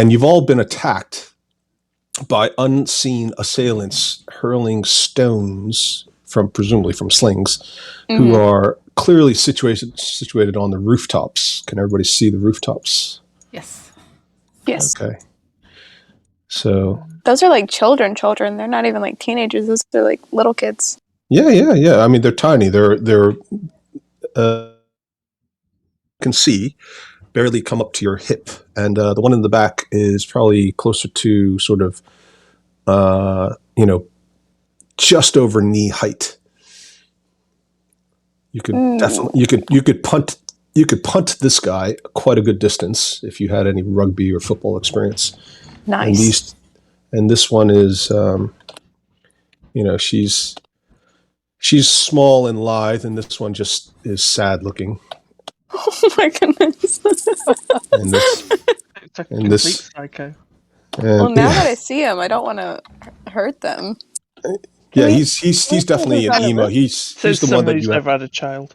and you've all been attacked by unseen assailants hurling stones presumably from slings, who are clearly situated on the rooftops. Can everybody see the rooftops? Yes. Yes. Okay. So those are like children. They're not even like teenagers. Those are like little kids. Yeah. I mean, they're tiny. They're can see barely come up to your hip, and the one in the back is probably closer to sort of just over knee height. You could definitely you could punt this guy quite a good distance if you had any rugby or football experience. Nice. And this one is she's small and lithe, and this one just is sad looking. Oh my goodness. And this it's a complete psycho. Well, now that I see him, I don't want to hurt them. Yeah, he's definitely an emo. He's the one that who's never had a child.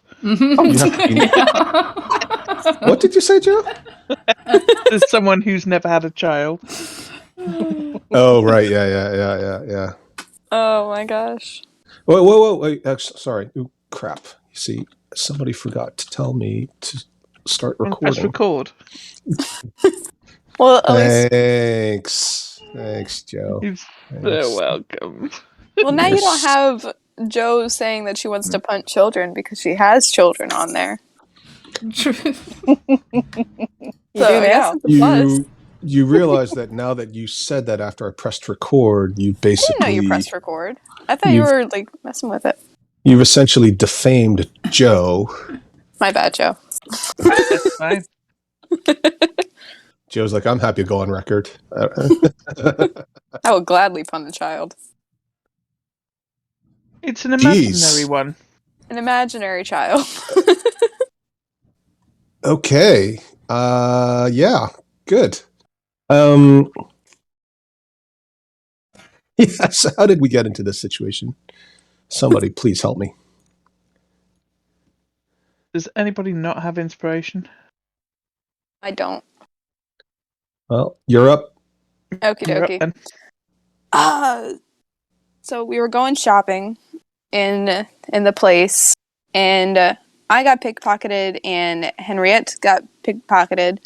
What did you say, Joe? There's someone who's never had a child. Oh, right. Yeah. Oh my gosh. Whoa. Wait. Sorry. Ooh, crap. You see, somebody forgot to tell me to start recording. Press record. Well, at least... Thanks, Joe. You're so welcome. Well, now you don't have Joe saying that she wants to punt children because she has children on there. You realize that now that you said that after I pressed record, you basically... I didn't know you pressed record. I thought you were like messing with it. You've essentially defamed Joe. My bad, Joe. That's fine. Joe's like, I'm happy to go on record. I will gladly punt a child. It's an imaginary one. An imaginary child. Okay. Yeah. Good. Yes. How did we get into this situation? Somebody, please help me. Does anybody not have inspiration? I don't. Well, you're up. Okie dokie. So we were going shopping in the place, and I got pickpocketed, and Henriette got pickpocketed.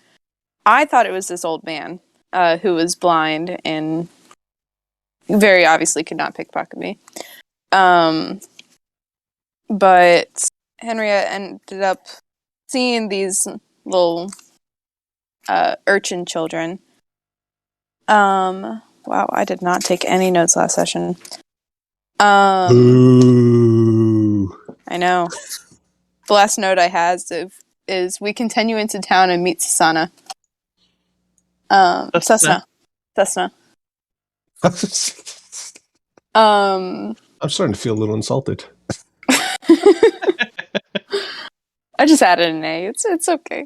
I thought it was this old man who was blind and very obviously could not pickpocket me. But Henriette ended up seeing these little urchin children. Wow, I did not take any notes last session. Ooh. I know. The last note I had is we continue into town and meet Cessna. Cessna. I'm starting to feel a little insulted. I just added an A. It's okay.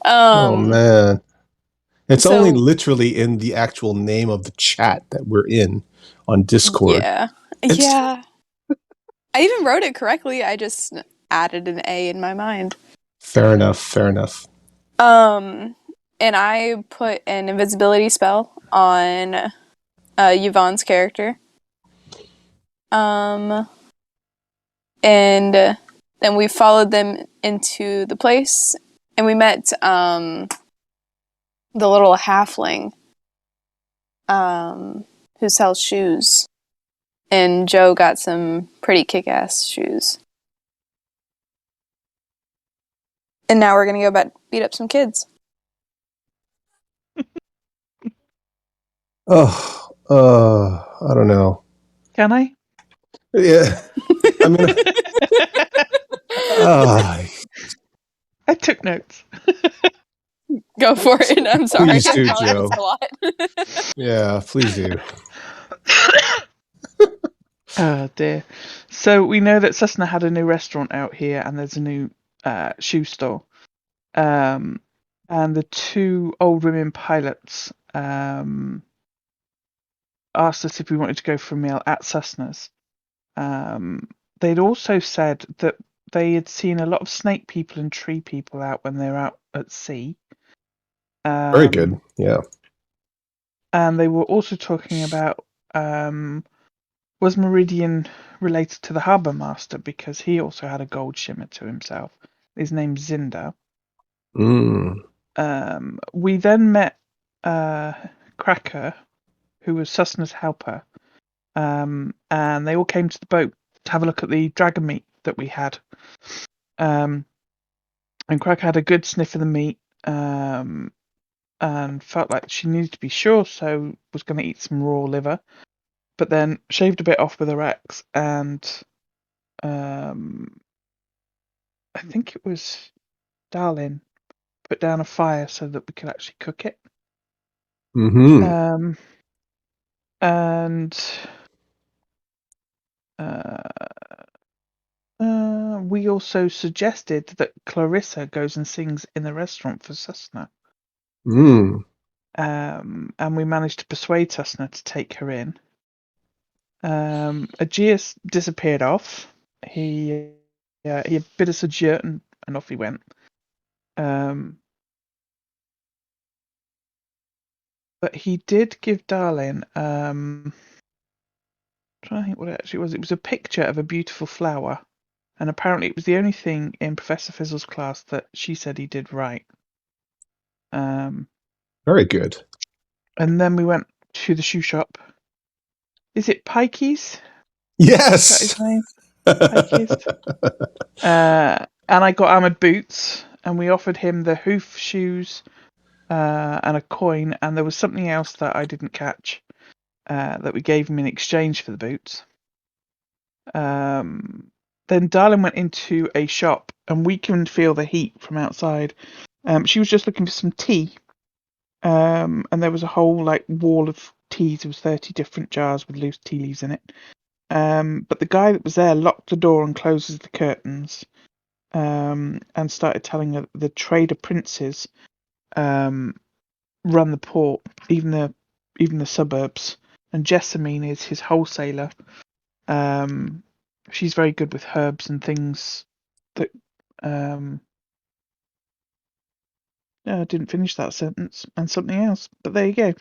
Oh man. It's only literally in the actual name of the chat that we're in on Discord. Yeah. Yeah. I even wrote it correctly. I just added an A in my mind. Fair enough. And I put an invisibility spell on Yvonne's character. And then we followed them into the place, and we met the little halfling who sells shoes. And Joe got some pretty kick-ass shoes. And now we're gonna go beat up some kids. I don't know. Can I? Yeah. I mean, I took notes. Go for it. I'm sorry. Please do, Joe. A lot. Yeah, please do. Oh dear. So we know that Cessna had a new restaurant out here, and there's a new shoe store. And the two old women pilots asked us if we wanted to go for a meal at Cessna's. They'd also said that they had seen a lot of snake people and tree people out when they were out at sea. Very good. Yeah. And they were also talking about was Meridian related to the harbour master, because he also had a gold shimmer to himself. His name's Zinder. We then met Cracker, who was Susna's helper, and they all came to the boat to have a look at the dragon meat that we had. And Cracker had a good sniff of the meat, and felt like she needed to be sure, so was going to eat some raw liver, but then shaved a bit off with her axe, and I think it was Darlin put down a fire so that we could actually cook it. Mm-hmm. And we also suggested that Clarissa goes and sings in the restaurant for Susna. And we managed to persuade Susna to take her in. Aegeus disappeared off. He bid us adieu and off he went. But he did give Darlin, I'm trying to think what it actually was. It was a picture of a beautiful flower, and apparently it was the only thing in Professor Fizzle's class that she said he did right. Very good. And then we went to the shoe shop. Is it Pikey's? Yes. Is that his name? Pikey's. And I got Ahmed boots, and we offered him the hoof shoes and a coin, and there was something else that I didn't catch that we gave him in exchange for the boots. Then Darlin went into a shop, and we can feel the heat from outside. She was just looking for some tea, and there was a whole wall of teas. There was 30 different jars with loose tea leaves in it. But the guy that was there locked the door and closes the curtains, and started telling her the trader princes run the port, even the suburbs, and Jessamine is his wholesaler. She's very good with herbs and things that I didn't finish that sentence, and something else, but there you go.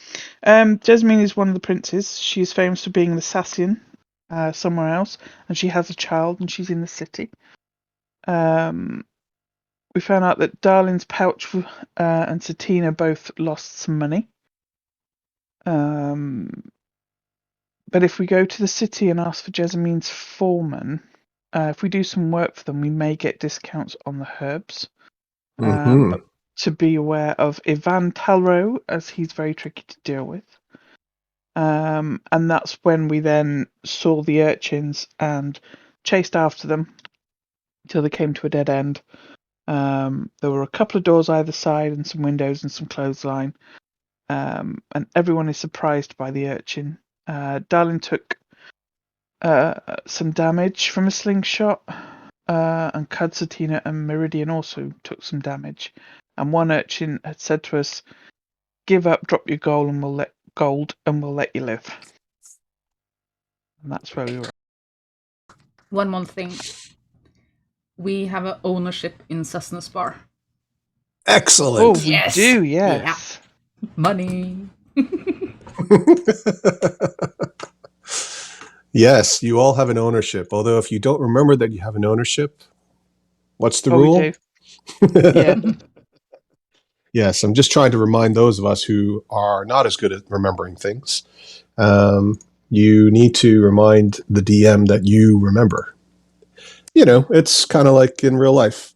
Jessamine is one of the princes. She is famous for being the Sassian somewhere else, and she has a child, and she's in the city. We found out that Darlin's pouch and Satina both lost some money. But if we go to the city and ask for Jessamine's foreman, if we do some work for them, we may get discounts on the herbs. But to be aware of Ivan Talro, as he's very tricky to deal with. And that's when we then saw the urchins and chased after them until they came to a dead end. There were a couple of doors either side and some windows and some clothesline. And everyone is surprised by the urchin. Darlin took some damage from a slingshot, and Kadsatina and Meridian also took some damage. And one urchin had said to us, "Give up, drop your gold, and we'll let you live." And that's where we were. One more thing. We have an ownership in Cessna's bar. Excellent. Oh, we do, yes. Yeah. Money. Yes, you all have an ownership. Although if you don't remember that you have an ownership, what's the rule? We do. Yeah. Yes, I'm just trying to remind those of us who are not as good at remembering things. You need to remind the DM that you remember. It's kind of like in real life.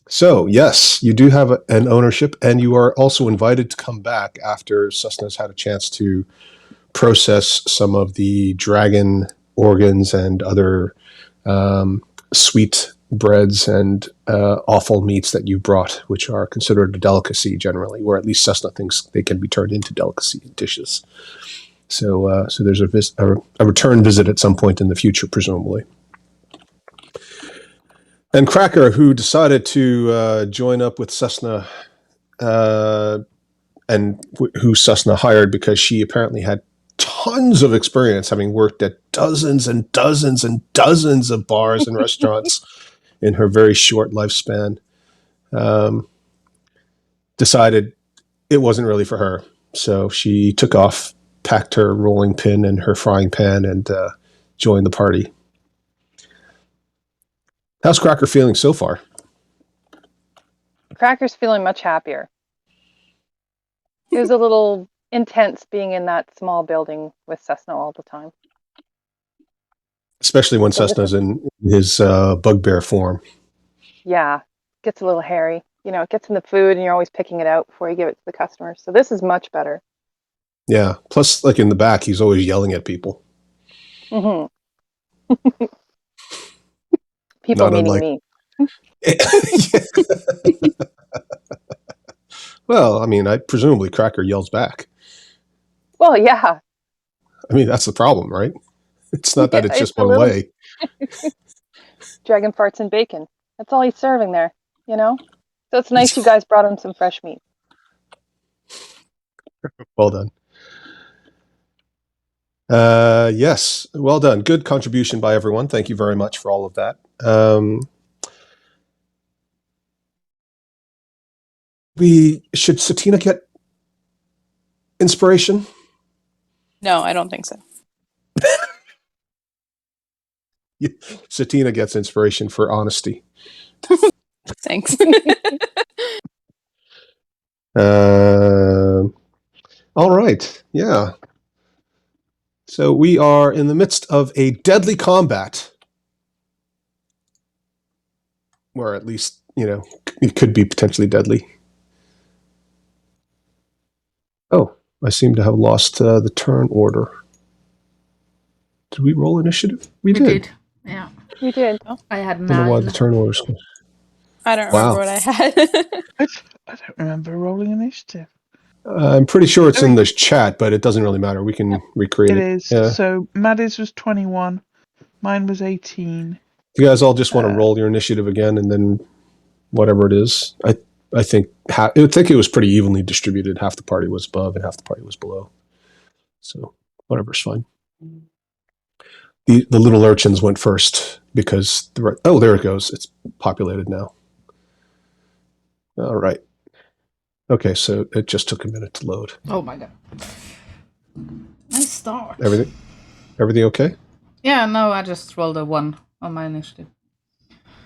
So, yes, you do have an ownership, and you are also invited to come back after Susna's had a chance to process some of the dragon organs and other sweet breads and offal meats that you brought, which are considered a delicacy generally, or at least Cessna thinks they can be turned into delicacy dishes. So there's a return visit at some point in the future, presumably. And Cracker, who decided to join up with Cessna, and who Cessna hired because she apparently had tons of experience, having worked at dozens and dozens and dozens of bars and restaurants in her very short lifespan, decided it wasn't really for her. So she took off, packed her rolling pin and her frying pan, and joined the party. How's Cracker feeling so far? Cracker's feeling much happier. It was a little intense being in that small building with Cessna all the time. Especially when Cessna's in his bugbear form. Yeah, gets a little hairy. It gets in the food and you're always picking it out before you give it to the customers. So this is much better. Yeah. Plus, like in the back, he's always yelling at people. Mm-hmm. People Not meaning unlike me. Well, I mean, presumably Cracker yells back. Well, yeah. I mean, that's the problem, right? It's not that it's just a one little way. dragon farts and bacon. That's all he's serving there, So it's nice you guys brought him some fresh meat. Well done. Yes, well done. Good contribution by everyone. Thank you very much for all of that. Should Satina get inspiration? No, I don't think so. Satina gets inspiration for honesty. Thanks. All right. Yeah. So we are in the midst of a deadly combat. Or at least, it could be potentially deadly. Oh, I seem to have lost the turn order. Did we roll initiative? We did. Yeah. You did. I had I don't know why 9. the turn orders. I don't remember what I had. I don't remember rolling initiative. I'm pretty sure it's in this chat, but it doesn't really matter. We can recreate it. It is. Yeah. So Maddie's was 21. Mine was 18. You guys all just want to roll your initiative again, and then whatever it is. I think it was pretty evenly distributed. Half the party was above, and half the party was below. So whatever's fine. The little urchins went first because there it goes. It's populated now. All right. Okay, so it just took a minute to load. Oh my god. Nice start. Everything okay? Yeah, no, I just rolled a 1 on my initiative.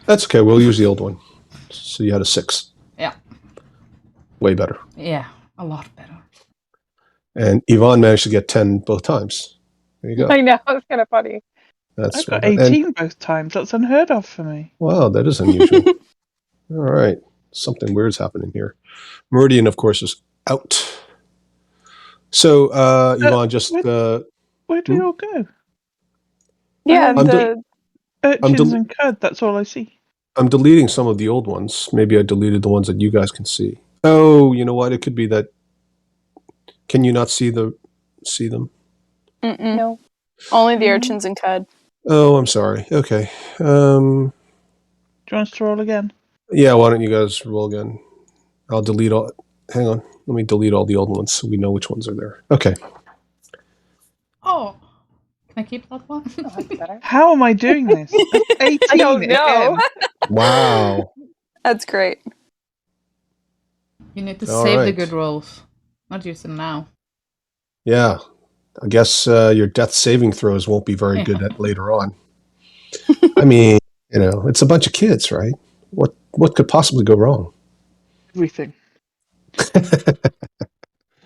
That's okay. We'll use the old one. So you had a 6. Yeah. Way better. Yeah, a lot better. And Yvonne managed to get 10 both times. There you go. I know, it's kind of funny. That's I got 18 both times. That's unheard of for me. Wow, that is unusual. All right. Something weird's happening here. Meridian, of course, is out. So, Yvonne, just... where do we all go? Yeah, Urchins and Cud, that's all I see. I'm deleting some of the old ones. Maybe I deleted the ones that you guys can see. Oh, you know what? It could be that... Can you not see them? No. Only the urchins and cud. Oh, I'm sorry. Okay. Do you want us to roll again? Yeah, why don't you guys roll again? I'll delete all... Hang on. Let me delete all the old ones so we know which ones are there. Okay. Oh, can I keep that one? Oh, that's better. How am I doing this? 18 I don't know. again. Wow. That's great. You need to All save the right. good rolls. Not use them now. Yeah. I guess your death saving throws won't be very good at later on. I mean, it's a bunch of kids, right? What could possibly go wrong? Everything.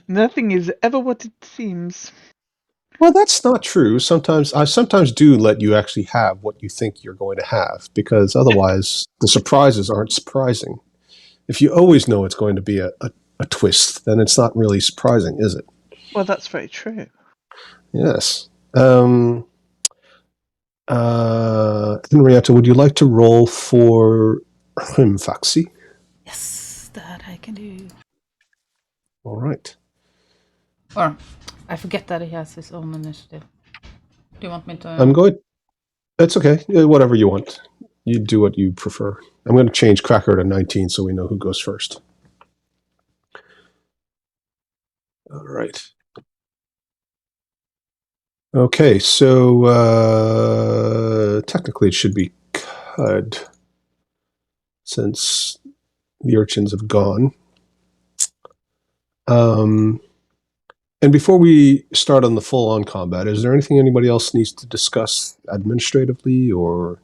Nothing is ever what it seems. Well, that's not true. I sometimes do let you actually have what you think you're going to have, because otherwise the surprises aren't surprising. If you always know it's going to be a twist, then it's not really surprising, is it? Well, that's very true. Yes. Henrietta, would you like to roll for Faxi? Yes, that I can do. All right. Or, I forget that he has his own initiative. Do you want me to... I'm going... That's okay. Whatever you want. You do what you prefer. I'm going to change Cracker to 19 so we know who goes first. All right. Okay, so technically it should be Cud, since the urchins have gone. And before we start on the full-on combat, is there anything anybody else needs to discuss administratively or?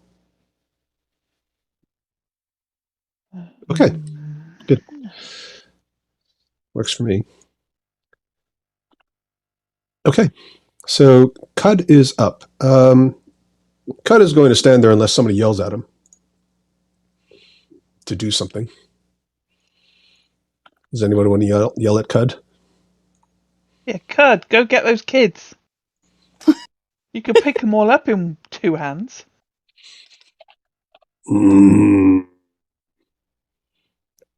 Okay, good. Works for me. Okay, so Cud is up. Cud is going to stand there unless somebody yells at him to do something. Does anybody want to yell at Cud? Yeah, Cud, go get those kids. You could pick them all up in 2 hands.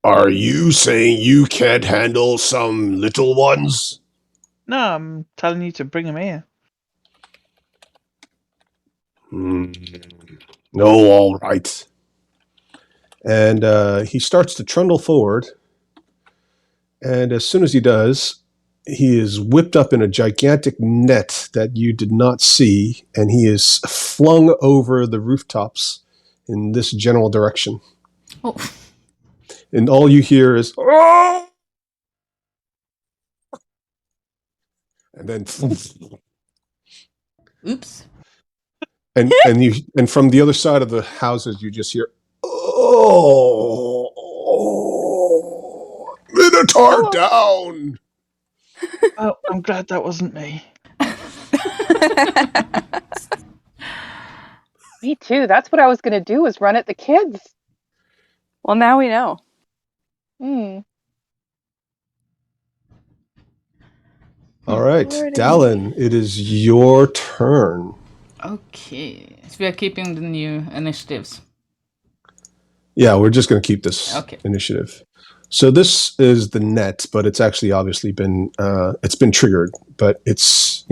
Are you saying you can't handle some little ones? No, I'm telling you to bring them here. No, all right. And he starts to trundle forward. And as soon as he does, he is whipped up in a gigantic net that you did not see, and he is flung over the rooftops in this general direction. Oh. And all you hear is, "Oh!" And then, Oops. and from the other side of the houses, you just hear, "Oh, Minotaur down!" Oh, I'm glad that wasn't me. Me too. That's what I was going to do, was run at the kids. Well, now we know. All right, Alrighty. Dallin, it is your turn. Okay. So we are keeping the new initiatives. Yeah, we're just going to keep this Okay. initiative. So this is the net, but it's actually obviously been it's been triggered, but it's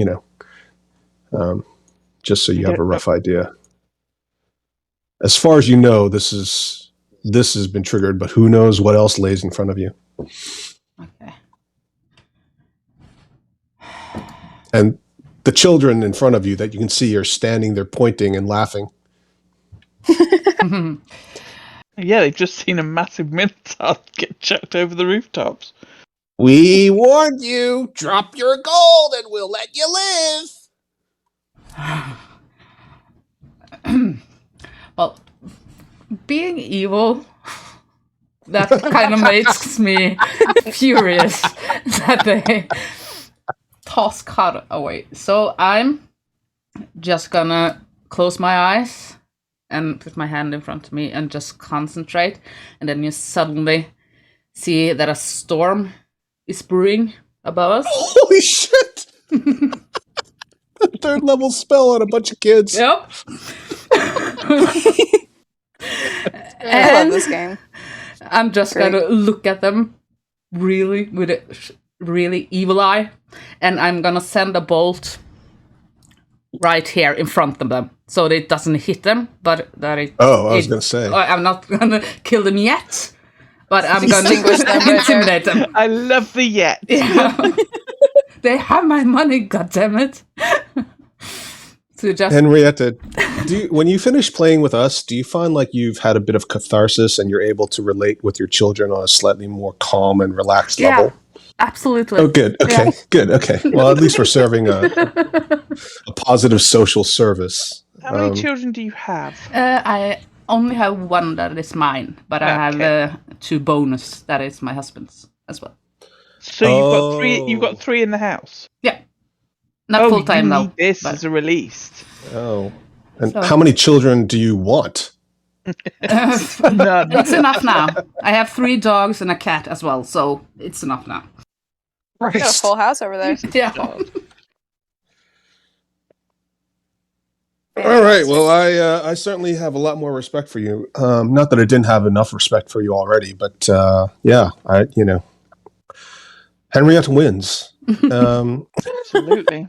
just so you have a rough idea. As far as you know, this has been triggered, but who knows what else lays in front of you? Okay. And the children in front of you that you can see are standing there pointing and laughing. Yeah, they've just seen a massive minotaur get chucked over the rooftops. We warned you! Drop your gold and we'll let you live! Well, being evil, that kind of makes me furious that they toss Cud away. So I'm just gonna close my eyes and put my hand in front of me and just concentrate. And then you suddenly see that a storm is brewing above us. Holy shit! A 3rd level spell on a bunch of kids. Yep. I love this game. I'm just gonna look at them really with a really evil eye, and I'm gonna send a bolt right here in front of them, so that it doesn't hit them, but that it. Oh, I was gonna say. I'm not gonna kill them yet, but I'm gonna Distinguish them right there. intimidate them. I love the yet. Yeah. They have my money, goddammit. So just Henrietta, when you finish playing with us, do you find like you've had a bit of catharsis and you're able to relate with your children on a slightly more calm and relaxed level? Absolutely. Oh, good. Okay, Yeah. good. Okay. Well, at least we're serving a positive social service. How many children do you have? I only have one that is mine, but I have 2 bonus that is my husband's as well. So you've got 3. You've got 3 in the house. Yeah. Not full time you though. need this but- as a release. Oh. And So- how many children do you want? None. It's enough now. I have 3 dogs and a cat as well, so it's enough now. Got a full house over there. Yeah. All right. Well, I certainly have a lot more respect for you. Not that I didn't have enough respect for you already, but yeah, Henrietta wins. Absolutely.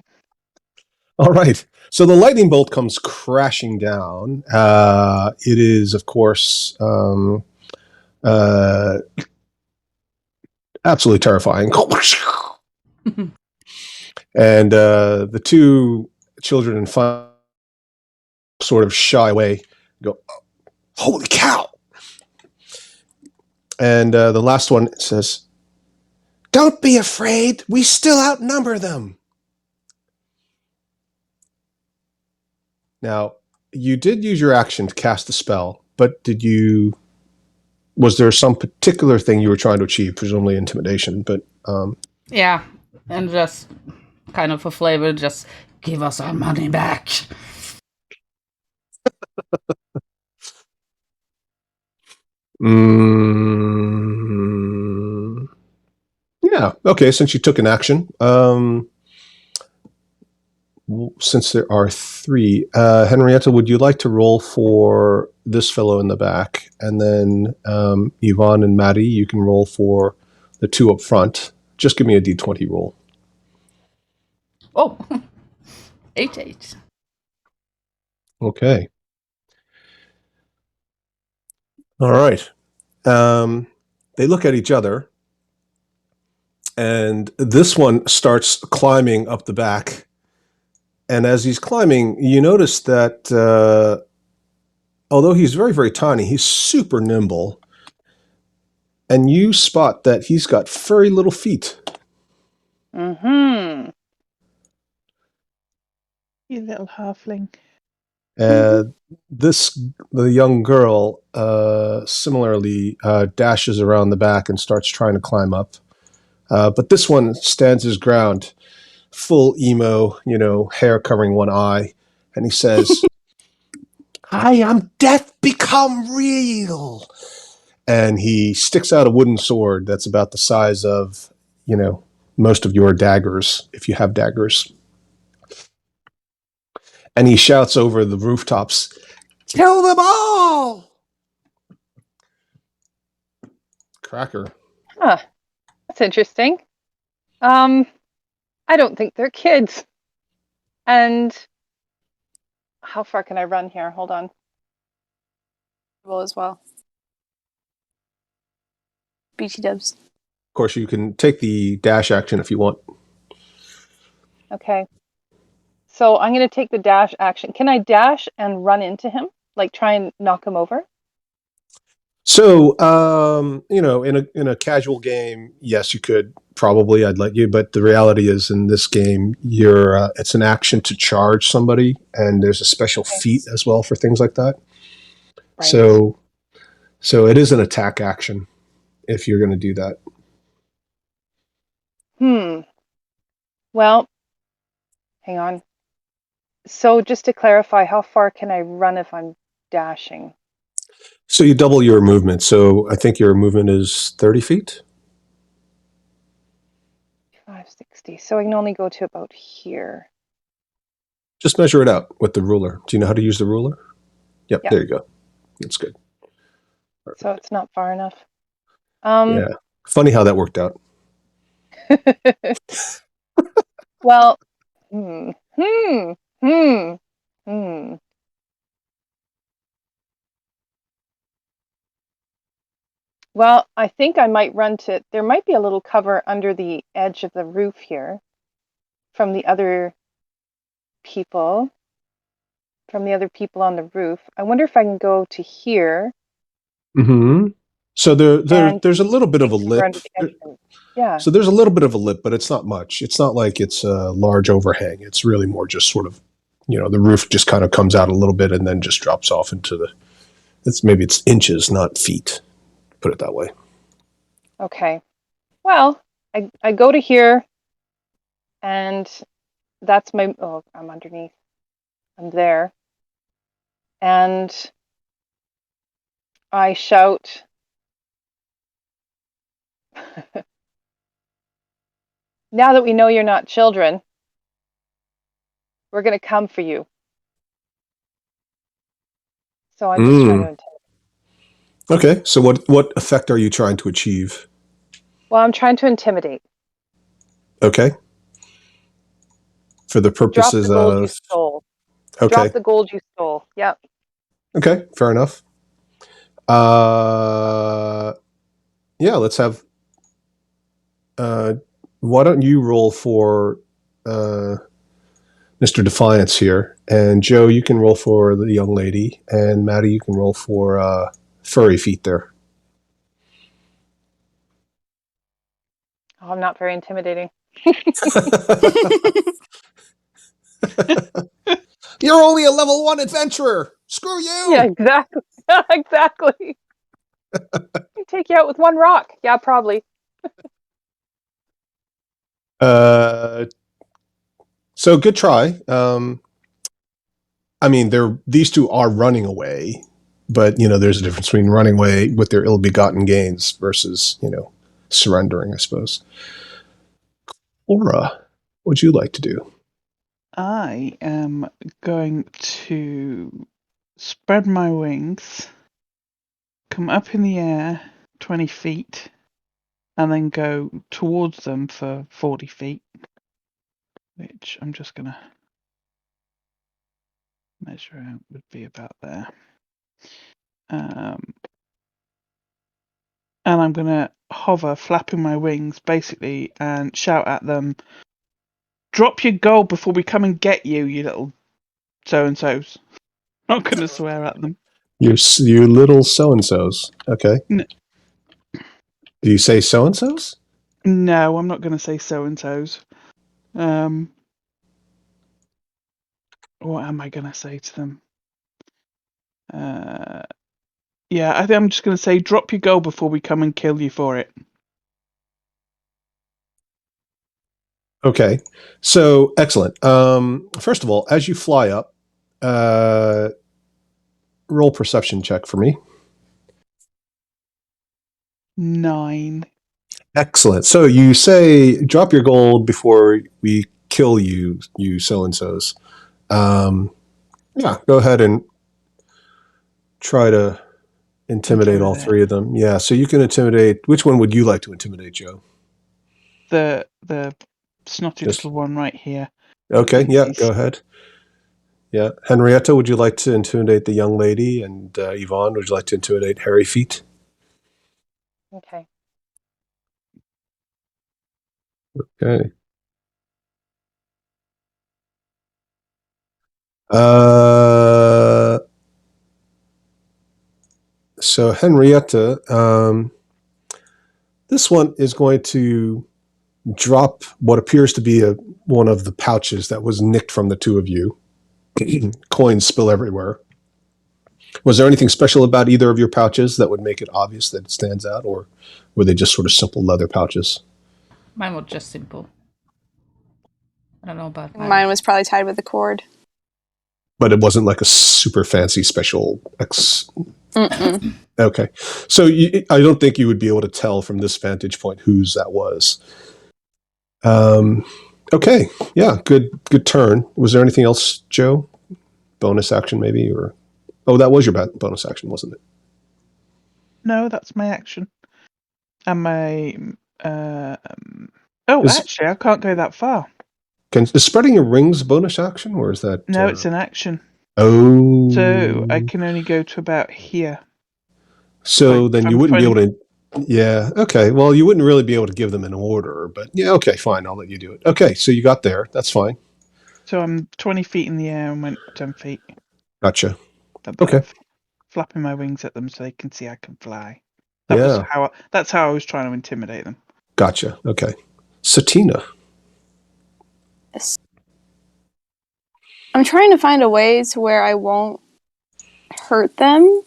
All right. So the lightning bolt comes crashing down. It is, of course, absolutely terrifying. And the 2 children in front sort of shy away and go, "Holy cow!" And the last one says, Don't be afraid. We still outnumber them. Now, you did use your action to cast a spell, but was there some particular thing you were trying to achieve, presumably intimidation, but Yeah, and just kind of a flavor, just give us our money back. Yeah, okay, since you took an action, since there are three, Henrietta, would you like to roll for this fellow in the back? And then Yvonne and Maddie, you can roll for the two up front. Just give me a d20 roll. Oh, 8. Okay. All right. They look at each other, and this one starts climbing up the back. And as he's climbing, you notice that although he's very, very tiny, he's super nimble. And you spot that he's got very little feet. Mm-hmm. You little halfling. The young girl similarly dashes around the back and starts trying to climb up. But this one stands his ground, full emo, hair covering one eye. And he says, I am death become real. And he sticks out a wooden sword that's about the size of, most of your daggers, if you have daggers. And he shouts over the rooftops, kill them all! Cracker. Huh. That's interesting. I don't think they're kids. And how far can I run here? Hold on. Roll as well. BT dubs. Of course, you can take the dash action if you want. Okay. So I'm going to take the dash action. Can I dash and run into him? Like try and knock him over? So, in a casual game, yes, you could. Probably, I'd let you. But the reality is, in this game, it's an action to charge somebody, and there's a special feat as well for things like that. Right. So it is an attack action if you're going to do that. Well, hang on. So just to clarify, how far can I run if I'm dashing? So you double your movement. So I think your movement is 30 feet. 560. So I can only go to about here. Just measure it out with the ruler. Do you know how to use the ruler? Yep. There you go. That's good. So it's not far enough. Yeah. Funny how that worked out. Well, Well, I think I might run to. There might be a little cover under the edge of the roof here from the other people. From the other people on the roof. I wonder if I can go to here. Mm-hmm. So there's a little bit of a lip. Yeah. So there's a little bit of a lip, but it's not much. It's not like it's a large overhang. It's really more just sort of, the roof just kind of comes out a little bit and then just drops off into maybe it's inches, not feet. Put it that way. Okay. Well, I go to here, and that's my. Oh, I'm underneath. I'm there, and I shout. Now that we know you're not children, we're going to come for you. So I'm just trying to intimidate. Okay. So what effect are you trying to achieve? Well, I'm trying to intimidate. Okay. For the purposes Drop the gold of. You stole. Okay. Drop the gold you stole. Yep. Okay. Fair enough. Yeah. Let's have. Why don't you roll for Mr. Defiance here, and Joe, you can roll for the young lady, and Maddie, you can roll for furry feet there. Oh, I'm not very intimidating. You're only a level 1 adventurer. Screw you. Yeah, exactly. Exactly. I take you out with one rock. Yeah, probably. So good try. I mean, these two are running away, but there's a difference between running away with their ill-begotten gains versus surrendering, I suppose. Laura, what would you like to do? I am going to spread my wings, come up in the air 20 feet, and then go towards them for 40 feet, which I'm just going to measure out would be about there. And I'm going to hover, flapping my wings, basically, and shout at them, "Drop your gold before we come and get you, you little so-and-sos." Not going to swear at them. You little so-and-sos. Okay. No. Do you say so-and-sos? No, I'm not going to say so-and-sos. What am I going to say to them? Yeah, I think I'm just going to say, "Drop your gold before we come and kill you for it." Okay. So, excellent. First of all, as you fly up, roll perception check for me. 9. Excellent. So you say, drop your gold before we kill you, you so-and-sos. Yeah, go ahead and try to intimidate all three of them. Yeah, so you can intimidate. Which one would you like to intimidate, Joe? The snotty little one right here. Okay, yeah, go ahead. Yeah. Henrietta, would you like to intimidate the young lady? And Yvonne, would you like to intimidate Hairy Feet? Okay. Okay. So Henrietta, this one is going to drop what appears to be one of the pouches that was nicked from the two of you. Coins spill everywhere. Was there anything special about either of your pouches that would make it obvious that it stands out, or were they just sort of simple leather pouches? Mine was just simple. I don't know about Mine was probably tied with a cord. But it wasn't like a super fancy special Mm-mm. Okay. So I don't think you would be able to tell from this vantage point whose that was. Okay. Yeah. Good turn. Was there anything else, Joe? Bonus action maybe, or that was your bonus action, wasn't it? No, that's my action. And my actually, I can't go that far. Is spreading your rings a bonus action, or is that? No, it's an action. Oh. So I can only go to about here. So then you wouldn't be able to. Yeah. Okay. Well, you wouldn't really be able to give them an order, but yeah. Okay. Fine. I'll let you do it. Okay. So you got there. That's fine. So I'm 20 feet in the air and went 10 feet. Gotcha. Above, okay. Flapping my wings at them so they can see I can fly. That's how I was trying to intimidate them. Gotcha. Okay. Satina. Yes. I'm trying to find a way to where I won't hurt them.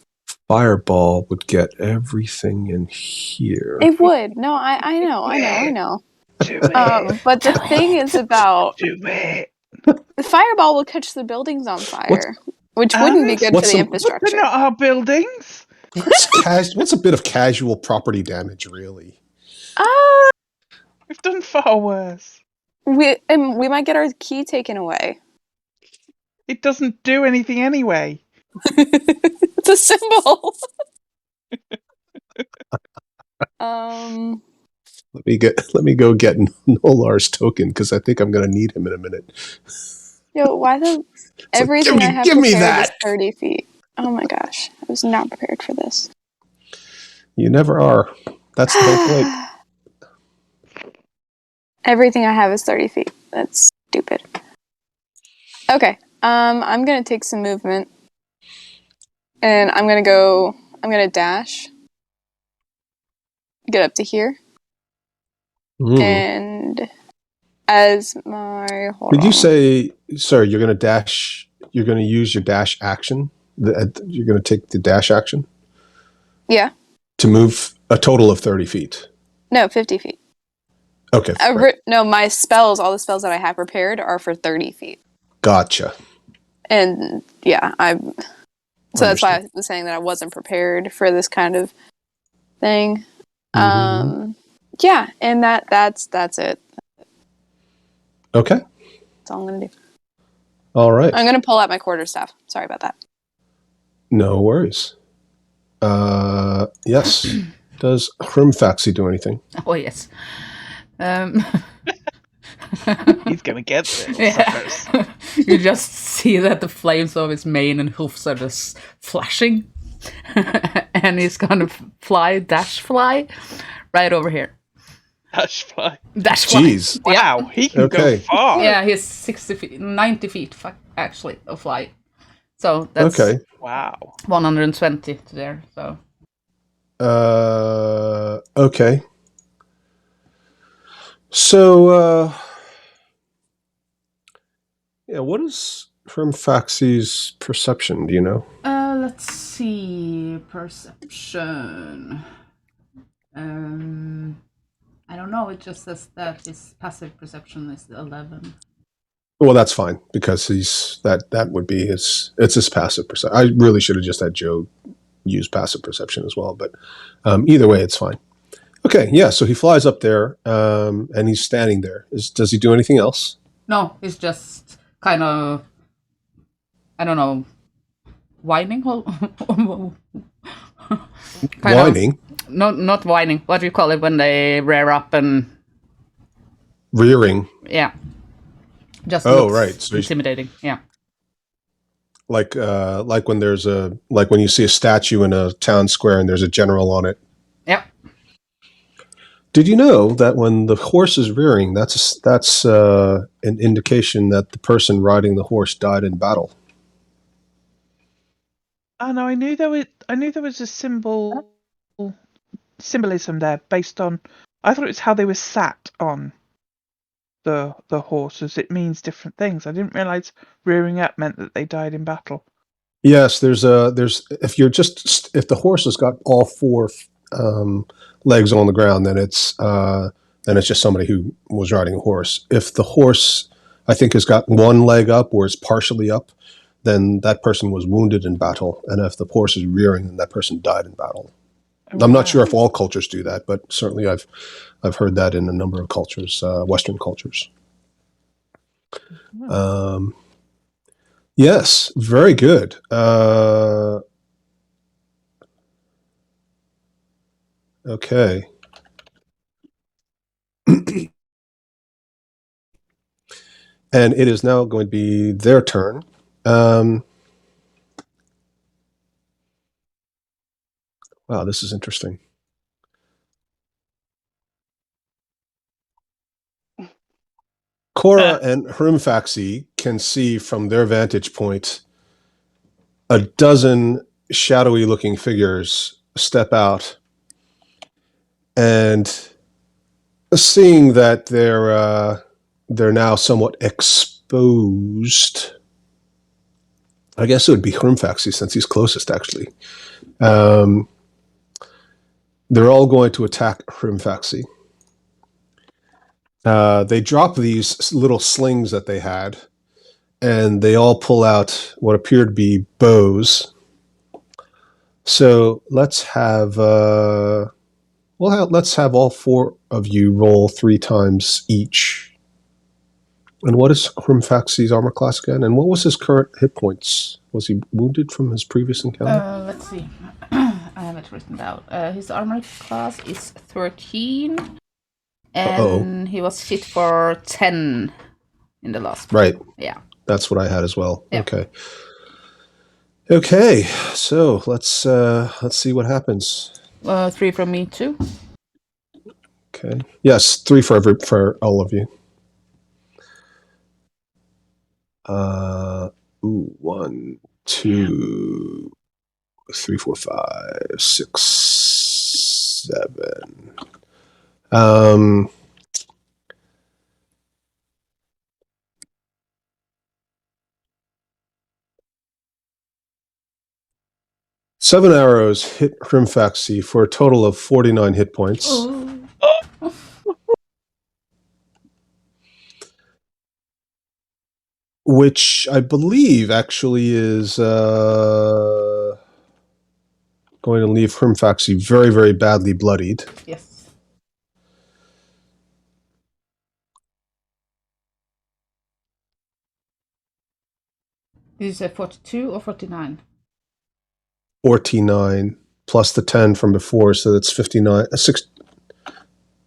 Fireball would get everything in here. It would. No, I know. Do it. But the thing is about do it. The fireball will catch the buildings on fire, which wouldn't be good for the infrastructure. They're not our buildings. What's a bit of casual property damage, really? We've done far worse. We might get our key taken away. It doesn't do anything anyway. It's a symbol. Let me go get Nolar's token because I think I'm going to need him in a minute. Yo, why the everything like, I have prepared is 30 feet. Oh my gosh, I was not prepared for this. You never are. That's the whole point. Everything I have is 30 feet. That's stupid. Okay, I'm gonna take some movement, and I'm gonna dash, get up to here. And as my Did you say, sorry, you're going to dash? You're going to use your dash action. You're going to take the dash action. Yeah. To move a total of 30 feet. No, 50 feet. Okay. Right. No, my spells, all the spells that I have prepared are for 30 feet. Gotcha. And yeah, so that's why I was saying that I wasn't prepared for this kind of thing. Yeah, and that's it. Okay. That's all I'm gonna do. All right. I'm gonna pull out my quarterstaff. Sorry about that. No worries. Yes. Does Hrimfaxi do anything? Oh yes. He's gonna get there. Yeah. You just see that the flames of his mane and hoofs are just flashing. And he's gonna dash fly, right over here. Dash fly. Dash fly. Jeez. Wow, Yeah. he can go far. Yeah, he's 60 feet, 90 feet, actually, of flight. So that's Wow. 120 to there, so. Okay. So, yeah, what is Hrimfaxi's perception? Do you know? Let's see. Perception. I don't know. It just says that his passive perception is 11. Well, that's fine because that would be it's his passive perception. I really should have just had Joe use passive perception as well, but either way, it's fine. Okay, yeah. So he flies up there, and he's standing there. Does he do anything else? No, he's just kind of, I don't know, whining. Whining? Not whining. What do you call it when they rear up and rearing? Yeah. Just right. So intimidating. Yeah. Like when when you see a statue in a town square and there's a general on it. Yep. Did you know that when the horse is rearing, that's an indication that the person riding the horse died in battle? Oh no, I knew there was a symbolism there based on. I thought it was how they were sat on the horses. It means different things. I didn't realize rearing up meant that they died in battle. Yes, there's if the horse has got all four legs on the ground, then it's just somebody who was riding a horse. If the horse, I think, has got one leg up or is partially up, then that person was wounded in battle. And if the horse is rearing, then that person died in battle. I'm not sure if all cultures do that, but certainly I've heard that in a number of cultures, Western cultures. Yes, very good. Okay. And it is now going to be their turn. Wow, this is interesting. Cora and Hrimfaxi can see from their vantage point a dozen shadowy looking figures step out, and seeing that they're now somewhat exposed, I guess it would be Hrimfaxi since he's closest, actually. They're all going to attack Hrimfaxi. They drop these little slings that they had, and they all pull out what appear to be bows. So let's have let's have all four of you roll 3 times each. And what is Hrimfaxi's armor class again? And what was his current hit points? Was he wounded from his previous encounter? Let's see. I have it written down. His armor class is 13. And he was hit for 10 in the last one. Right. Yeah. That's what I had as well. Yep. Okay. So let's see what happens. 3 from me too. Okay. Yes, 3 for all of you. 1, 2, 3, 4, 5, 6, 7. 7 arrows hit Hrimfaxi for a total of 49 hit points. Oh. Which I believe actually is going to leave Hrimfaxi very, very badly bloodied. Yes. Did you say 42 or 49? 49 plus the 10 from before, so that's 59,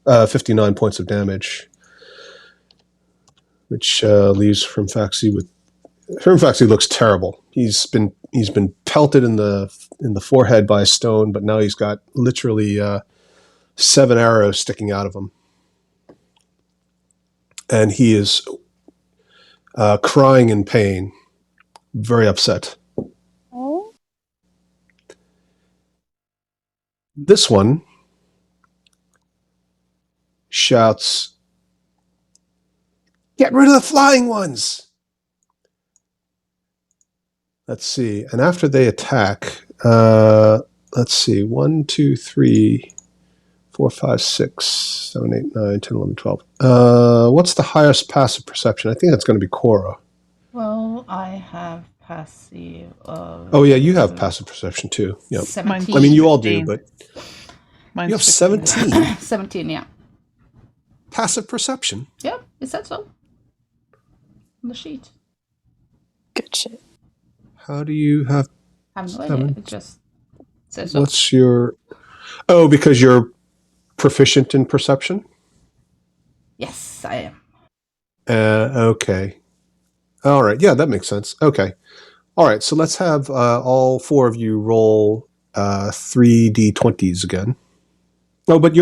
59 points of damage, which leaves Hrimfaxi with. Hrimfaxi looks terrible. He's been pelted in the forehead by a stone, but now he's got literally 7 arrows sticking out of him, and he is crying in pain, very upset. Oh. This one shouts, "Get rid of the flying ones!" Let's see. And after they attack, let's see. 1, 2, 3, 4, 5, 6, 7, 8, 9, 10, 11, 12. What's the highest passive perception? I think that's going to be Cora. Well, I have passive. Oh, yeah, you have passive perception too. Yeah. 17. I mean, you all do, 15. but Mine's you have 15. 17 17, yeah. passive perception. Yeah, it said so. On the sheet. Good shit. How do you have? I have no 7? idea. It just says so. What's your? Oh, because you're proficient in perception. Yes, I am. Okay. All right. Yeah, that makes sense. Okay. All right. So let's have all 4 of you roll 3d20s again. Oh, but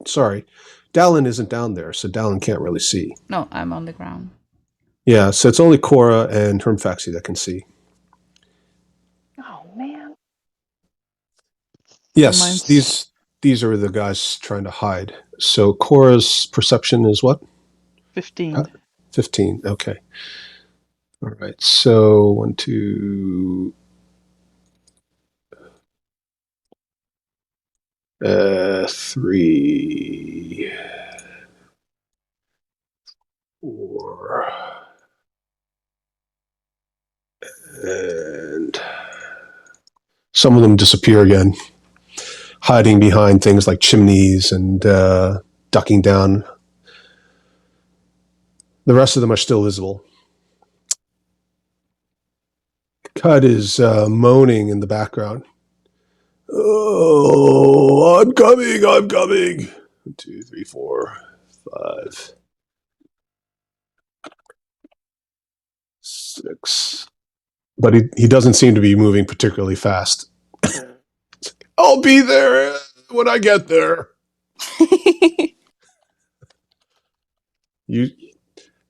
sorry, Dallin isn't down there, so Dallin can't really see. No, I'm on the ground. Yeah, so it's only Cora and Hrimfaxi that can see. Oh man. Yes, Mine's- these are the guys trying to hide. So Cora's perception is what? 15. 15. Okay. All right. So 1, 2, 3, 4, and some of them disappear again, hiding behind things like chimneys and ducking down. The rest of them are still visible. Cud is moaning in the background. Oh, I'm coming, I'm coming. 1, 2, 3, 4, 5, 6. But he doesn't seem to be moving particularly fast. I'll be there when I get there.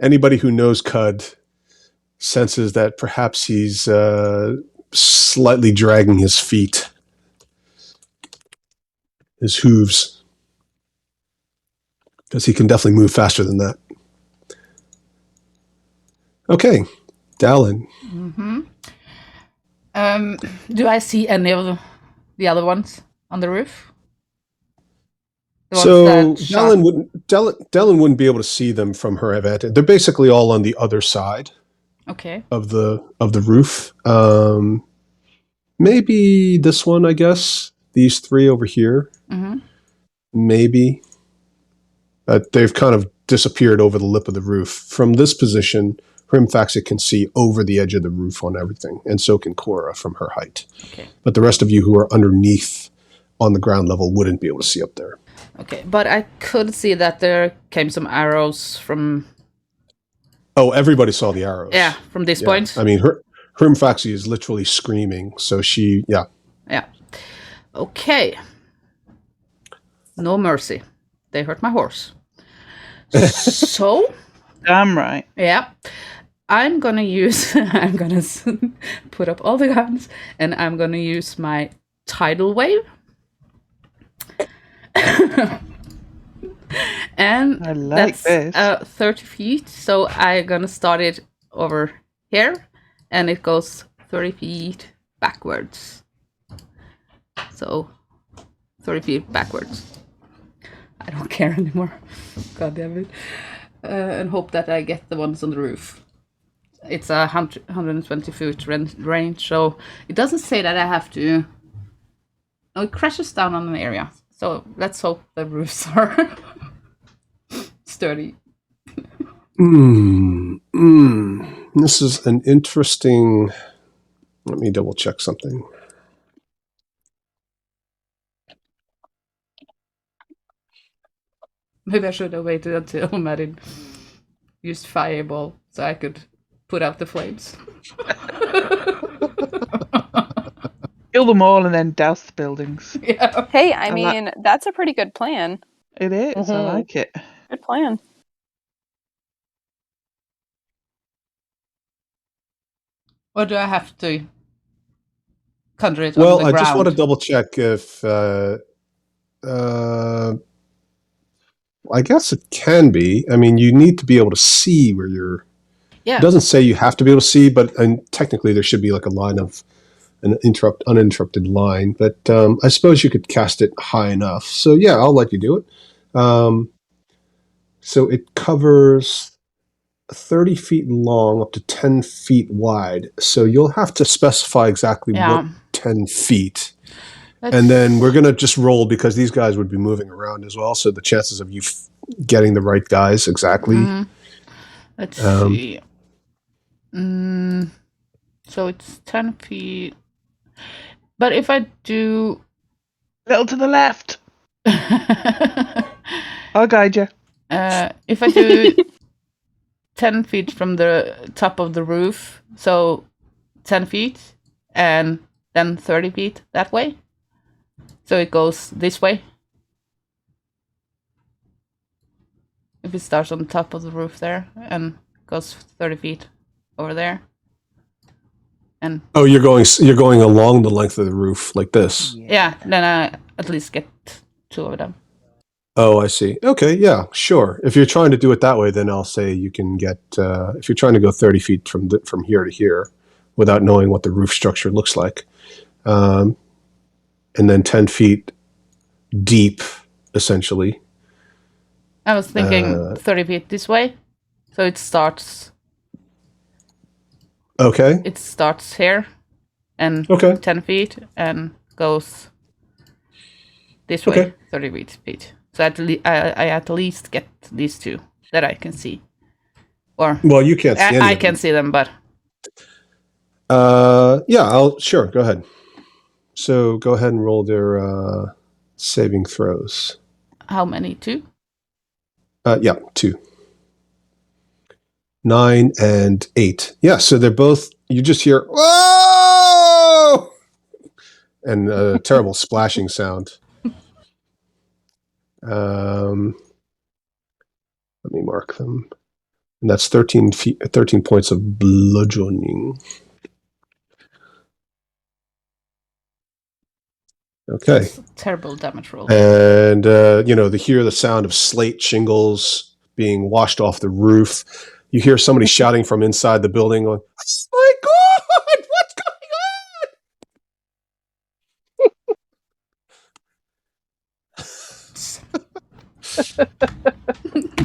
Anybody who knows Cud senses that perhaps he's slightly dragging his feet, his hooves, because he can definitely move faster than that. Okay, Dallin. Mm-hmm. Do I see any of the other ones on the roof? The ones So that shot- Dallin wouldn't be able to see them from her advantage. They're basically all on the other side Okay. of the roof. Maybe this one, I guess. These 3 over here. Mm-hmm. Maybe. They've kind of disappeared over the lip of the roof. From this position, Hrimfaxi can see over the edge of the roof on everything, and so can Cora from her height. Okay. But the rest of you who are underneath on the ground level wouldn't be able to see up there. Okay, but I could see that there came some arrows from... Oh, everybody saw the arrows. Yeah, from this point. I mean, Hrimfaxi is literally screaming, so she, yeah. Yeah. Okay. No mercy. They hurt my horse. So, Damn right. yeah. I'm gonna use... I'm gonna put up all the guns, and I'm gonna use my tidal wave. And I like that's this. 30 feet, so I'm gonna start it over here, and it goes 30 feet backwards. So 30 feet backwards. I don't care anymore. God damn it. And hope that I get the ones on the roof. It's a 120 foot range, so it doesn't say that I have to. No, it crashes down on an area. So let's hope the roofs are sturdy. This is an interesting. Let me double check something. Maybe I should have waited until Marin used fireball so I could put out the flames. Kill them all and then douse the buildings. Yeah. Hey, I I mean, that's a pretty good plan. It is. I like it. Good plan. Or do I have to conjure it on Well, the I ground? just want to double check if. I guess it can be. I mean, you need to be able to see where you're. Yeah. It doesn't say you have to be able to see, but technically there should be like a line of an uninterrupted line. But I suppose you could cast it high enough. So yeah, I'll let you do it. So it covers 30 feet long, up to 10 feet wide. So you'll have to specify exactly what 10 feet. And then we're going to just roll because these guys would be moving around as well. So the chances of you getting the right guys exactly. Let's see. So it's 10 feet. But if I do. Little to the left. I'll guide you. If I do 10 feet from the top of the roof, so 10 feet, and then 30 feet that way. So it goes this way. If it starts on top of the roof there and goes 30 feet over there. And oh, you're going along the length of the roof like this. Yeah, then I at least get 2 of them. Oh, I see. Okay, yeah, sure. If you're trying to do it that way, then I'll say you can get. If you're trying to go 30 feet from here to here, without knowing what the roof structure looks like, and then 10 feet deep, essentially. I was thinking 30 feet this way, so it starts. Okay. It starts here, and 10 feet, and goes this way, 30 feet. So I at least get these 2 that I can see. Or well, you can't see any I of can them. see them, but yeah, sure. Go ahead. So go ahead and roll their saving throws. How many? 2? Yeah, 2. 9 and 8. Yeah, so they're both. You just hear whoa, and a terrible splashing sound. Let me mark them. And that's 13 points of bludgeoning. Okay. That's a terrible damage roll. And, they hear the sound of slate shingles being washed off the roof. You hear somebody shouting from inside the building going, oh my God, what's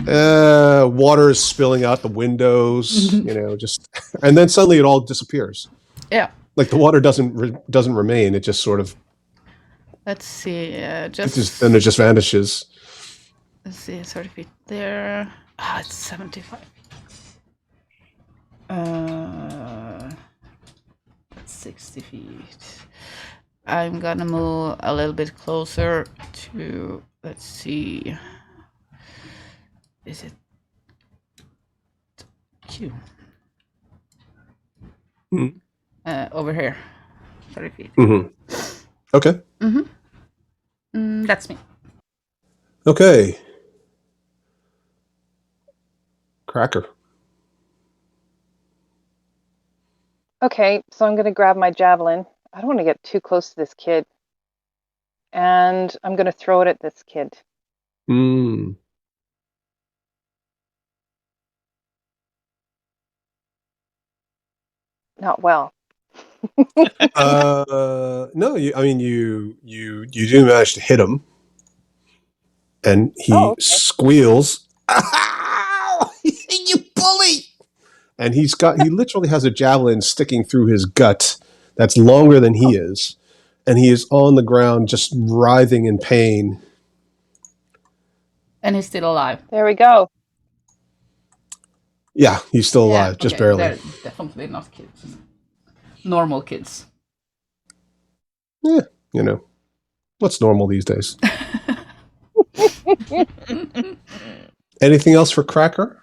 going on? Water is spilling out the windows, and then suddenly it all disappears. Yeah. Like the water doesn't remain. It just sort of. Let's see. Then it just vanishes. Let's see. 30 feet there. It's 75. That's 60 feet. I'm gonna move a little bit closer to. Let's see. Is it Q? Over here. 30 feet. Okay. That's me. Okay. Cracker. Okay, so I'm going to grab my javelin. I don't want to get too close to this kid. And I'm going to throw it at this kid. Not well. No, you do manage to hit him, and he okay. squeals. Ow! You bully! And he literally has a javelin sticking through his gut that's longer than he is, and he is on the ground just writhing in pain. And he's still alive. There we go. Yeah, he's still Yeah, alive, just okay, barely. they're definitely not kids. Normal kids. Yeah, what's normal these days? Anything else for Cracker?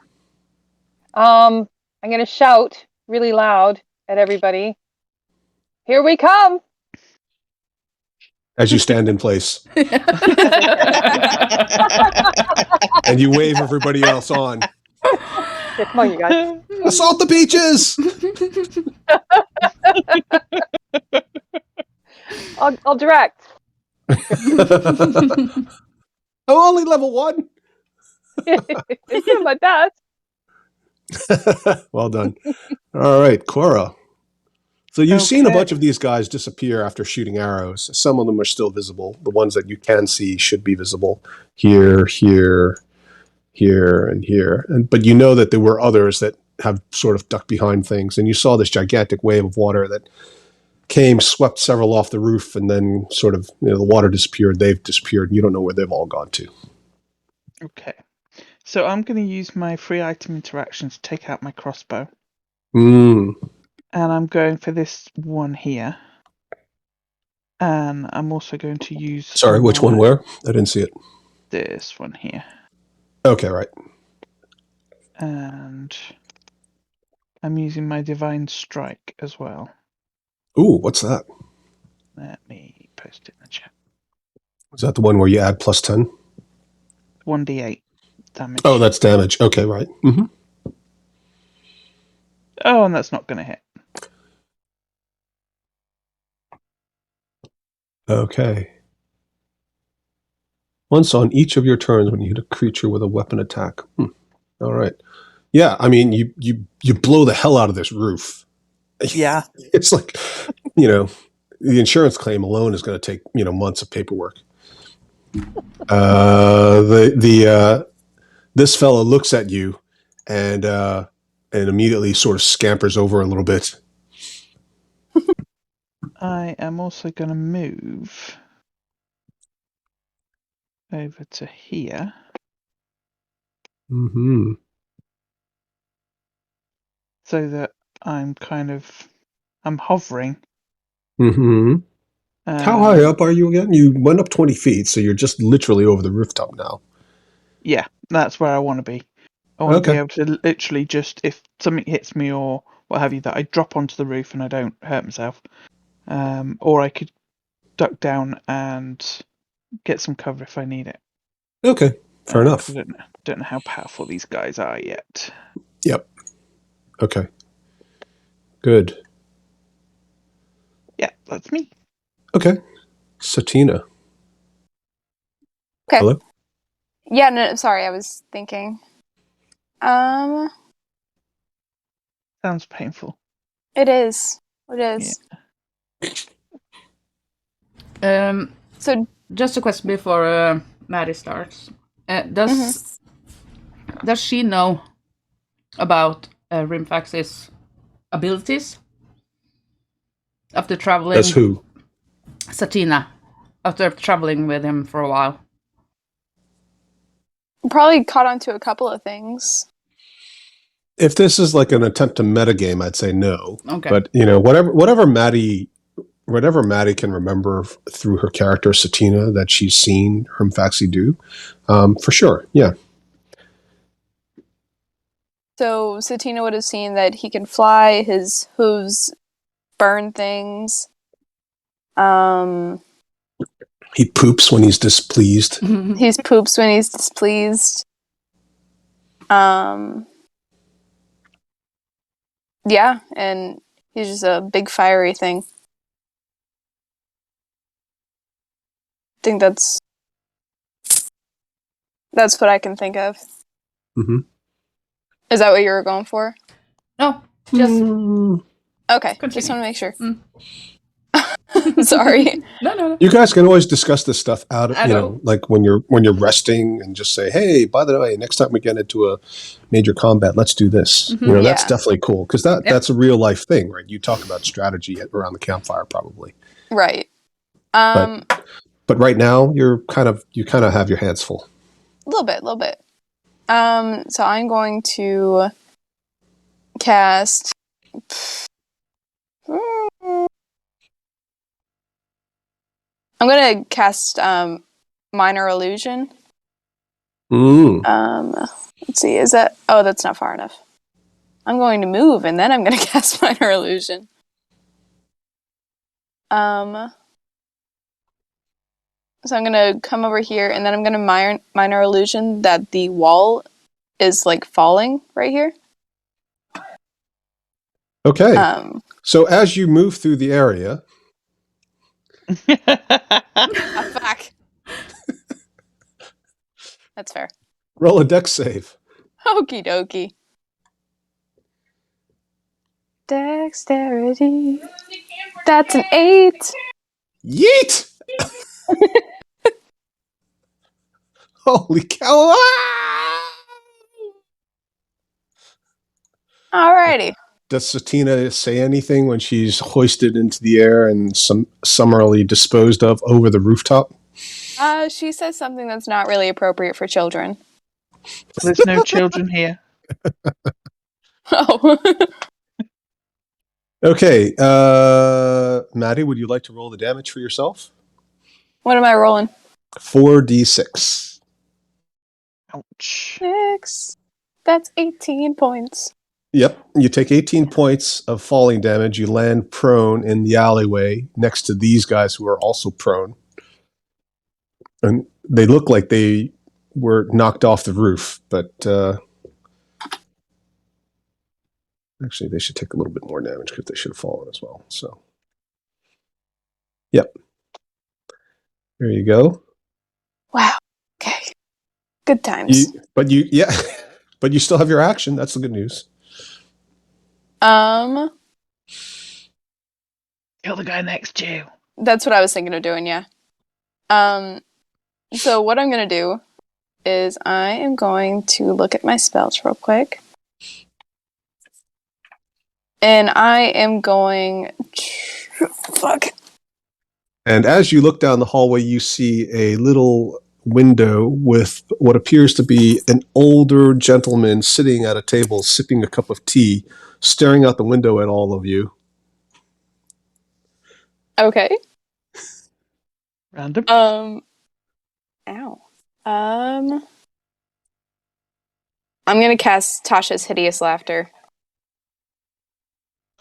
I'm gonna shout really loud at everybody. Here we come! As you stand in place. As I And you wave everybody else on. Here, come on, you guys. Assault the beaches! I'll direct. I'm only level 1. Doing my best. Well done. All right, Cora. So you've seen a Okay. bunch of these guys disappear after shooting arrows. Some of them are still visible. The ones that you can see should be visible here, here, here, and here. But you know that there were others that have sort of ducked behind things. And you saw this gigantic wave of water that came, swept several off the roof, and then sort of the water disappeared. They've disappeared. And you don't know where they've all gone to. Okay. So I'm going to use my free item interaction to take out my crossbow. Mm. And I'm going for this one here. And I'm also going to use... Sorry, which one where? I didn't see it. This one here. Okay, right. And I'm using my Divine Strike as well. Ooh, what's that? Let me post it in the chat. Is that the one where you add plus 10? 1d8 damage. Oh, that's damage. Okay, right. Mm-hmm. Oh, and that's not going to hit. Okay. Once on each of your turns when you hit a creature with a weapon attack. All right. Yeah, I mean, you blow the hell out of this roof. Yeah. It's like, the insurance claim alone is going to take, months of paperwork. This fella looks at you and immediately sort of scampers over a little bit. I am also going to move over to here. Mm-hmm. So that I'm hovering. Mm-hmm. How high up are you again? You went up 20 feet, so you're just literally over the rooftop now. Yeah, that's where I want to be. I want to be Okay. able to literally just, if something hits me or what have you, that I drop onto the roof and I don't hurt myself. Or I could duck down and get some cover if I need it. Okay. Fair enough. I don't know how powerful these guys are yet. Yep. Okay. Good. Yeah, that's me. Okay. Satina. Okay. Hello? Yeah, no, sorry, I was thinking. Sounds painful. It is. It is. So, just a question before Maddie starts. Does she know about Rimfax's abilities after traveling? That's who? Satina, after traveling with him for a while. probably caught on to a couple of things. If this is like an attempt to metagame, I'd say no. Okay. But whatever Maddie can remember through her character Satina that she's seen Hermfaxi do, for sure, yeah. So Satina would have seen that he can fly, his hooves burn things. He poops when he's displeased. He poops when he's displeased. Yeah, and he's just a big fiery thing. I think that's what I can think of. Mm-hmm. Is that what you were going for? No, just Okay, Continue. just want to make sure. Sorry. No. You guys can always discuss this stuff out of, I know. like when you're resting and just say, hey, by the way, next time we get into a major combat, let's do this. Mhm. That's Yeah. definitely cool because that's a real life thing, right? You talk about strategy around the campfire probably. Right. But right now you kind of have your hands full. A little bit. So I'm going to cast. I'm gonna cast minor illusion. Let's see, is that? Oh, that's not far enough. I'm going to move, and then I'm gonna cast minor illusion. So I'm gonna come over here, and then I'm gonna minor illusion that the wall is like falling right here. Okay. So as you move through the area, Fuck. That's fair. roll a dex save. Okie dokie. Dexterity. That's an 8. Yeet! Holy cow! Ah! Alrighty. Does Satina say anything when she's hoisted into the air and summarily disposed of over the rooftop? She says something that's not really appropriate for children. There's no children here. Oh. Okay, Maddie, would you like to roll the damage for yourself? What am I rolling? 4d6. Ouch. 6. That's 18 points. Yep, you take 18 points of falling damage. You land prone in the alleyway next to these guys who are also prone. And they look like they were knocked off the roof, but actually they should take a little bit more damage because they should have fallen as well. So, yep. There you go. Wow. Okay. Good times. But you still have your action. That's the good news. Kill the guy next to you. That's what I was thinking of doing, yeah. So what I'm going to do is I am going to look at my spells real quick. And I am going... Fuck. And as you look down the hallway, you see a little window with what appears to be an older gentleman sitting at a table, sipping a cup of tea, staring out the window at all of you. Okay. Random. Ow. I'm going to cast Tasha's Hideous Laughter.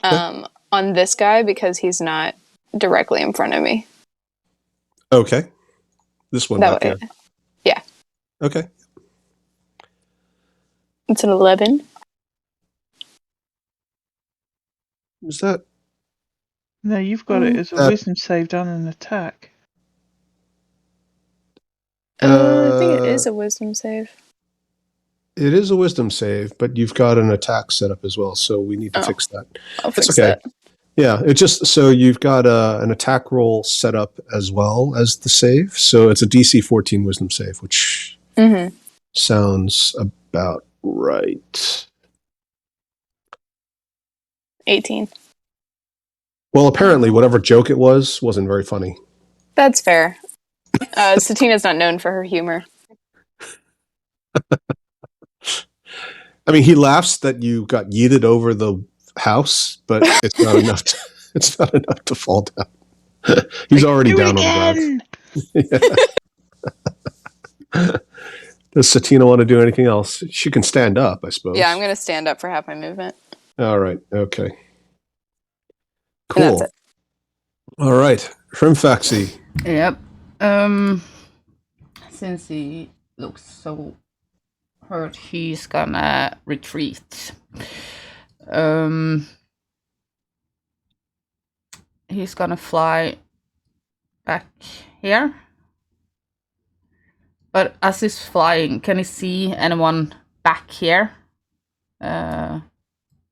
On this guy because he's not directly in front of me. Okay. This one That back way. here. Yeah. Okay. It's an 11. Is that? No, you've got it as a wisdom save and an attack. I think it is a wisdom save. It is a wisdom save, but you've got an attack set up as well, so we need to fix that. I'll That's fix okay. that. Yeah, it's just so you've got an attack roll set up as well as the save. So it's a DC 14 wisdom save, which sounds about right. 18. Well, apparently, whatever joke it wasn't very funny. That's fair. Satina's not known for her humor. I mean, he laughs that you got yeeted over the house, but it's not enough. It's not enough to fall down. He's already down on the ground. Does Satina want to do anything else? She can stand up, I suppose. Yeah, I'm going to stand up for half my movement. All right. Okay. Cool. And that's it. All right. Shrimpfaxi. Yep. Since he looks so hurt, he's gonna retreat. He's gonna fly back here. But as he's flying, can he see anyone back here? Or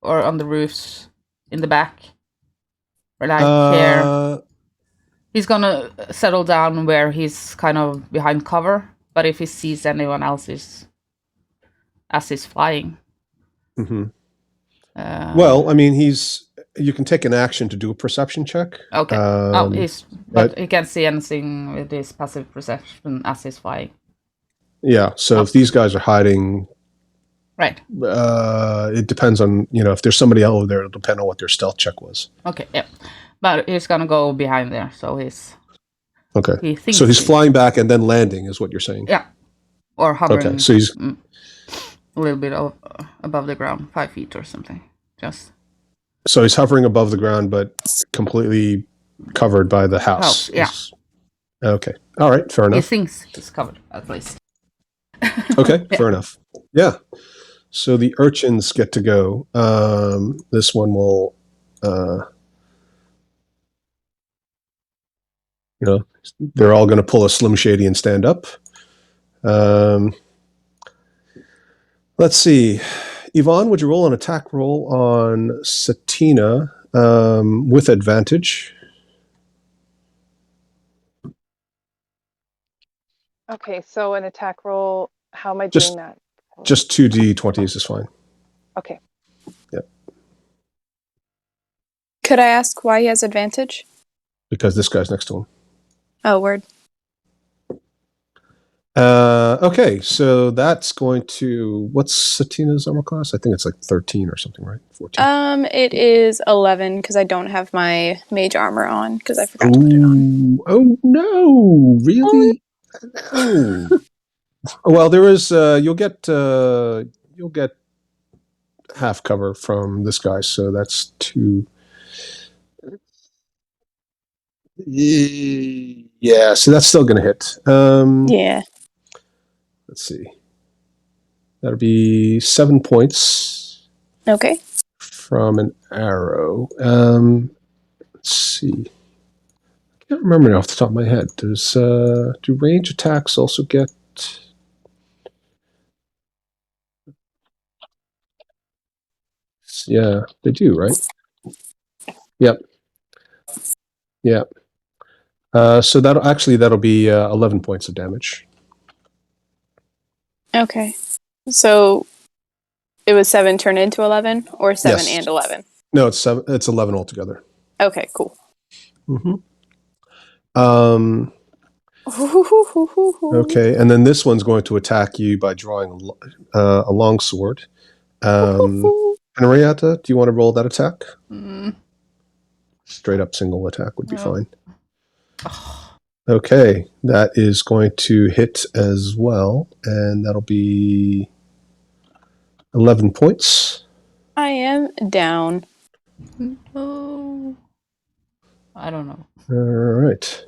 on the roofs in the back? Like here. He's gonna settle down where he's kind of behind cover, but if he sees anyone else as he's flying. Mm-hmm. Well, I mean, you can take an action to do a perception check. Okay. But he can't see anything with his passive perception as he's flying. Yeah, so if these guys are hiding, right? It depends on, if there's somebody over there, it'll depend on what their stealth check was. Okay, yeah. But he's gonna go behind there, so he's... Okay. So he's flying back and then landing, is what you're saying? Yeah. Or hovering. Okay, so he's... a little bit above the ground, 5 feet or something. So he's hovering above the ground, but completely covered by the house. Yeah. Okay. All right, fair enough. He thinks he's covered, at least. Okay, fair enough. Yeah. So the urchins get to go. This one will... they're all going to pull a Slim Shady and stand up. Let's see. Yvonne, would you roll an attack roll on Satina with advantage? Okay, so an attack roll, how am I doing that? Just 2d20s is fine. Okay. Yep. Could I ask why he has advantage? Because this guy's next to him. Oh, word. Okay, so that's going to... What's Satina's armor class? I think it's like 13 or something, right? 14. It is 11 because I don't have my mage armor on because I forgot to put it on. Oh no! Really? Oh. Well, there is. You'll get half cover from this guy, so that's 2. Yeah, so that's still going to hit. Yeah. Let's see. That'll be 7 points. Okay. From an arrow. Let's see. I can't remember off the top of my head. Do range attacks also get... Yeah, they do, right? Yep. Yep. So that'll be 11 points of damage. Okay. So it was 7 turned into 11, or 7 Yes. and 11? No, it's 7. It's 11 altogether. Okay, cool. Mm-hmm. Okay, and then this one's going to attack you by drawing a longsword. Henrietta, do you want to roll that attack? Straight up single attack would be fine. Okay, that is going to hit as well, and that'll be 11 points. I am down. Oh, I don't know. All right.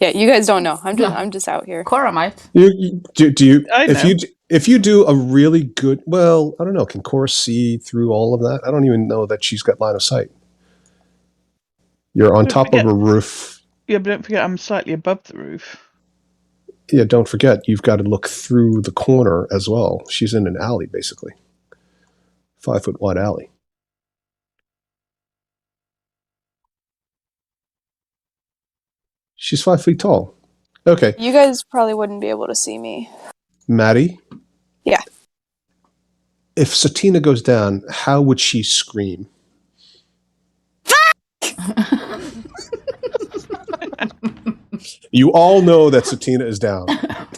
Yeah, you guys don't know. I'm just out here. Cora might. Do you? I know. If you do a really good, well, I don't know. Can Cora see through all of that? I don't even know that she's got line of sight. You're on top of a roof. Yeah, but don't forget, I'm slightly above the roof. Yeah, don't forget, you've got to look through the corner as well. She's in an alley, basically. 5-foot wide alley. She's 5 feet tall. Okay. You guys probably wouldn't be able to see me. Maddie? Yeah. If Satina goes down, how would she scream? You all know that Satina is down. Heard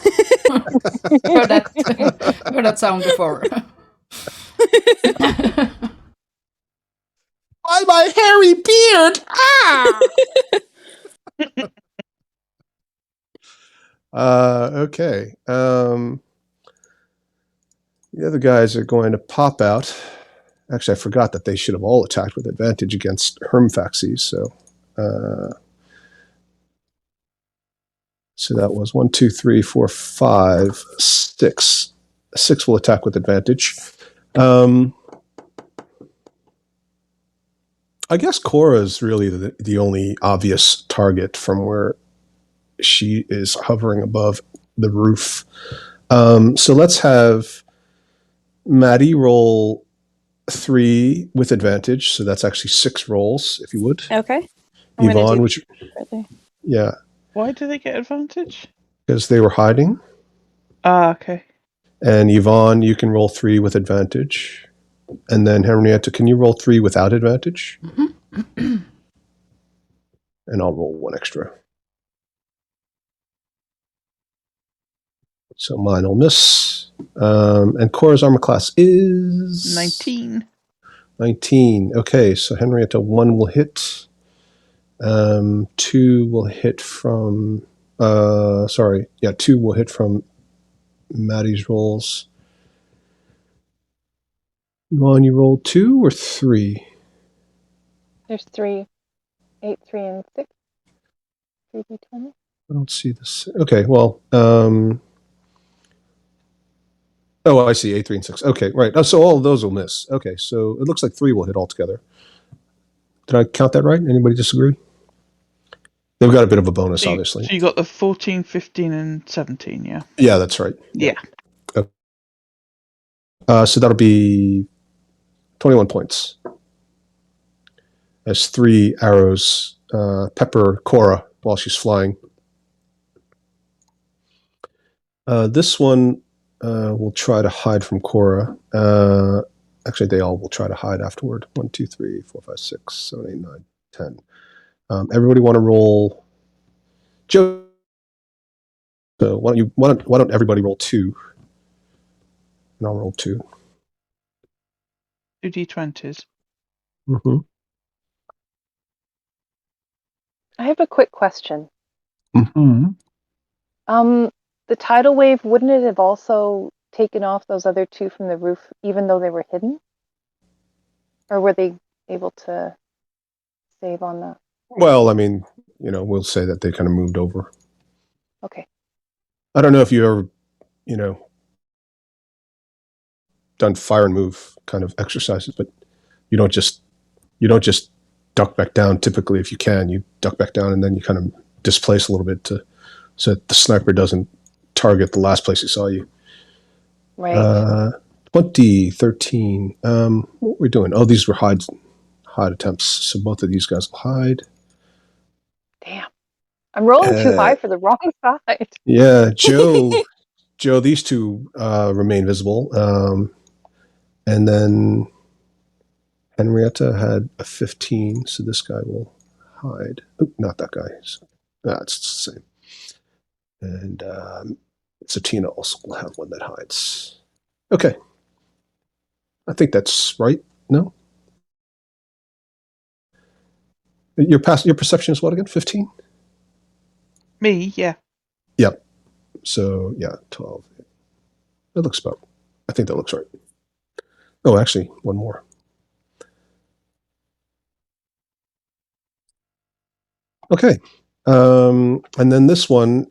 that sound before. By my hairy beard! Ah! Okay. The other guys are going to pop out. Actually, I forgot that they should have all attacked with advantage against Hermfaxes. So that was 1, 2, 3, 4, 5, 6. 6 will attack with advantage. I guess Cora is really the only obvious target from where she is hovering above the roof. So let's have Maddie roll 3 with advantage. So that's actually 6 rolls, if you would. Okay. I'm gonna Yvonne, do which separately. yeah, Why do they get advantage? because they were hiding. Ah, okay. And Yvonne, you can roll 3 with advantage. And then Henrietta, can you roll 3 without advantage? Mm-hmm. And I'll roll 1 extra. So mine will miss. And Cora's armor class is 19. 19. Okay, so Henrietta, 1 will hit. 2 will hit from. 2 will hit from Maddie's rolls. Yvonne, you rolled 2 or 3? There's 3, 8, 3, and 6. 3d20. I don't see this. Okay, well, I see 8, 3, and 6. Okay, right. Oh, so all of those will miss. Okay, so it looks like 3 will hit altogether. Did I count that right? Anybody disagree? They've got a bit of a bonus, So obviously. you got the 14, 15, and 17, yeah? Yeah, that's right. Yeah. Okay. So that'll be 21 points. As 3 arrows pepper Cora while she's flying. This one will try to hide from Cora. Actually, they all will try to hide afterward. 1, 2, 3, 4, 5, 6, 7, 8, 9, 10. Everybody want to roll? Joe. So why don't everybody roll 2? And I'll roll 2. 2d20s. Mm-hmm. I have a quick question. Mm-hmm. The tidal wave, wouldn't it have also taken off those other 2 from the roof, even though they were hidden? Or were they able to save on that? Well, I mean, we'll say that they kind of moved over. Okay. I don't know if you ever, done fire and move kind of exercises, but you don't just duck back down. Typically, if you can, you duck back down and then you kind of displace a little bit so that the sniper doesn't target the last place he saw you. Right. 20, 13. What we're doing? Oh, these were hide attempts. So both of these guys will hide. Damn. I'm rolling too high for the wrong side. Yeah, Joe, these 2 remain visible. And then Henrietta had a 15, so this guy will hide. Oh, not that guy. It's the same. And Satina also will have one that hides. Okay. I think that's right. No? Your perception is what again? 15? Me, yeah. Yep. So, yeah, 12. That looks about. I think that looks right. Oh, actually, one more. Okay. And then this one,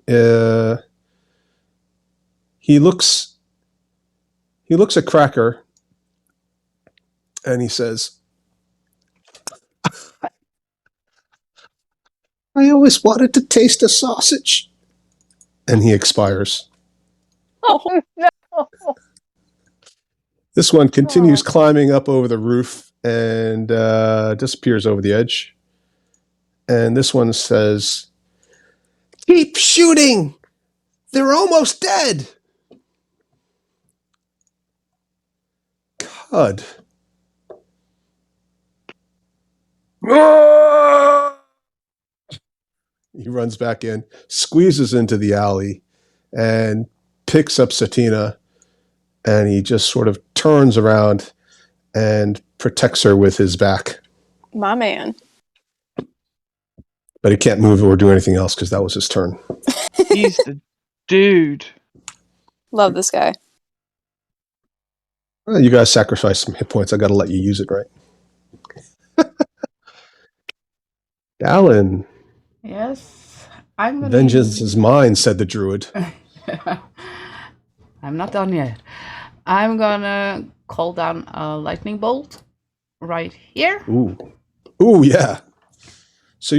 he looks at Cracker and he says, I always wanted to taste a sausage. And he expires. Oh no. This one continues climbing up over the roof and disappears over the edge. And this one says, keep shooting! They're almost dead! God. He runs back in, squeezes into the alley, and picks up Satina, and he just sort of turns around and protects her with his back. My man. But he can't move or do anything else because that was his turn. He's the dude. Love this guy. Well, you guys sacrifice some hit points. I got to let you use it, right? Alan. Yes, I'm gonna. Vengeance is mine, said the druid. I'm not done yet. I'm gonna call down a lightning bolt right here. Ooh, yeah. So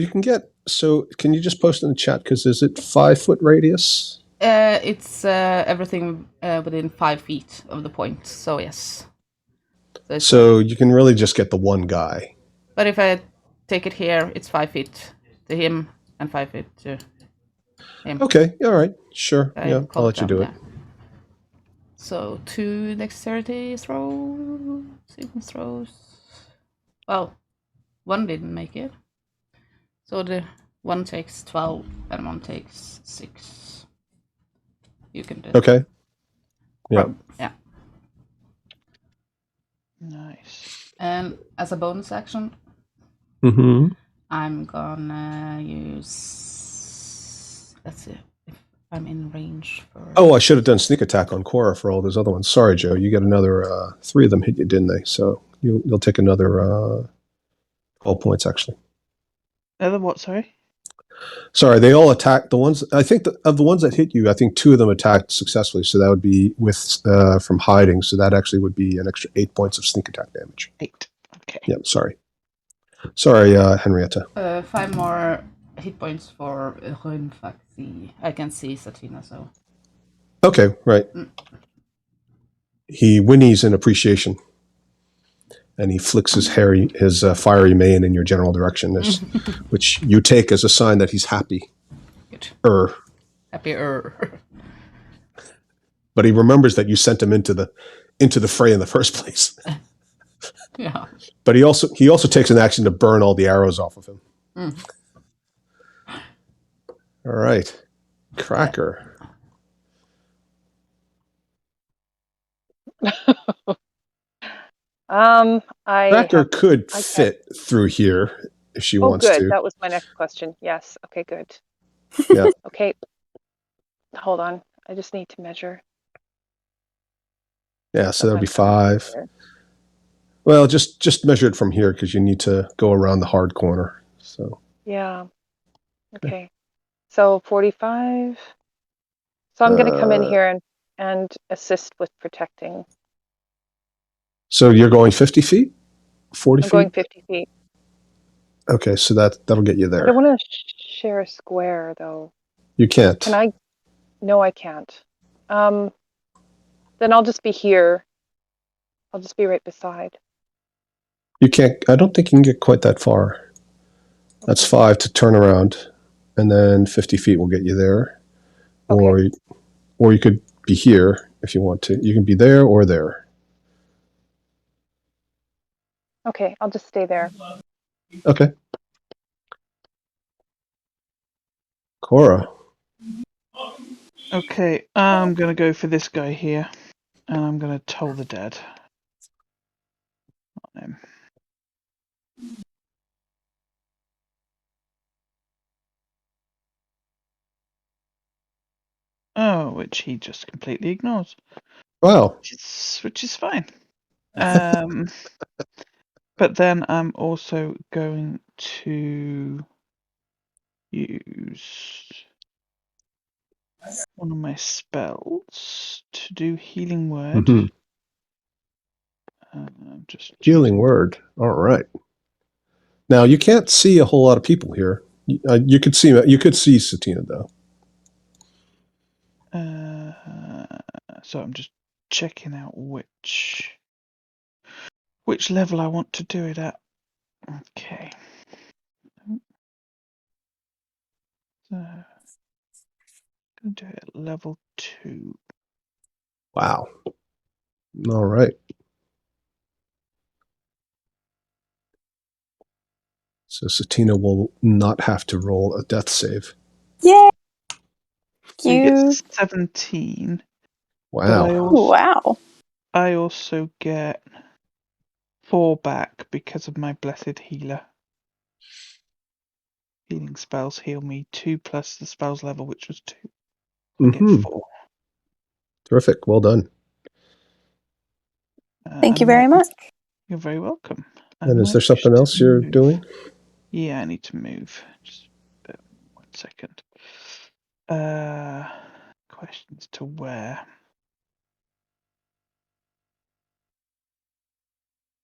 can you just post in the chat, because is it 5-foot radius? It's everything within 5 feet of the point, so yes. So you can really just get the one guy. But if I take it here, it's 5 feet to him and 5 feet to him. Okay, all right, sure. I Yeah, I'll let you do it. yeah. So 2 dexterity throws, sequence throws. Well, 1 didn't make it. So the 1 takes 12 and 1 takes 6. You can do it. Okay. Yeah. Yeah. Nice. And as a bonus action, Mm-hmm. I'm gonna use. Let's see if I'm in range for. Oh, I should have done sneak attack on Cora for all those other ones. Sorry, Joe. You got another 3 of them hit you, didn't they? So you'll take another 12 points actually. Other what? Sorry. Sorry, they all attacked the ones. I think of the ones that hit you, I think 2 of them attacked successfully. So that would be with from hiding. So that actually would be an extra 8 points of sneak attack damage. 8. Okay. Yeah, sorry, Henrietta. 5 more hit points for Runfaxi. I can see Satina, so. Okay, right. He whinnies in appreciation, and he flicks his fiery mane in your general direction, which you take as a sign that he's happy. Good. Happier. But he remembers that you sent him into the fray in the first place. Yeah. But he also takes an action to burn all the arrows off of him. All right, Cracker. Cracker could fit through here if she wants good. to. That was my next question. Yes. Okay, good. Yeah. Okay. Hold on. I just need to measure. Yeah, so that'd be 5. Well, just measure it from here because you need to go around the hard corner. So. Yeah. Okay. So 45. So I'm going to come in here and assist with protecting. So you're going 50 feet? 40 feet? I'm going 50 feet. Okay, so that'll get you there. I don't want to share a square, though. You can't. Can I? No, I can't. Then I'll just be here. I'll just be right beside. You can't. I don't think you can get quite that far. That's 5 to turn around, and then 50 feet will get you there. Okay. Or you could be here if you want to. You can be there or there. Okay, I'll just stay there. Okay. Cora. Okay, I'm going to go for this guy here, and I'm going to toll the dead on him. Oh, which he just completely ignores. Wow. Which is fine. But then I'm also going to use one of my spells to do healing word. Mm-hmm. Just healing word. All right. Now you can't see a whole lot of people here. You could see Satina though. So I'm just checking out which level I want to do it at. Okay. So I'm going to do it at level 2. Wow. All right. So Satina will not have to roll a death save. Yay! So you get 17. Wow. Wow. I also get 4 back because of my blessed healer. Healing spells heal me 2 plus the spell's level, which was 2. I get 4. Terrific. Well done. Thank you very much. You're very welcome. And is there something else you're doing? Yeah, I need to move. Just 1 second. Questions to where?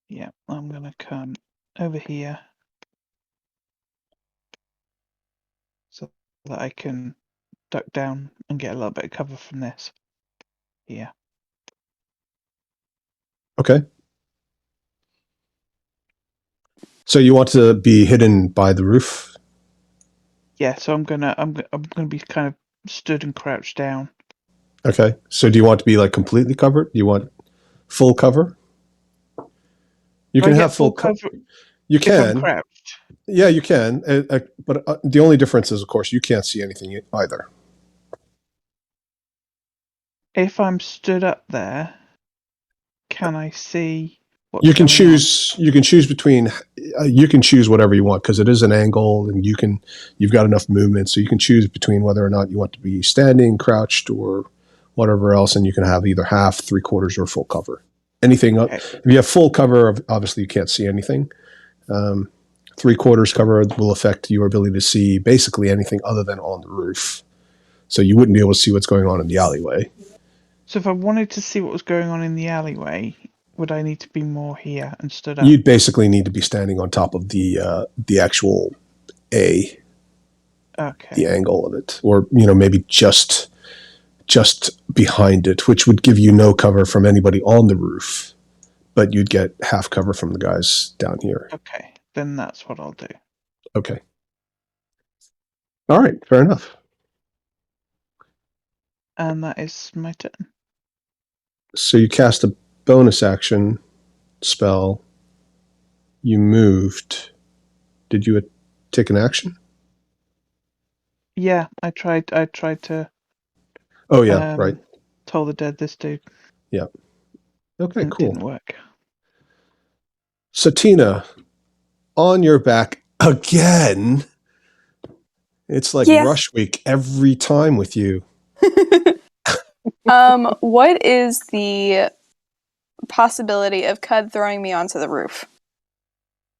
Yeah, I'm gonna come over here so that I can duck down and get a little bit of cover from this. Here. Okay. So you want to be hidden by the roof? Yeah, so I'm gonna be kind of stood and crouched down. Okay. So do you want to be like completely covered? Do you want full cover? You Do I can get have full cover You if I'm can. crouched? Yeah, you can. But the only difference is, of course, you can't see anything either. If I'm stood up there, can I see what's You can going on? choose. You can choose between. You can choose whatever you want because it is an angle, and you've got enough movement, so you can choose between whether or not you want to be standing, crouched, or whatever else, and you can have either half, three quarters, or full cover. Anything. Okay. If you have full cover, obviously you can't see anything. Three quarters cover will affect your ability to see basically anything other than on the roof. So you wouldn't be able to see what's going on in the alleyway. So if I wanted to see what was going on in the alleyway, would I need to be more here and stood up? You'd basically need to be standing on top of the actual the Okay. angle of it, or maybe just behind it, which would give you no cover from anybody on the roof, but you'd get half cover from the guys down here. Okay. Then that's what I'll do. Okay. All right. Fair enough. And that is my turn. So you cast a bonus action spell. You moved. Did you take an action? Yeah, I tried to Oh yeah, right. Toll the Dead this dude. Yeah. Okay, And it cool. didn't work. Satina, on your back again. It's like Yeah. rush week every time with you. What is the possibility of Cud throwing me onto the roof?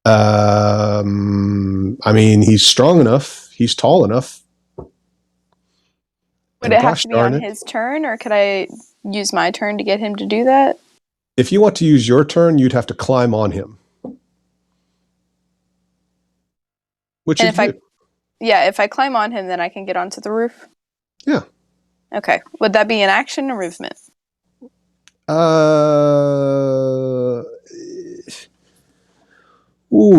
I mean, he's strong enough. He's tall enough. Would it have to be on his turn, or could I use my turn to get him to do that? If you want to use your turn, you'd have to climb on him. Which And is good. if I climb on him, then I can get onto the roof? Yeah. Okay. Would that be an action or movement?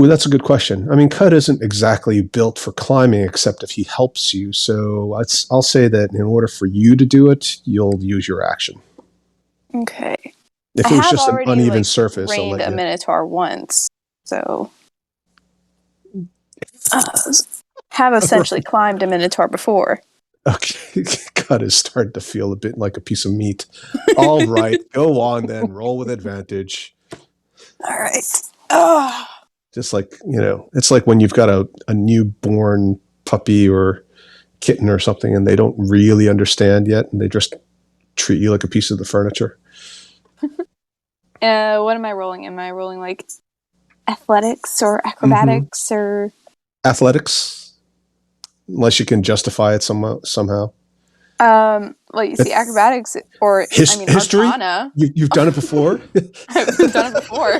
That's a good question. I mean, Cud isn't exactly built for climbing, except if he helps you. So I'll say that in order for you to do it, you'll use your action. Okay. If it was just an uneven surface, I'll rained let a you. Minotaur once, so have essentially climbed a Minotaur before. Okay, Cud is starting to feel a bit like a piece of meat. All right, go on then. Roll with advantage. All right. Oh. Just like, it's like when you've got a newborn puppy or kitten or something and they don't really understand yet and they just treat you like a piece of the furniture. What am I rolling? Am I rolling like athletics or acrobatics or athletics? Unless you can justify it somehow. Well, you see, acrobatics or history. Arcana. You've done it before. I've done it before.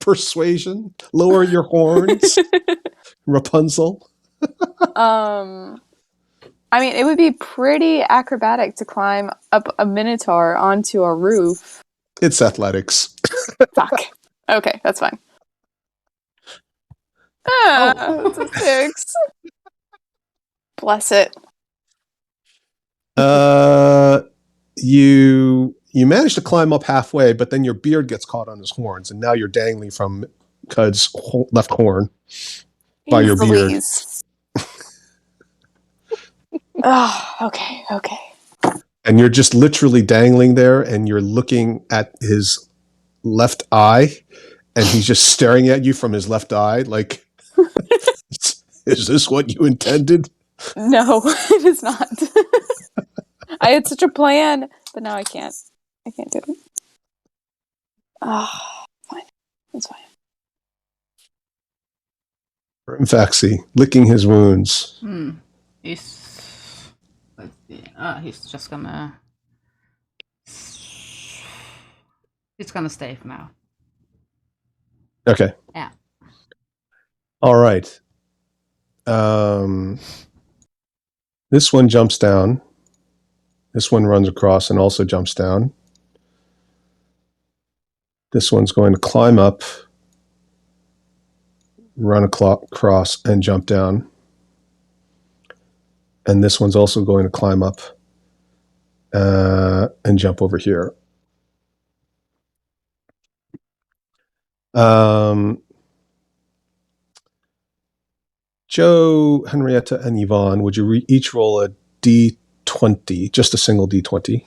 Persuasion. Lower your horns. Rapunzel. I mean, it would be pretty acrobatic to climb up a Minotaur onto a roof. It's athletics. Fuck. Okay, that's fine. It's a 6. Bless it. You manage to climb up halfway, but then your beard gets caught on his horns, and now you're dangling from Cud's left horn by your beard. Oh, okay. And you're just literally dangling there, and you're looking at his left eye, and he's just staring at you from his left eye, like, is this what you intended? No, it is not. I had such a plan, but now I can't. I can't do it. Oh, fine. That's fine. Faxi, licking his wounds. He's just gonna. He's gonna stay for now. Okay. Yeah. All right. This one jumps down. This one runs across and also jumps down. This one's going to climb up run across and jump down. And this one's also going to climb up and jump over here. Joe, Henrietta, and Yvonne, would you each roll a D20, just a single D20?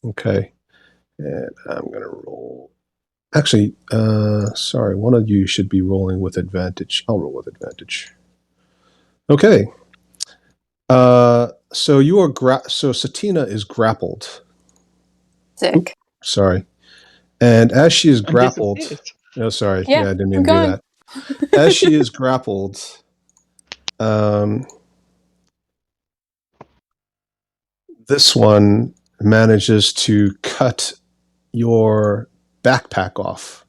Okay. And I'm going to roll. Actually, sorry, one of you should be rolling with advantage. I'll roll with advantage. Okay. So you are so Satina is grappled. Sick. Oop, sorry. And as she is grappled, disappeared. sorry, Yeah, I didn't mean I'm to do going. that. As she is grappled, this one manages to cut your backpack off.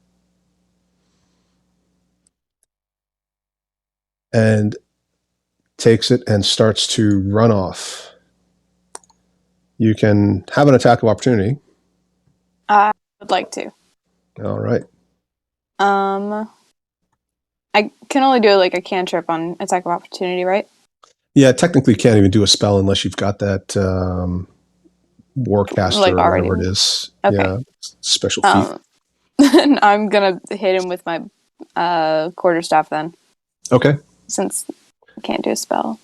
And takes it and starts to run off. You can have an attack of opportunity. I would like to. All right. I can only do like a cantrip on attack of opportunity, right? Yeah, technically you can't even do a spell unless you've got that Warcaster Like or already. whatever it is. Okay. Yeah, special feat. I'm gonna hit him with my quarterstaff then. Okay. Since I can't do a spell.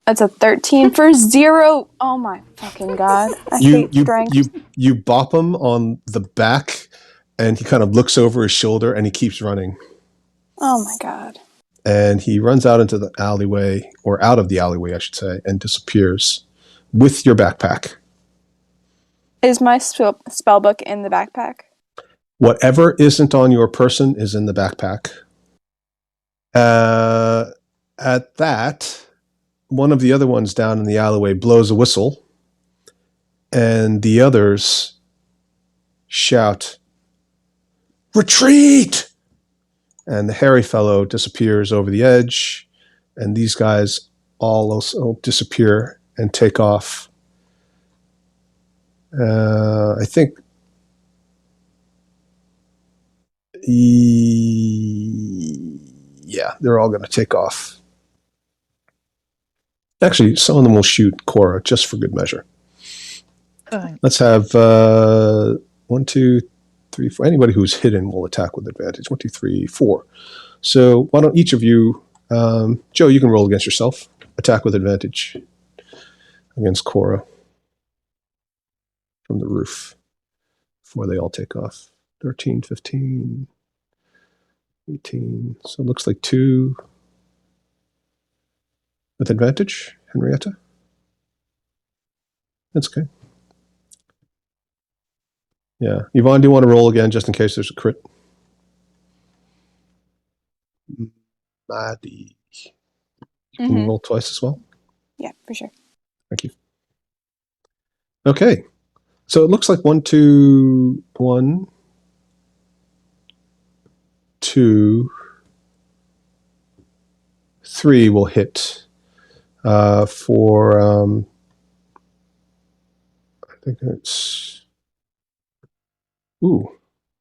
That's a 13 for 0. Oh my fucking god. I hate strength. You bop him on the back and he kind of looks over his shoulder and he keeps running. Oh my god. And he runs out into the alleyway, or out of the alleyway, I should say, and disappears with your backpack. Is my spell book in the backpack? Whatever isn't on your person is in the backpack. At that, one of the other ones down in the alleyway blows a whistle, and the others shout, "Retreat!" And the hairy fellow disappears over the edge, and these guys all also disappear and take off. I think yeah, they're all going to take off. Actually, some of them will shoot Cora just for good measure. Thanks. Let's have 1, 2, 3, 4. Anybody who's hidden will attack with advantage. 1, 2, 3, 4. So why don't each of you, Joe, you can roll against yourself. Attack with advantage against Cora from the roof before they all take off. 13, 15, 18. So it looks like 2 with advantage. Henrietta? That's okay. Yeah. Yvonne, do you want to roll again just in case there's a crit? Maddie. You can roll twice as well? Yeah, for sure. Thank you. Okay. So it looks like 1, 2, 1, 2, 3 will hit for I think it's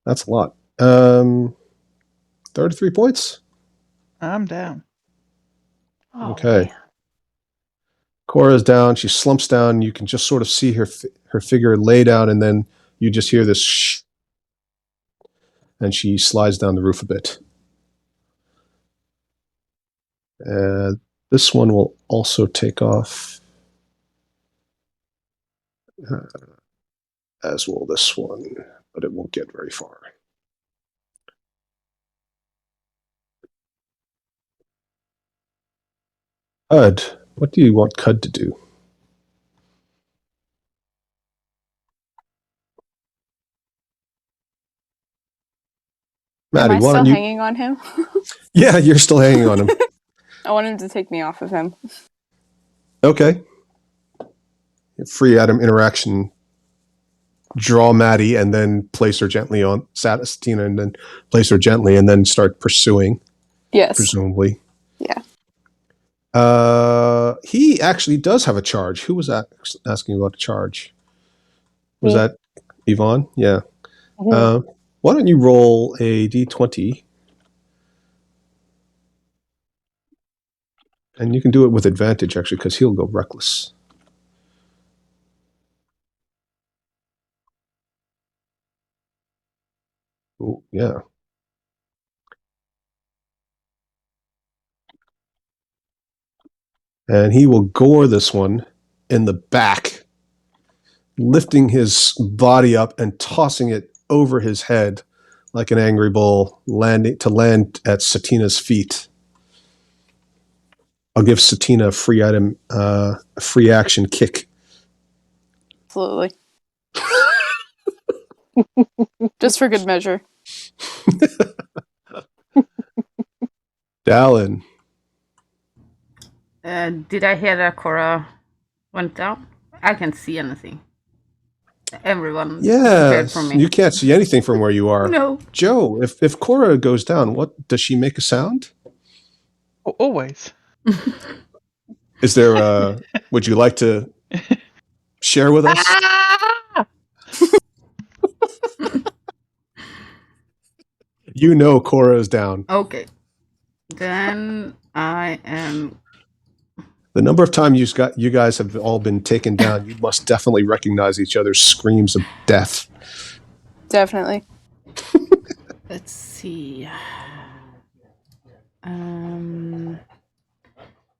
that's a lot. 33 points. I'm down. Oh, Okay. man. Cora's down. She slumps down. You can just sort of see her figure lay down, and then you just hear this shh, and she slides down the roof a bit. This one will also take off, as will this one, but it won't get very far. Cud, what do you want Cud to do? Maddie, Am I why still don't you? hanging on him? Yeah, you're still hanging on him. I want him to take me off of him. Okay. Free Adam interaction. Draw Maddie and then place her gently on Satina, and then place her gently and then start pursuing. Yes. Presumably. Yeah. He actually does have a charge. Who was asking about the charge? Was Me. that Yvonne? Yeah. Mhm. Why don't you roll a d20? And you can do it with advantage, actually, because he'll go reckless. Ooh, yeah. And he will gore this one in the back, lifting his body up and tossing it over his head like an angry bull, land at Satina's feet. I'll give Satina a free action kick. Absolutely. Just for good measure. Dallin. Did I hear that Cora went down? I can't see anything. Everyone disappeared from Yes, me. you can't see anything from where you are. No. Joe, if Cora goes down, what does she make a sound? Always. Is there would you like to share with us? Ah! You know Cora is down. Okay. Then I am. The number of times you guys have all been taken down, you must definitely recognize each other's screams of death. Definitely. Let's see.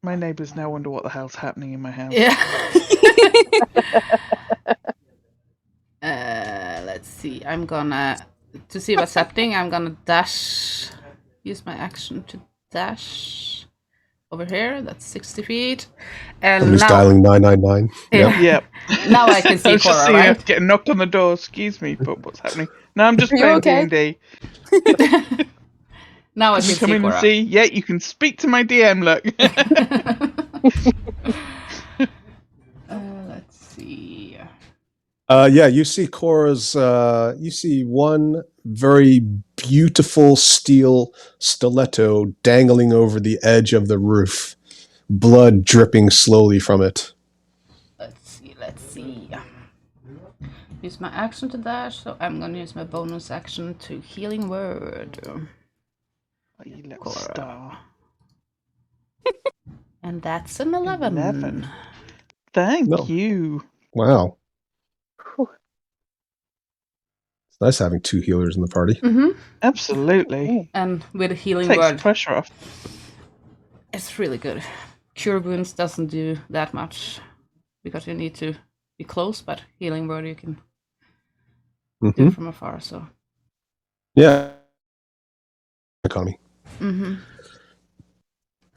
My neighbours now wonder what the hell's happening in my house. Yeah. Let's see. I'm gonna to see what's happening. I'm gonna dash. Use my action to dash over here. That's 60 feet. And Somebody's now, dialing 999. yeah. Yep. Now I can I see was just Cora, seeing her right? getting knocked on the door. Excuse me, but what's happening? No, I'm just Are you playing okay? D&D. Now I Can can you come see in and Cora. see? Yeah, you can speak to my DM, look. Let's see. Yeah, you see Cora's. You see one very beautiful steel stiletto dangling over the edge of the roof, blood dripping slowly from it. Let's see. Let's see. Use my action to dash, so I'm gonna use my bonus action to healing word. Oh, you little Cora. star. And that's an 11. 11. Thank No. you. Wow, Whew. it's nice having two healers in the party. Mm-hmm. Absolutely. And with healing Takes the word, pressure off. it's really good. Cure wounds doesn't do that much because you need to be close, but healing word you can do from afar. So Yeah, economy. mm-hmm.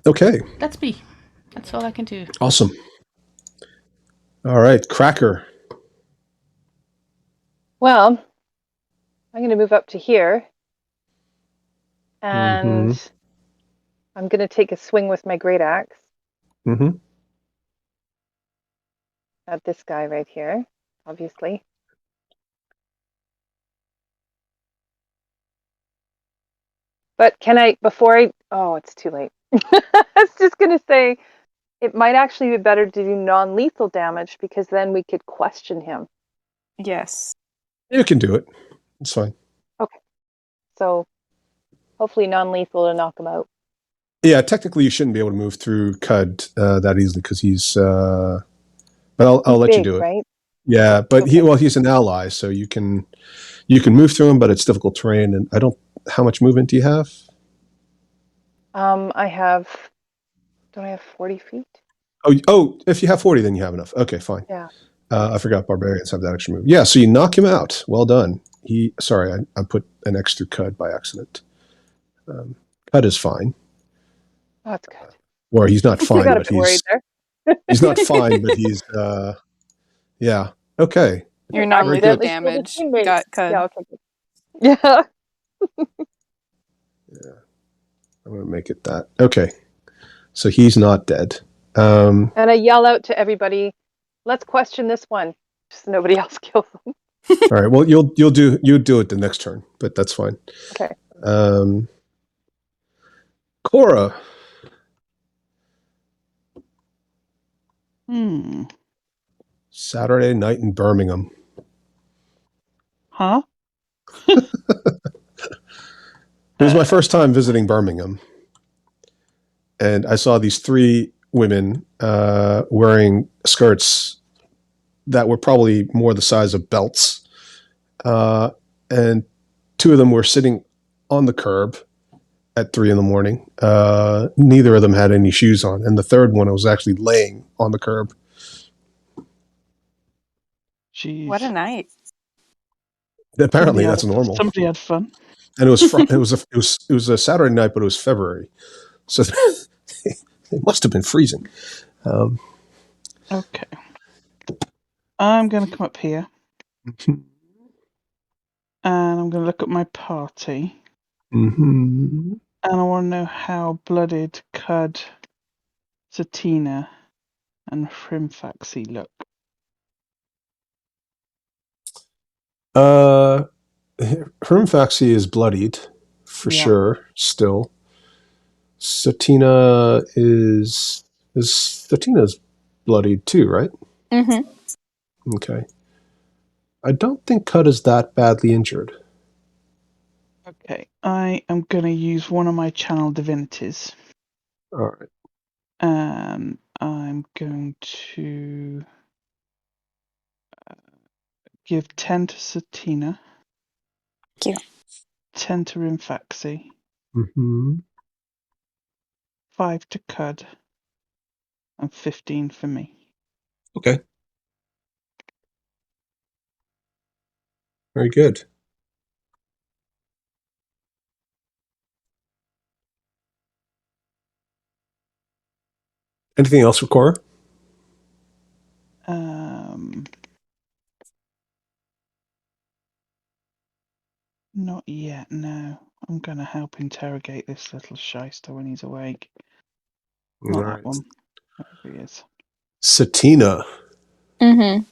Okay, That's B. That's all I can do. awesome. All right, Cracker. Well, I'm going to move up to here. And I'm going to take a swing with my great axe Mm-hmm. at this guy right here, obviously. But can I, oh, it's too late. I was just going to say, it might actually be better to do non-lethal damage because then we could question him. Yes. You can do it. It's fine. Okay. So hopefully non-lethal to knock him out. Yeah, technically you shouldn't be able to move through Cud that easily because he's. But I'll let you Big, do it. right? Yeah, but Okay. he's an ally, so you can move through him, but it's difficult terrain. And I don't. How much movement do you have? Don't I have 40 feet? If you have 40, then you have enough. Okay, fine. Yeah. I forgot barbarians have that extra move. Yeah, so you knock him out. Well done. I put an X through Cud by accident. Cud is fine. Oh, that's good. Or he's not I fine, got a but bit worried there. he's not fine, but he's yeah. Okay. Your I Very non-lethal good. accidentally killed damage a teammate. got cut. Yeah, okay, good. Yeah. I'm gonna make it that. Okay. So he's not dead. Um, And I yell out to everybody, let's question this one. Just so nobody else kills them. all right. Well, you'll do it the next turn, but that's fine. Okay. Cora. Saturday night in Birmingham. Huh? It was my first time visiting Birmingham, and I saw these three women wearing skirts that were probably more the size of belts, and two of them were sitting on the curb at 3 a.m. Neither of them had any shoes on, and the third one was actually laying on the curb. Jeez. What a night. Apparently, that's normal. Somebody had fun. And it was a Saturday night, but it was February, so it must have been freezing. Okay. I'm going to come up here. And I'm going to look at my party. Mm-hmm. And I want to know how Blooded, Cud, Satina, and Hrimfaxi look. Hrimfaxi is bloodied, for Yeah. sure, still. Satina is Satina's bloodied too, right? Mm-hmm. Okay. I don't think Cud is that badly injured. Okay, I am going to use one of my channel divinities. All right. And I'm going to give 10 to Satina. Thank you. 10 to Rimfaxi. Mm-hmm. 5 to Cud. And 15 for me. Okay. Very good. Anything else for Cora? Not yet, no. I'm going to help interrogate this little shyster when he's awake. Not All that right. one. Wherever he is. Satina. Mm-hmm.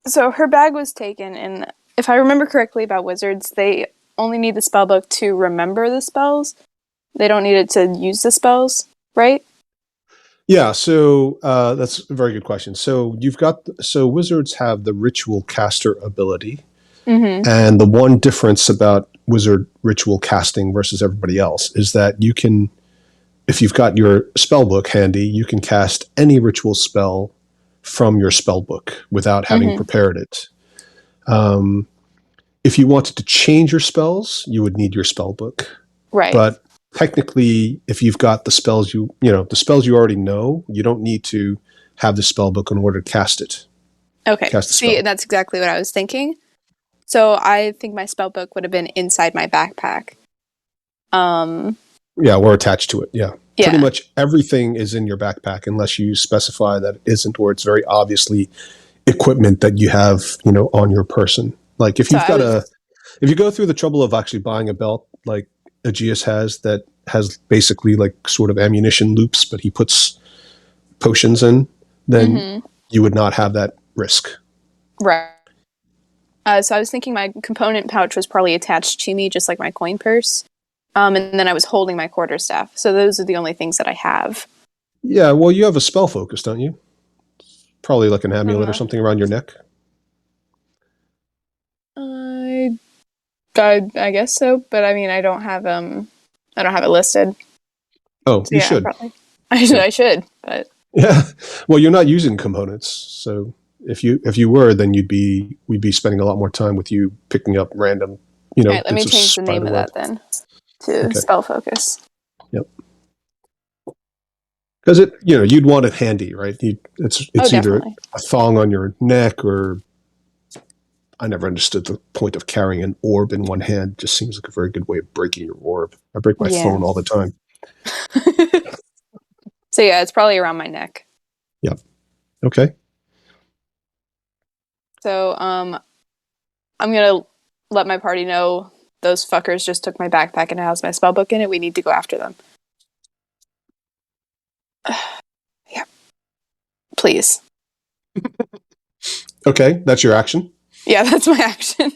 So her bag was taken, and if I remember correctly about wizards, they only need the spellbook to remember the spells. They don't need it to use the spells, right? Yeah, so that's a very good question. So wizards have the ritual caster ability, Mm-hmm. and the one difference about wizard ritual casting versus everybody else is that you can, if you've got your spell book handy, you can cast any ritual spell from your spell book without having prepared it. If you wanted to change your spells, you would need your spell book. Right. But technically, if you've got the spells the spells you already know, you don't need to have the spell book in order to cast it. Okay. Cast the See, spell. that's exactly what I was thinking. So I think my spell book would have been inside my backpack. Yeah, we're attached to it. Yeah. Yeah. Pretty much everything is in your backpack unless you specify that it isn't, or it's very obviously equipment that you have, on your person. Like if if you go through the trouble of actually buying a belt like Aegeus has that has basically like sort of ammunition loops, but he puts potions in, then you would not have that risk. Right. So I was thinking my component pouch was probably attached to me, just like my coin purse. And then I was holding my quarterstaff. So those are the only things that I have. Yeah, well, you have a spell focus, don't you? Probably like an amulet or something around your neck. I guess so, but I mean, I don't have it listed. Oh, So you yeah, should. probably. I should, but yeah. Well, you're not using components, so if you were, then we'd be spending a lot more time with you picking up random, all right, let me bits of change the name of spiderweb. that then to spell focus. Yep. Because you'd want it handy, right? It's either definitely. a thong on your neck, or I never understood the point of carrying an orb in one hand. It just seems like a very good way of breaking your orb. I break my phone all the time. So yeah, it's probably around my neck. Yep. Okay. So I'm gonna let my party know those fuckers just took my backpack and it has my spellbook in it. We need to go after them. Yeah. Please. Okay, that's your action. Yeah, that's my action.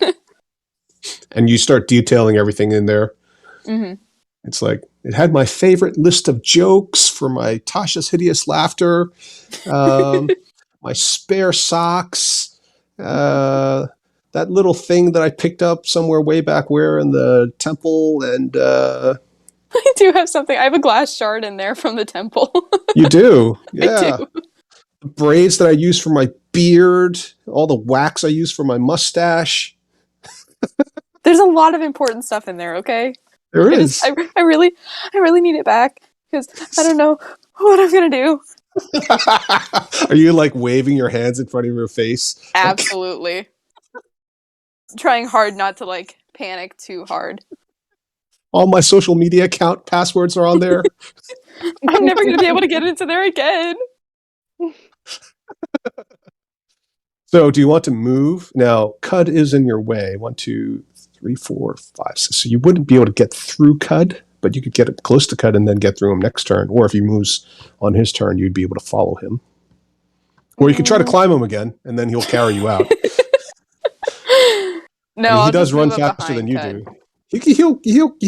And you start detailing everything in there. Mm-hmm. It's like, it had my favorite list of jokes for my Tasha's hideous laughter. my spare socks, that little thing that I picked up somewhere way back where in the temple, and I do have something. I have a glass shard in there from the temple. you do, I yeah. do. The braids that I use for my beard, all the wax I use for my mustache. There's a lot of important stuff in there, okay? There is. I really need it back because I don't know what I'm gonna do. Are you like waving your hands in front of your face? Absolutely. Trying hard not to like panic too hard. All my social media account passwords are on there. I'm never gonna be able to get into there again. So do you want to move? Now, Cud is in your way. 1, 2, 3, 4, 5, 6. So you wouldn't be able to get through Cud, but you could get it close to Cud and then get through him next turn. Or if he moves on his turn, you'd be able to follow him. Or you could try to climb him again, and then he'll carry you out. No, I mean, he I'll does just run move up faster than you behind do. He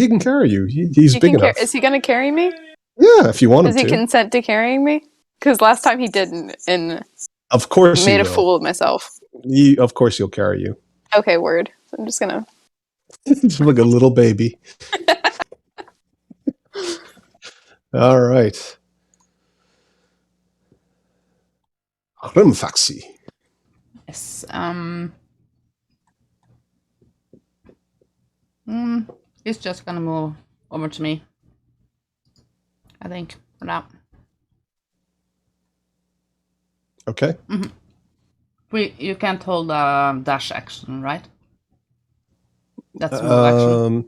can carry you. He's big enough. Is he gonna carry me? Yeah, if you want him Does he to. consent to carrying me? Because last time he didn't, and Of course he made a will. fool of myself. Of course he'll carry you. Okay, word. So I'm just gonna. Just like a little baby. All right. Rimfaxi. Yes. He's just gonna move over to me. I think for now. Okay. You can't hold a dash action, right? That's a move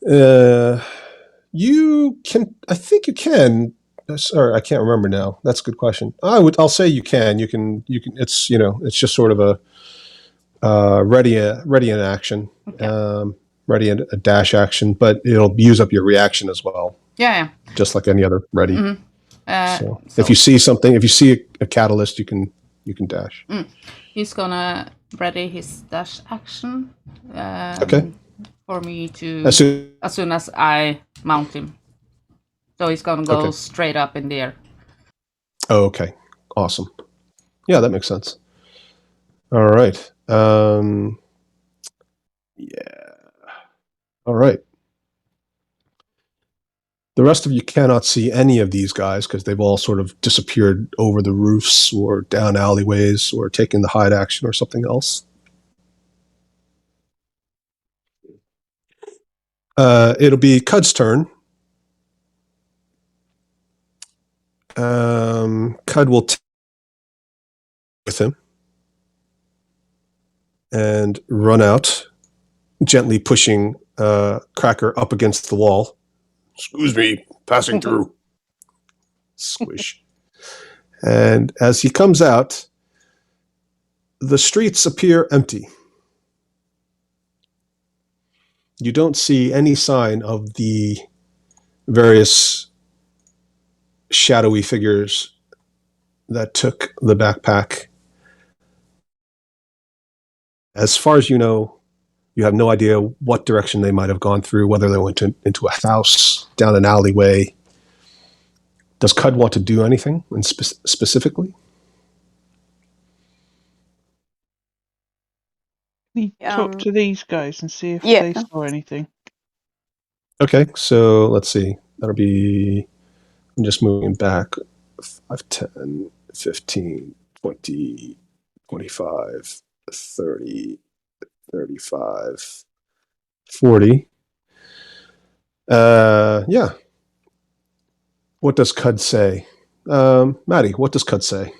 action. You can. I think you can. Sorry, I can't remember now. That's a good question. I'll say you can. You can. It's It's just sort of a ready in action. Okay. Ready a dash action, but it'll use up your reaction as well. Yeah. Just like any other ready. So if you see something, if you see a catalyst, you can dash. He's gonna ready his dash action. Okay. For me to As soon as I mount him. So he's gonna go straight up in the air. Oh, okay. Awesome. Yeah, that makes sense. All right. Yeah. All right. The rest of you cannot see any of these guys because they've all sort of disappeared over the roofs or down alleyways or taken the hide action or something else. It'll be Cud's turn. Cud will with him and run out, gently pushing Cracker up against the wall. Excuse me, passing through. Squish. And as he comes out, the streets appear empty. You don't see any sign of the various shadowy figures that took the backpack. As far as you know, you have no idea what direction they might have gone through, whether they went into a house, down an alleyway. Does Cud want to do anything specifically? We talk to these guys and see if they saw anything. Okay, so let's see. That'll be, I'm just moving back 5, 10, 15, 20, 25, 30, 35, 40. Yeah. What does Cud say? Maddie, what does Cud say?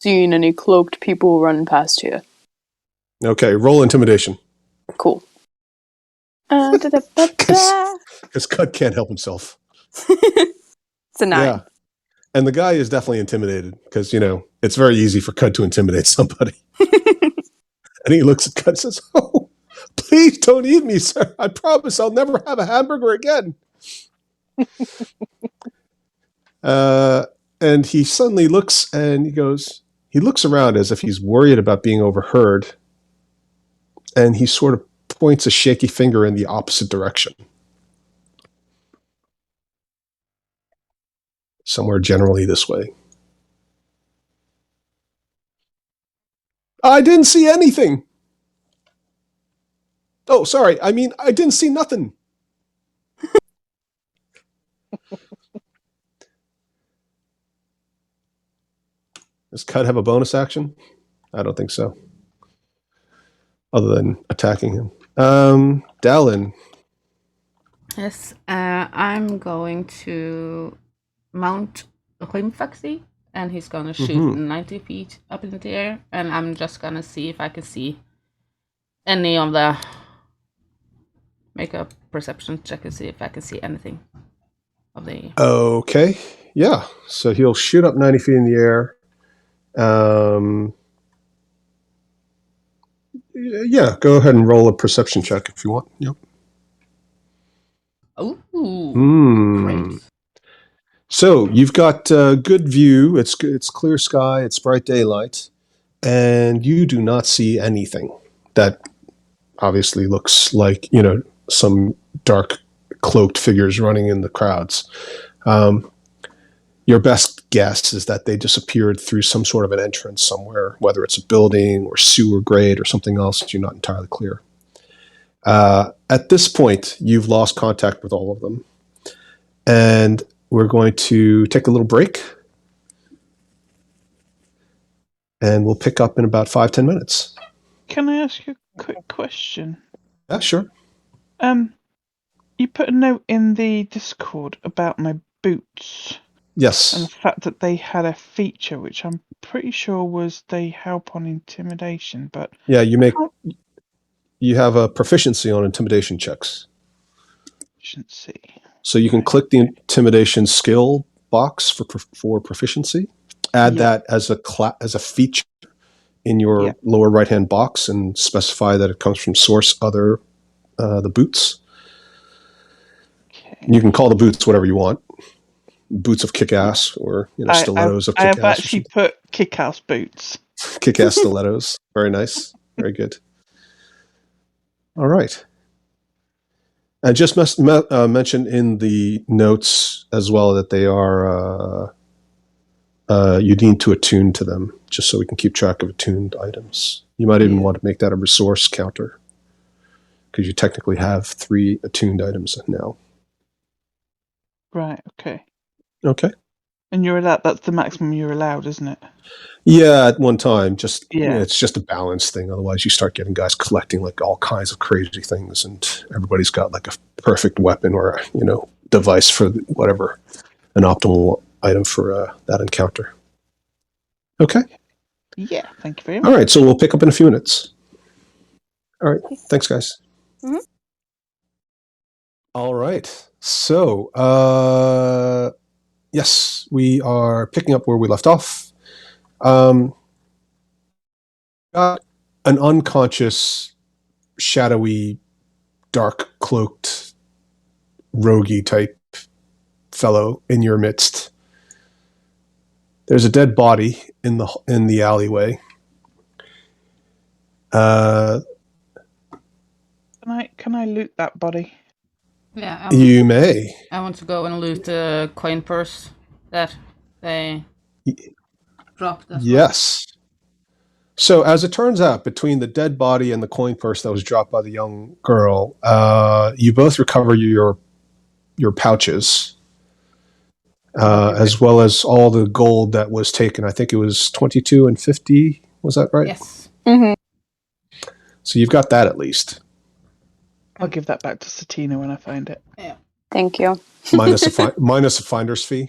Seen any cloaked people running past here? Okay, roll intimidation. Cool. Because Cud can't help himself. It's a 9. Yeah. And the guy is definitely intimidated because, it's very easy for Cud to intimidate somebody. And he looks at Cud and says, "Oh, please don't eat me, sir. I promise I'll never have a hamburger again." And he suddenly looks and he looks around as if he's worried about being overheard. And he sort of points a shaky finger in the opposite direction. somewhere generally this way. I didn't see anything. Oh, sorry. I mean, I didn't see nothing. Does Cut have a bonus action? I don't think so. Other than attacking him. Dallin. Yes, I'm going to mount Rimfaxi, and he's gonna shoot 90 feet up in the air, and I'm just gonna see if I can see any of the... Make a perception check and see if I can see anything of the... Okay. Yeah. So he'll shoot up 90 feet in the air. Yeah, go ahead and roll a perception check if you want. Yep. Ooh, great. So you've got good view. It's clear sky. It's bright daylight, and you do not see anything that obviously looks like some dark cloaked figures running in the crowds. Your best guess is that they disappeared through some sort of an entrance somewhere, whether it's a building or sewer grate or something else. You're not entirely clear. At this point, you've lost contact with all of them. And we're going to take a little break. And we'll pick up in about 5-10 minutes. Can I ask you a quick question? Yeah, sure. You put a note in the Discord about my boots. Yes. And the fact that they had a feature, which I'm pretty sure was they help on intimidation, but... Yeah, you have a proficiency on intimidation checks. Proficiency. So you can click the intimidation skill box for proficiency. Add that as a feature in your lower right-hand box and specify that it comes from source other the boots. Okay. You can call the boots whatever you want. Boots of kick-ass or stilettos of kick-ass. I have actually put kick-ass boots. Kick-ass stilettos. Very nice. Very good. All right. And just mention in the notes as well that they are you need to attune to them, just so we can keep track of attuned items. You might even want to make that a resource counter, because you technically have 3 attuned items now. Right, okay. Okay. And you're allowed, that's the maximum you're allowed, isn't it? Yeah, at one time. It's just a balance thing. Otherwise, you start getting guys collecting like all kinds of crazy things, and everybody's got like a perfect weapon or device for whatever, an optimal item for that encounter. Okay. Yeah, thank you very much. All right, so we'll pick up in a few minutes. All right, thanks, guys. Mm-hmm. All right, so yes, we are picking up where we left off. Got an unconscious, shadowy, dark cloaked, roguey type fellow in your midst. There's a dead body in the alleyway. Can I loot that body? Yeah, you may. I want to go and loot the coin purse that they dropped as yes. So as it turns out, between the dead body and the coin purse that was dropped by the young girl, you both recover your pouches, as well as all the gold that was taken. I think it was 22 and 50. Was that right? Yes. Mm-hmm. So you've got that at least. I'll give that back to Satina when I find it. Yeah. Thank you. Minus a finder's fee.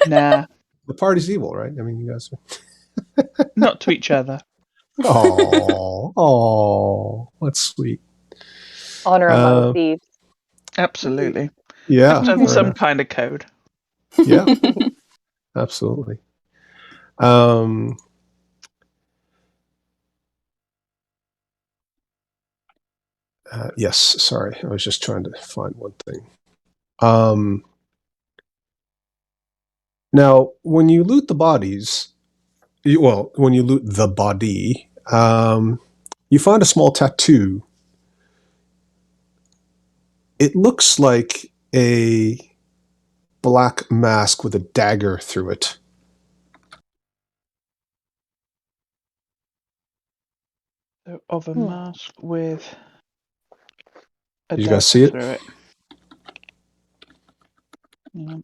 Nah. The party's evil, right? I mean, you guys are... Not to each other. Oh, that's sweet. Honor among thieves. Absolutely. Yeah. Have to have some kind of code. Yeah. Absolutely. Yes, sorry. I was just trying to find one thing. Now, when you loot the bodies, when you loot the body, you find a small tattoo. It looks like a black mask with a dagger through it. So of a mask with a Did you dagger guys see it? through it. Yeah.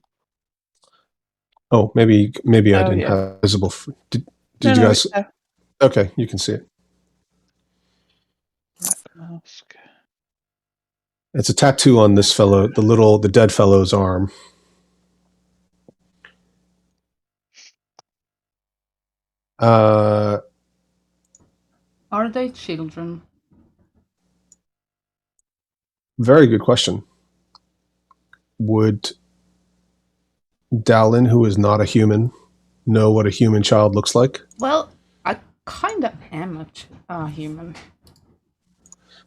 Oh, maybe I Oh, didn't yeah. have visible. Did No, you no, guys? it's there. Okay, you can see it. Black mask. It's a tattoo on this fellow, the dead fellow's arm. Are they children? Very good question. Would Dallin, who is not a human, know what a human child looks like? Well, I kind of am a human.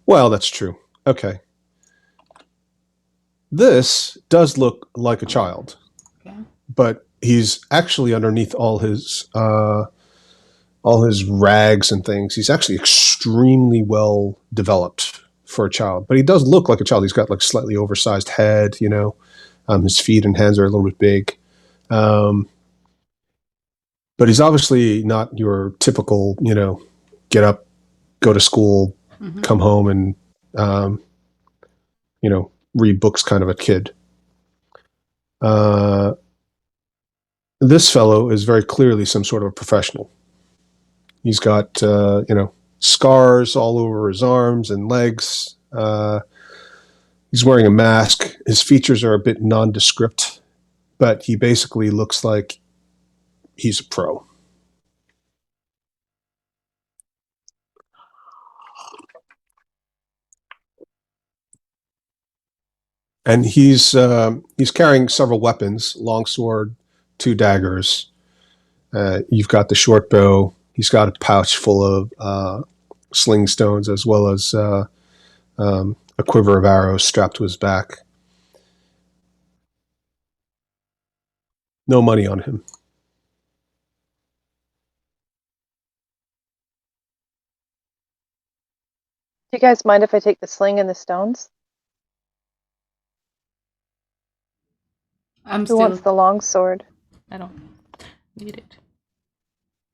Well, that's true. Okay. This does look like a child, Okay. but he's actually underneath all his rags and things. He's actually extremely well developed for a child, but he does look like a child. He's got like slightly oversized head, his feet and hands are a little bit big. But he's obviously not your typical, get up, go to school, come home and, read books kind of a kid. This fellow is very clearly some sort of a professional. He's got, scars all over his arms and legs. He's wearing a mask. His features are a bit nondescript, but he basically looks like he's a pro. And he's carrying several weapons: longsword, 2 daggers. You've got the short bow. He's got a pouch full of sling stones, as well as a quiver of arrows strapped to his back. No money on him. Do you guys mind if I take the sling and the stones? Who wants the long sword? I don't need it.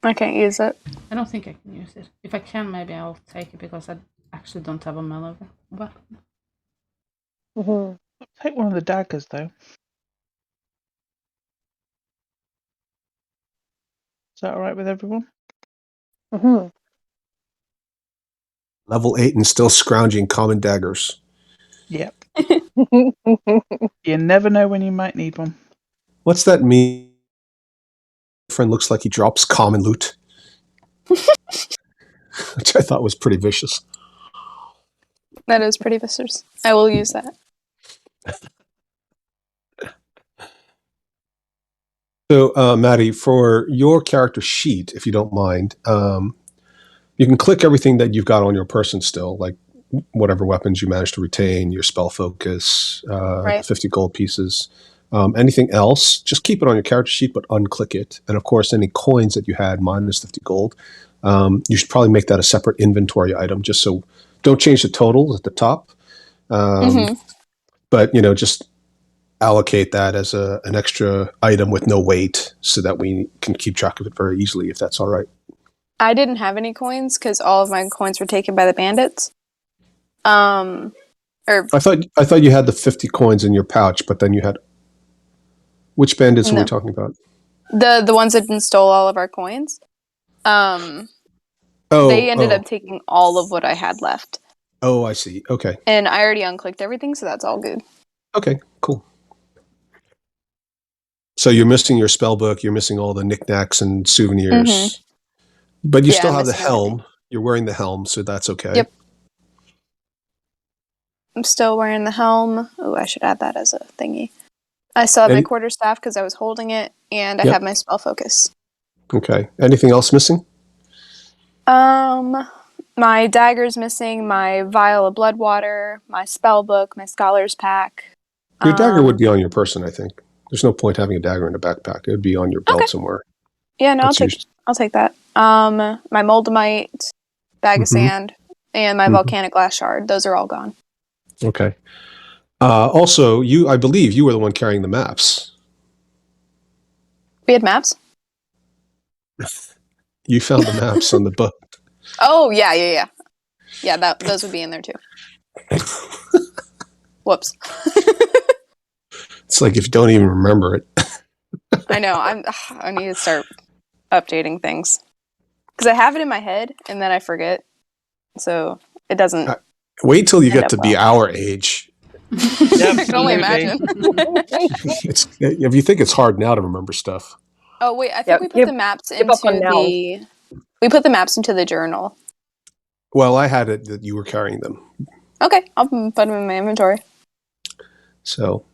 I can't use it. I don't think I can use it. If I can, maybe I'll take it because I actually don't have a melee weapon. Mm-hmm. Take one of the daggers, though. Is that all right with everyone? Mm-hmm. Level 8 and still scrounging common daggers. Yep. You never know when you might need one. What's that mean? Friend looks like he drops common loot. Which I thought was pretty vicious. That is pretty vicious. I will use that. So, Maddie, for your character sheet, if you don't mind, you can click everything that you've got on your person still, like whatever weapons you managed to retain, your spell focus, Right. 50 gold pieces. Anything else, just keep it on your character sheet, but unclick it. And of course, any coins that you had minus 50 gold, you should probably make that a separate inventory item, just so don't change the total at the top. But, just allocate that as an extra item with no weight so that we can keep track of it very easily, if that's all right. I didn't have any coins because all of my coins were taken by the bandits. I thought you had the 50 coins in your pouch, but then you had... Which bandits were we talking about? The ones that didn't stole all of our coins. They ended up taking all of what I had left. Oh, I see. Okay. And I already unclicked everything, so that's all good. Okay, cool. So you're missing your spell book, you're missing all the knickknacks and souvenirs. But you still have the helm. Everything. You're wearing the helm, so that's okay. Yep. I'm still wearing the helm. Oh, I should add that as a thingy. I still have my quarterstaff because I was holding it, and I have my spell focus. Okay. Anything else missing? My dagger's missing, my vial of blood water, my spell book, my scholar's pack. Your dagger would be on your person, I think. There's no point having a dagger in a backpack. It would be on your belt somewhere. Yeah, no, I'll take that. My moldamite, bag of sand, and my volcanic glass shard. Those are all gone. Okay. Also, I believe you were the one carrying the maps. We had maps? You found the maps on the book. Oh, yeah. Yeah, those would be in there too. Whoops. It's like if you don't even remember it. I know. I need to start updating things because I have it in my head and then I forget, so it doesn't Wait till you end get up to be well. our age. I can only imagine. If you think it's hard now to remember stuff. Oh wait, I think Yeah, we put the maps give up on into now. we put the maps into the journal. Well, I had it that you were carrying them. Okay, I'll put them in my inventory. So,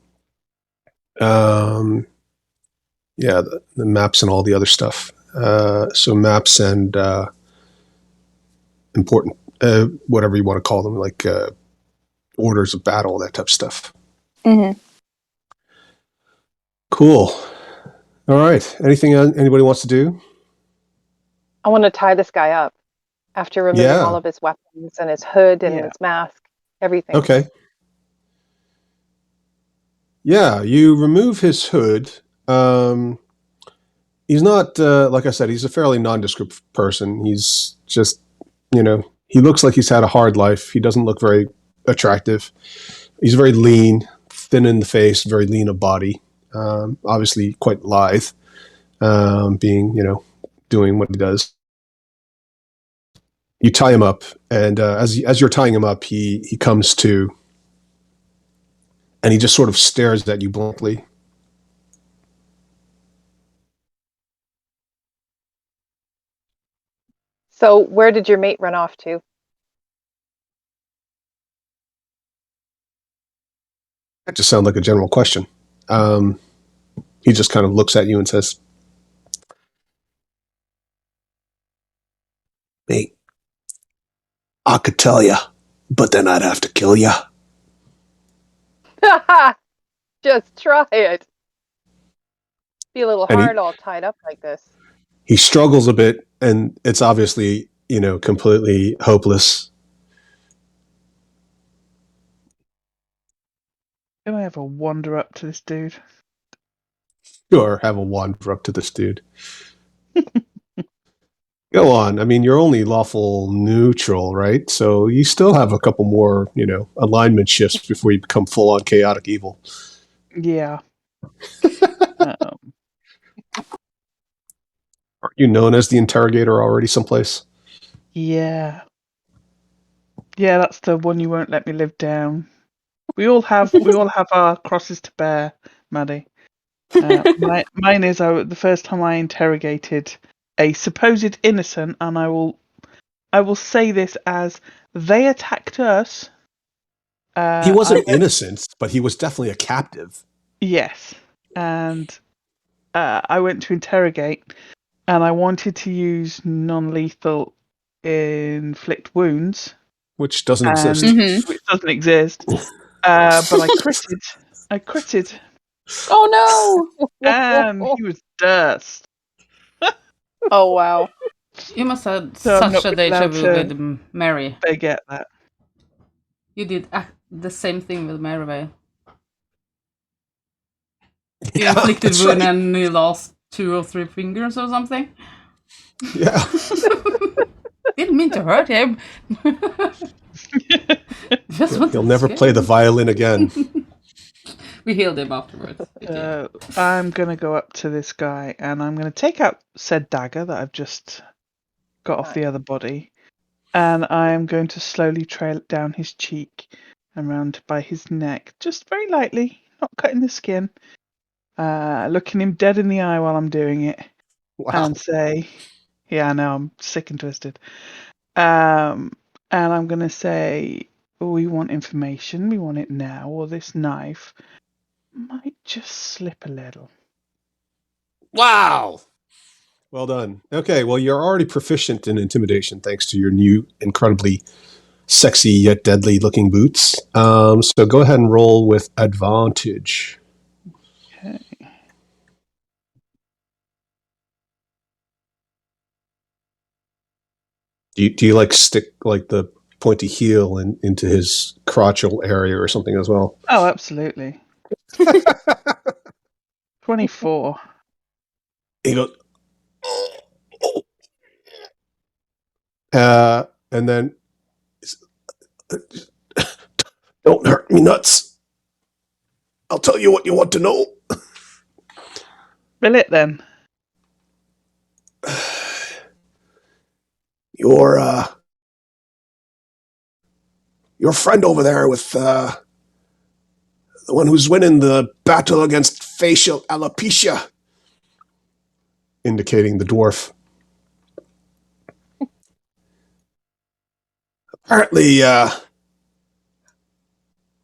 yeah, the maps and all the other stuff. So maps and important, whatever you want to call them, like orders of battle, that type of stuff. Mm-hmm. Cool. All right. Anything anybody wants to do? I want to tie this guy up after removing all Yeah. of his weapons and his hood and Yeah. his mask, everything. Okay. Yeah, you remove his hood. He's not, like I said, he's a fairly nondescript person. He's just, he looks like he's had a hard life. He doesn't look very attractive. He's very lean, thin in the face, very lean of body. Obviously quite lithe, being, doing what he does. You tie him up, and as you're tying him up, he comes to, and he just sort of stares at you blankly. So where did your mate run off to? That just sounds like a general question. He just kind of looks at you and says, "Mate, I could tell you, but then I'd have to kill you." Just try it. Be a little And hard all tied up like this. he struggles a bit, and it's obviously, completely hopeless. Can I have a wander up to this dude? Sure, have a wander up to this dude. Go on. I mean, you're only lawful neutral, right? So you still have a couple more, alignment shifts before you become full-on chaotic evil. Yeah. Aren't you known as the interrogator already someplace? Yeah. Yeah, that's the one you won't let me live down. We all have our crosses to bear, Maddie. Mine is the first time I interrogated a supposed innocent, and I will say this as they attacked us. He wasn't innocent, but he was definitely a captive. Yes, and I went to interrogate, and I wanted to use non-lethal inflict wounds, Which doesn't and exist. Mm-hmm. which doesn't exist. But I critted. I critted, Oh no! and he was dust. Oh wow. You must have So I'm such not a deja allowed vu to with Mary. forget that. You did the same thing with Mary. You Yeah, inflicted that's wound right. and you lost 2 or 3 fingers or something. Yeah. Didn't mean to hurt him. Just wanted He'll to never scare play the him. violin again. We healed him afterwards. We did. I'm gonna go up to this guy, and I'm gonna take out said dagger that I've just got off the other body, and I'm going to slowly trail it down his cheek and round by his neck, just very lightly, not cutting the skin, looking him dead in the eye while I'm doing it, Wow. and say, "Yeah, I know, I'm sick and twisted." And I'm gonna say, "We want information. We want it now, or this knife might just slip a little." Wow. Well done. Okay, well, you're already proficient in intimidation thanks to your new, incredibly sexy yet deadly looking boots. So go ahead and roll with advantage. Okay. Do you like stick like the pointy heel into his crotchal area or something as well? Oh, absolutely. 24. He goes, and then, don't hurt me nuts. I'll tell you what you want to know. Spill it then. Your friend over there with the one who's winning the battle against facial alopecia, indicating the dwarf. Apparently,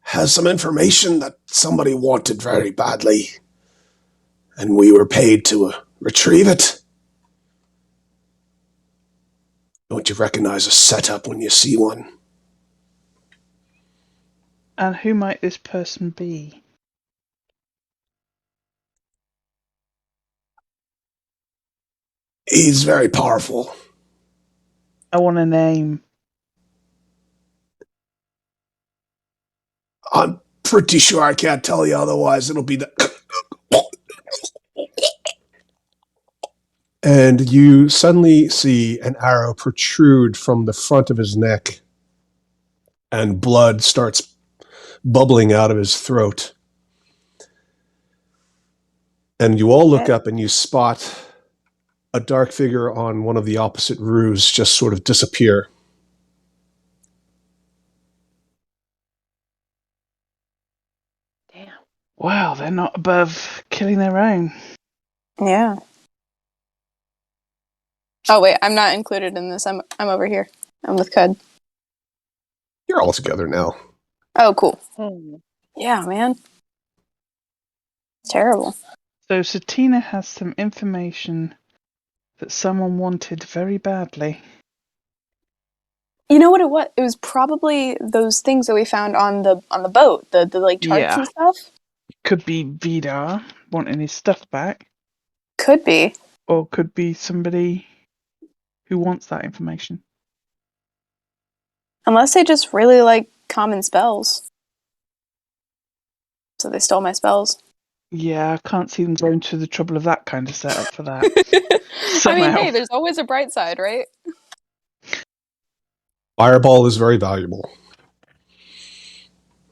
has some information that somebody wanted very badly, and we were paid to retrieve it. Don't you recognize a setup when you see one? And who might this person be? He's very powerful. I want a name. I'm pretty sure I can't tell you, otherwise it'll be the... And you suddenly see an arrow protrude from the front of his neck, and blood starts bubbling out of his throat. And you all look up and you spot a dark figure on one of the opposite roofs just sort of disappear. Damn. Wow, they're not above killing their own. Yeah. Oh wait, I'm not included in this. I'm over here. I'm with Cud. You're all together now. Oh, cool. Hmm. Yeah, man. It's terrible. So Satina has some information that someone wanted very badly. You know what it was? It was probably those things that we found on the boat, the like charts and stuff. Could be Vidar wanting his stuff back, Could be. or could be somebody who wants that information. Unless they just really like common spells. So they stole my spells. Yeah, I can't see them going to the trouble of that kind of setup for that. I mean, Somehow. hey, there's always a bright side, right? Fireball is very valuable.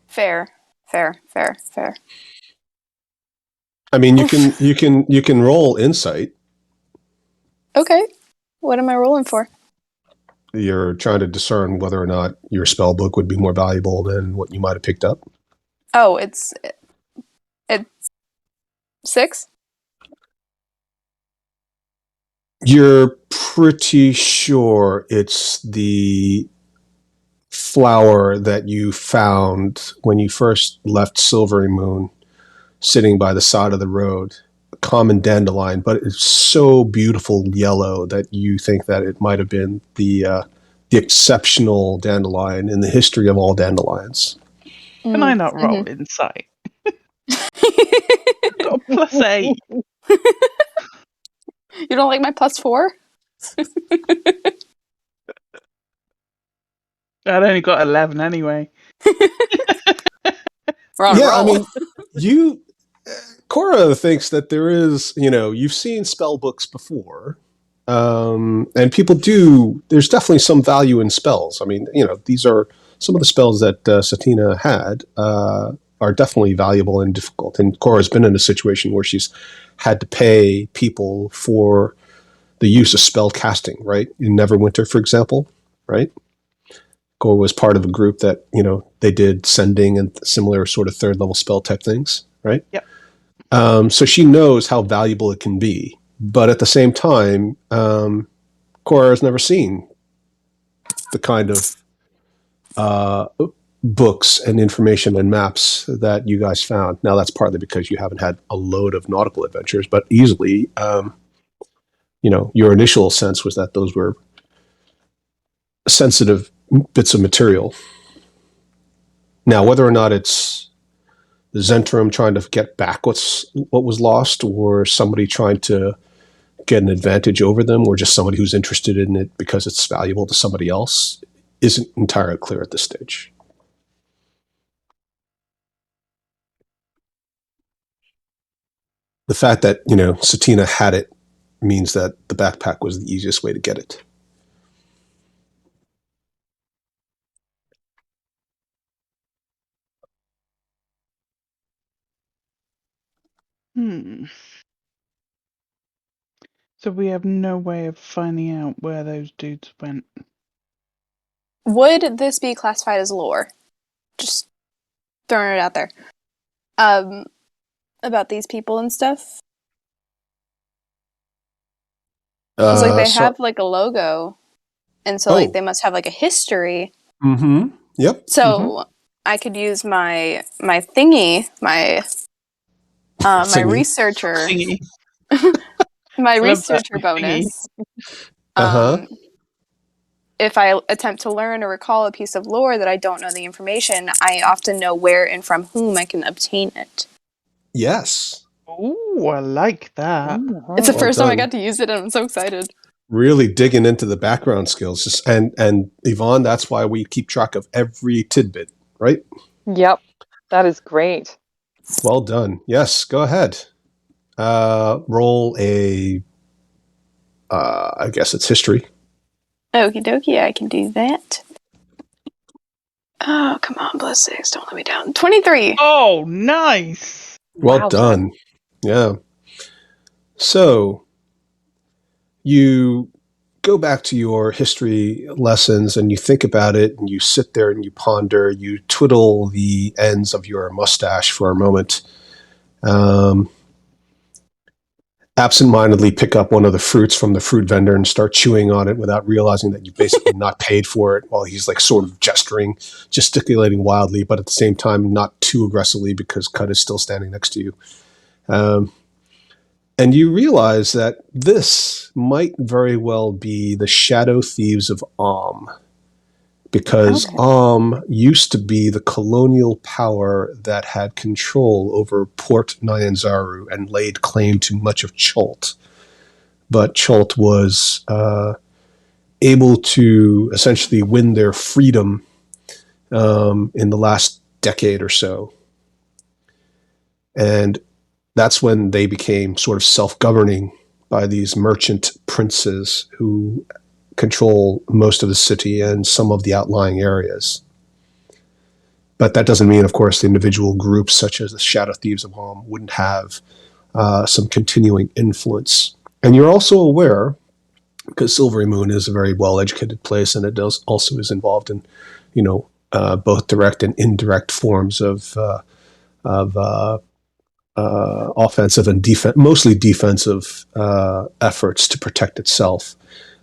Fair. I mean, you can roll insight. Okay. What am I rolling for? You're trying to discern whether or not your spell book would be more valuable than what you might have picked up. Oh, it's 6? You're pretty sure it's the flower that you found when you first left Silvery Moon, sitting by the side of the road. A common dandelion, but it's so beautiful yellow that you think that it might have been the exceptional dandelion in the history of all dandelions. Can I not roll insight? I've got a +8. You don't like my +4? I'd only got 11 anyway. We're on a roll. I mean, Cora thinks that there is, you've seen spell books before, and people do. There's definitely some value in spells. I mean, these are some of the spells that Satina had are definitely valuable and difficult. And Cora's been in a situation where she's had to pay people for the use of spell casting, right? In Neverwinter, for example, right? Cora was part of a group that, they did sending and similar sort of third level spell type things, right? Yep. So she knows how valuable it can be. But at the same time, Cora has never seen the kind of books and information and maps that you guys found. Now, that's partly because you haven't had a load of nautical adventures, but easily, your initial sense was that those were sensitive bits of material. Now, whether or not it's the Zentrum trying to get back what was lost, or somebody trying to get an advantage over them, or just somebody who's interested in it because it's valuable to somebody else, isn't entirely clear at this stage. The fact that, Satina had it means that the backpack was the easiest way to get it. So we have no way of finding out where those dudes went. Would this be classified as lore? Just throwing it out there. About these people and stuff. Because like they have like a logo, and so like they must have like a history. Mm-hmm. Yep. So I could use my thingy, my researcher, Thingy. my Love that, researcher bonus. Uh-huh. If I attempt to learn or recall a piece of lore that I don't know the information, I often know where and from whom I can obtain it. Yes. Oh, I like that. It's the Well first time I done. got to use it, and I'm so excited. Really digging into the background skills. And Yvonne, that's why we keep track of every tidbit, right? Yep. That is great. Well done. Yes, go ahead. Roll a, I guess it's history. Okie dokie, I can do that. Oh, come on, plus 6, don't let me down. 23! Oh, nice! Well done. Yeah. So you go back to your history lessons and you think about it and you sit there and you ponder, you twiddle the ends of your mustache for a moment. Absentmindedly pick up one of the fruits from the fruit vendor and start chewing on it without realizing that you basically not paid for it, while he's like sort of gesticulating wildly, but at the same time not too aggressively because Cut is still standing next to you. And you realize that this might very well be the Shadow Thieves of because used to be the colonial power that had control over Port Nyanzaru and laid claim to much of Cholt. But Cholt was able to essentially win their freedom in the last decade or so. And that's when they became sort of self-governing by these merchant princes who control most of the city and some of the outlying areas. But that doesn't mean, of course, the individual groups such as the Shadow Thieves of Home wouldn't have some continuing influence. And you're also aware, because Silvery Moon is a very well-educated place, and it also is involved in, both direct and indirect forms of offensive and mostly defensive efforts to protect itself.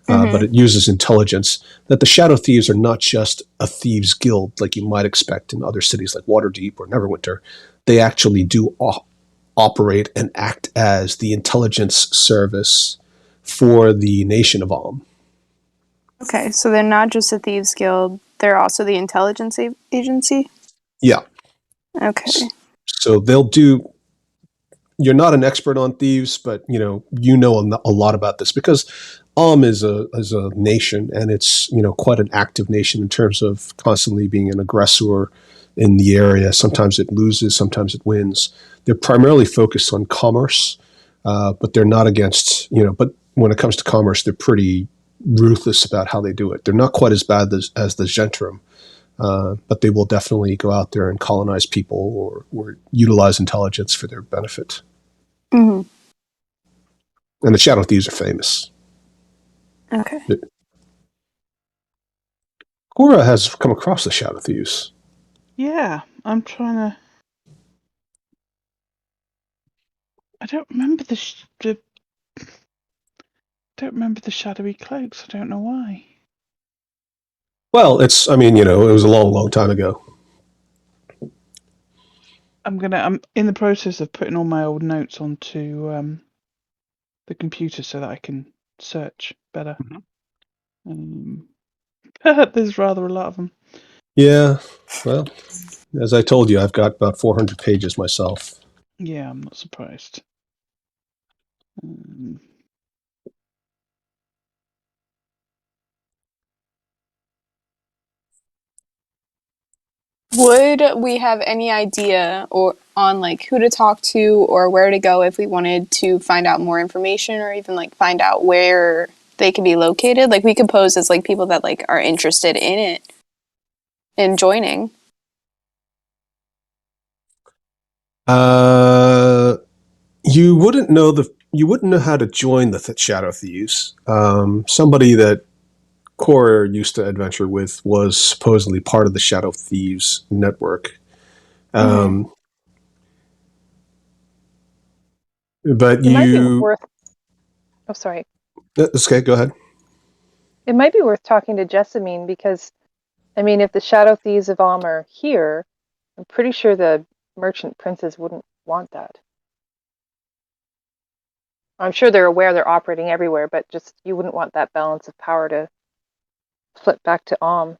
But it uses intelligence. That the Shadow Thieves are not just a thieves guild like you might expect in other cities like Waterdeep or Neverwinter. They actually do operate and act as the intelligence service for the nation of Alm. Okay, so they're not just a thieves guild, they're also the intelligence agency? Yeah. Okay. So they'll do. You're not an expert on thieves, but you know a lot about this because is a nation, and it's quite an active nation in terms of constantly being an aggressor in the area. Sometimes it loses, sometimes it wins. They're primarily focused on commerce, but they're not against But when it comes to commerce, they're pretty ruthless about how they do it. They're not quite as bad as the Gentrum. But they will definitely go out there and colonize people or utilize intelligence for their benefit. Mm-hmm. And the Shadow Thieves are famous. Okay. Cora has come across the Shadow Thieves. Yeah, I'm trying to. I don't remember don't remember the shadowy cloaks. I don't know why. Well, it was a long, long time ago. I'm in the process of putting all my old notes onto the computer so that I can search better. There's rather a lot of them. Yeah, well, as I told you, I've got about 400 pages myself. Yeah, I'm not surprised. Would we have any idea or on like who to talk to or where to go if we wanted to find out more information or even like find out where they could be located? Like we could pose as like people that like are interested in it in joining. You wouldn't know how to join the Shadow Thieves. Somebody that Cora used to adventure with was supposedly part of the Shadow Thieves network. But It might be worth. Oh, sorry. Okay, go ahead. It might be worth talking to Jessamine because, I mean, if the Shadow Thieves of Alm are here, I'm pretty sure the merchant princes wouldn't want that. I'm sure they're aware they're operating everywhere, but just you wouldn't want that balance of power to flip back to Alm.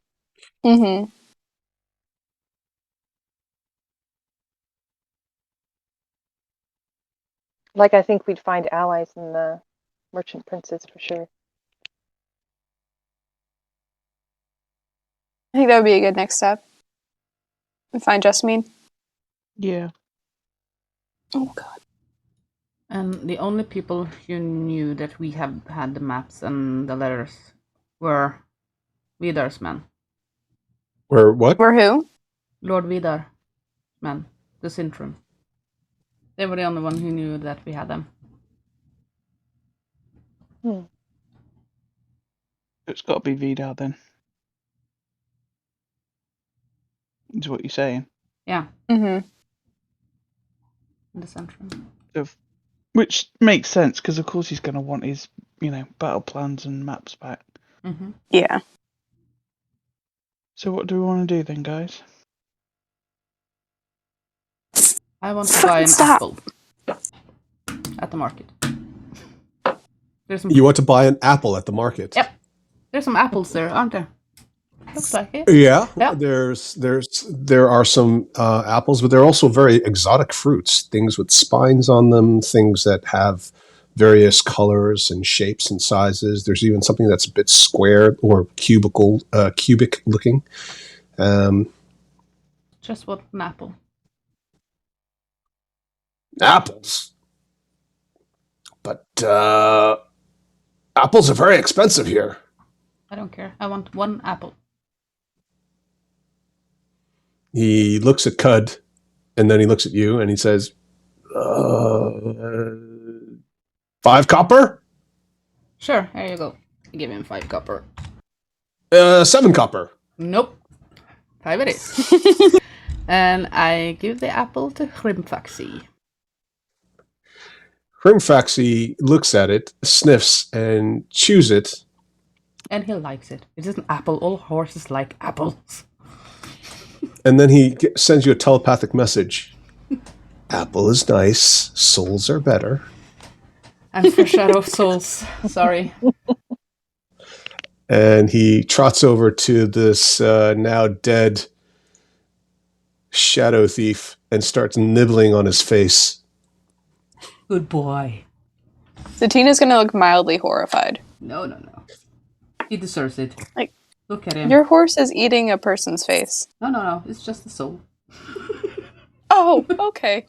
Mm-hmm. Like, I think we'd find allies in the merchant princes for sure. I think that would be a good next step. Find Jessamine. Yeah. Oh god. And the only people who knew that we have had the maps and the letters were Vidar's men. Or what? We're who? Lord Vidar men, the Sintrum. They were the only one who knew that we had them. It's got to be Vidar then. Is what you're saying. Yeah. Mm-hmm. In the Sintrum. Which makes sense because of course he's going to want his, battle plans and maps back. Mm-hmm. Yeah. So what do we want to do then, guys? I want to buy an apple at the market. You want to buy an apple at the market? Yep. There's some apples there, aren't there? Looks like it. Yeah. Yep. There are some apples, but there are also very exotic fruits. Things with spines on them. Things that have various colors and shapes and sizes. There's even something that's a bit square or cubic looking. Just what an apple. Apples, but apples are very expensive here. I don't care. I want one apple. He looks at Cud, and then he looks at you, and he says, 5 copper? Sure, here you go. Give him 5 copper. 7 copper. Nope. 5 it is. And I give the apple to Hrimfaxi. Hrimfaxi looks at it, sniffs, and chews it. And he likes it. It is an apple. All horses like apples. And then he sends you a telepathic message. Apple is nice. Souls are better. I'm for Shadow of Souls. Sorry. And he trots over to this now dead shadow thief and starts nibbling on his face. Good boy. Zatina's gonna look mildly horrified. No. He deserves it. Like, look at him. Your horse is eating a person's face. No. It's just the soul. Oh, okay.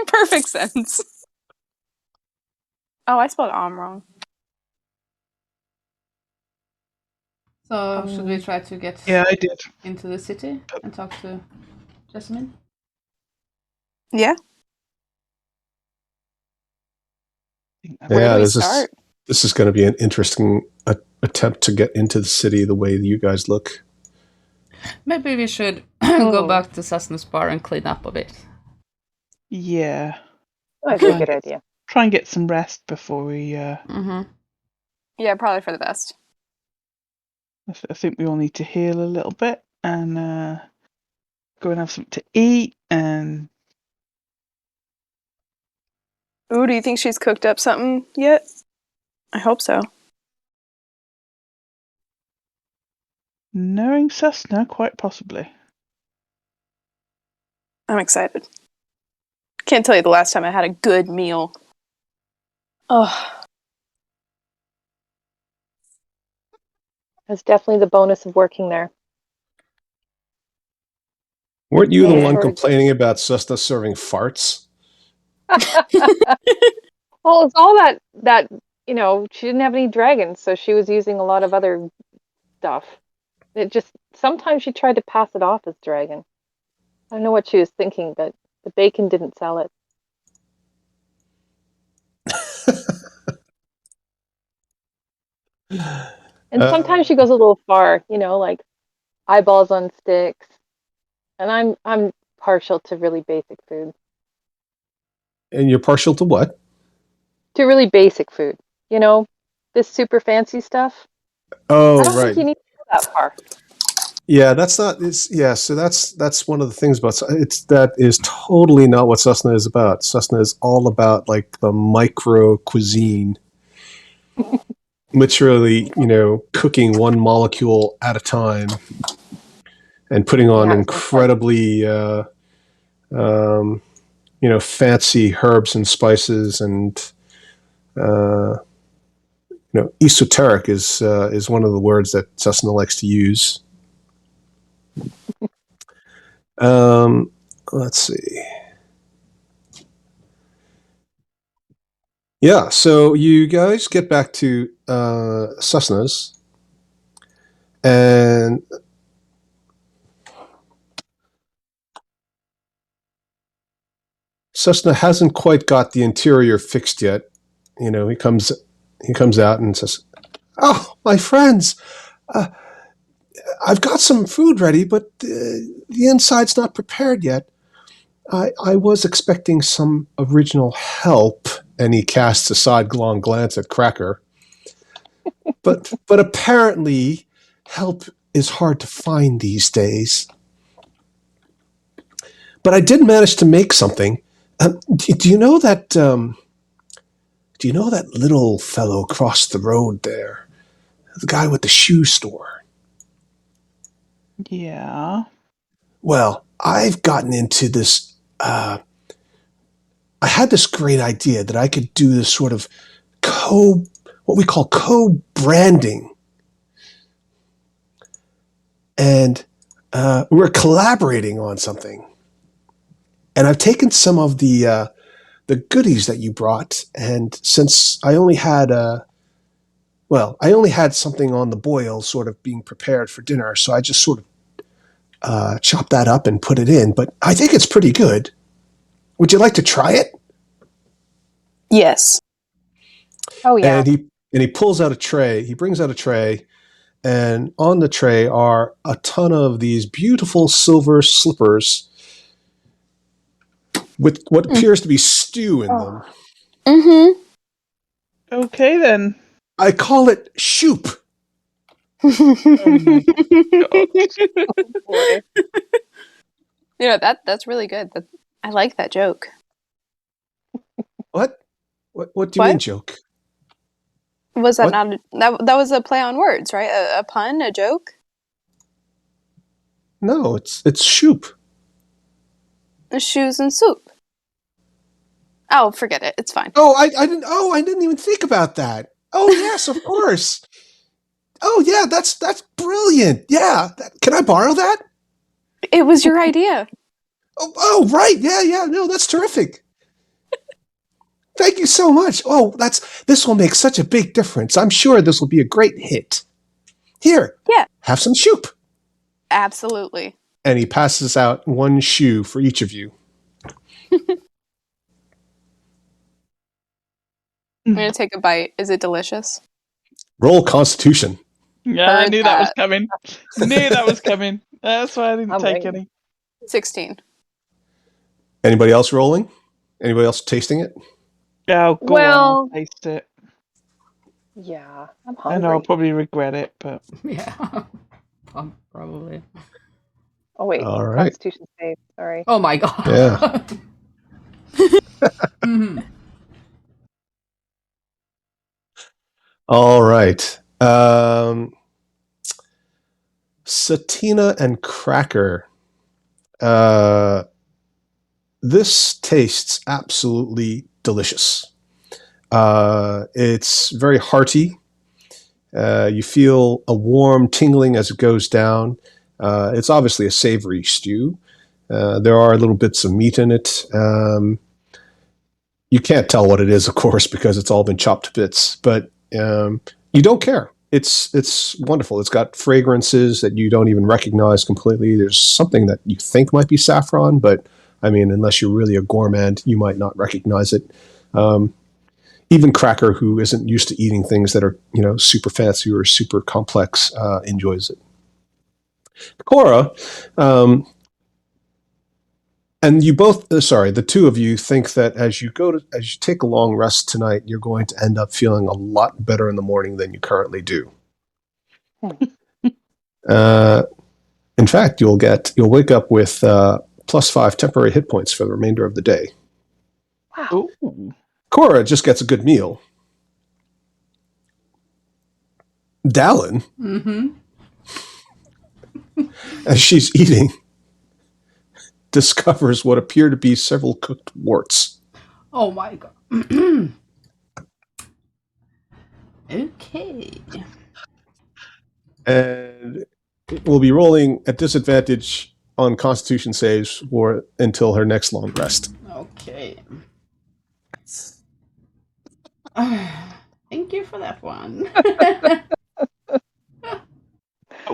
Perfect sense. Oh, I spelled Om wrong. So, should we try to get I did. into the city and talk to Jessamine? Yeah. Yeah, Where do we start? This is going to be an interesting attempt to get into the city the way you guys look. Maybe we should go back to Sassnus Bar and clean up a bit. Yeah. That'd be a good idea. Try and get some rest before we... Mm-hmm. Yeah, probably for the best. I think we all need to heal a little bit and go and have something to eat and... Ooh, do you think she's cooked up something yet? I hope so. Knowing Cessna, quite possibly. I'm excited. Can't tell you the last time I had a good meal. Oh. That's definitely the bonus of working there. Weren't you the Thanks, one George. complaining about Susta serving farts? Well, it's all that she didn't have any dragons, so she was using a lot of other stuff. It just sometimes she tried to pass it off as dragon. I don't know what she was thinking, but the bacon didn't sell it. And sometimes she goes a little far, like eyeballs on sticks. And I'm partial to really basic food. And you're partial to what? To really basic food. This super fancy stuff. I Oh, don't right. think you need to go that far. Yeah, that's not. It's yeah. So that's one of the things about it's that is totally not what Cessna is about. Cessna is all about like the micro cuisine, literally, cooking one molecule at a time and putting on Yeah, it's important. incredibly, fancy herbs and spices and esoteric is one of the words that Cessna likes to use. Let's see. Yeah, so you guys get back to Cessna's, and Cessna hasn't quite got the interior fixed yet. He comes out and says, "Oh, my friends, I've got some food ready, but the inside's not prepared yet. I was expecting some original help." And he casts a sidelong glance at Cracker. But apparently, help is hard to find these days. But I did manage to make something. Do you know that? Do you know that little fellow across the road there, the guy with the shoe store? Yeah. Well, I've gotten into this. I had this great idea that I could do this sort of what we call co-branding, and we're collaborating on something. And I've taken some of the goodies that you brought, and since I only had something on the boil, sort of being prepared for dinner, so I just sort of chopped that up and put it in. But I think it's pretty good. Would you like to try it? Yes. Oh yeah. And he pulls out a tray. He brings out a tray, and on the tray are a ton of these beautiful silver slippers with what appears to be stew in them. Mm-hmm. Okay then. I call it shoop. Oh my god. Oh boy. That's really good. I like that joke. What? What do you What? mean joke? Was that What? not that was a play on words, right? A pun, a joke? No, it's shoop. Shoes and soup. Oh, forget it. It's fine. Oh, I didn't even think about that. Oh yes, of course. Oh yeah, that's brilliant. Yeah, can I borrow that? It was your idea. Oh right. Yeah. No, that's terrific. Thank you so much. Oh, this will make such a big difference. I'm sure this will be a great hit. Here. Yeah. Have some shoop. Absolutely. And he passes out one shoe for each of you. I'm gonna take a bite. Is it delicious? Roll Constitution. Yeah, I Heard knew that was coming. Knew that was coming. That's why I didn't I'm take waiting. any. 16. Anybody else rolling? Anybody else tasting it? Oh, go on, I'll taste it. Yeah, I'm I hungry. know I'll probably regret it, but Yeah. Probably. Oh wait, All right. Constitution save. Sorry. Oh my god. Yeah. Mhm. All right. Satina and Cracker. This tastes absolutely delicious. It's very hearty. You feel a warm tingling as it goes down. It's obviously a savory stew. There are little bits of meat in it. You can't tell what it is, of course, because it's all been chopped to bits. But you don't care. It's wonderful. It's got fragrances that you don't even recognize completely. There's something that you think might be saffron, but I mean, unless you're really a gourmand, you might not recognize it. Even Cracker, who isn't used to eating things that are super fancy or super complex, enjoys it. Cora, and you both, the two of you think that as you take a long rest tonight, you're going to end up feeling a lot better in the morning than you currently do. In fact, you'll wake up with +5 temporary hit points for the remainder of the day. Wow. Ooh. Cora just gets a good meal. Dallin, as she's eating, discovers what appear to be several cooked warts. Oh my god. Okay. And we'll be rolling at disadvantage on Constitution saves until her next long rest. Okay. Thank you for that one.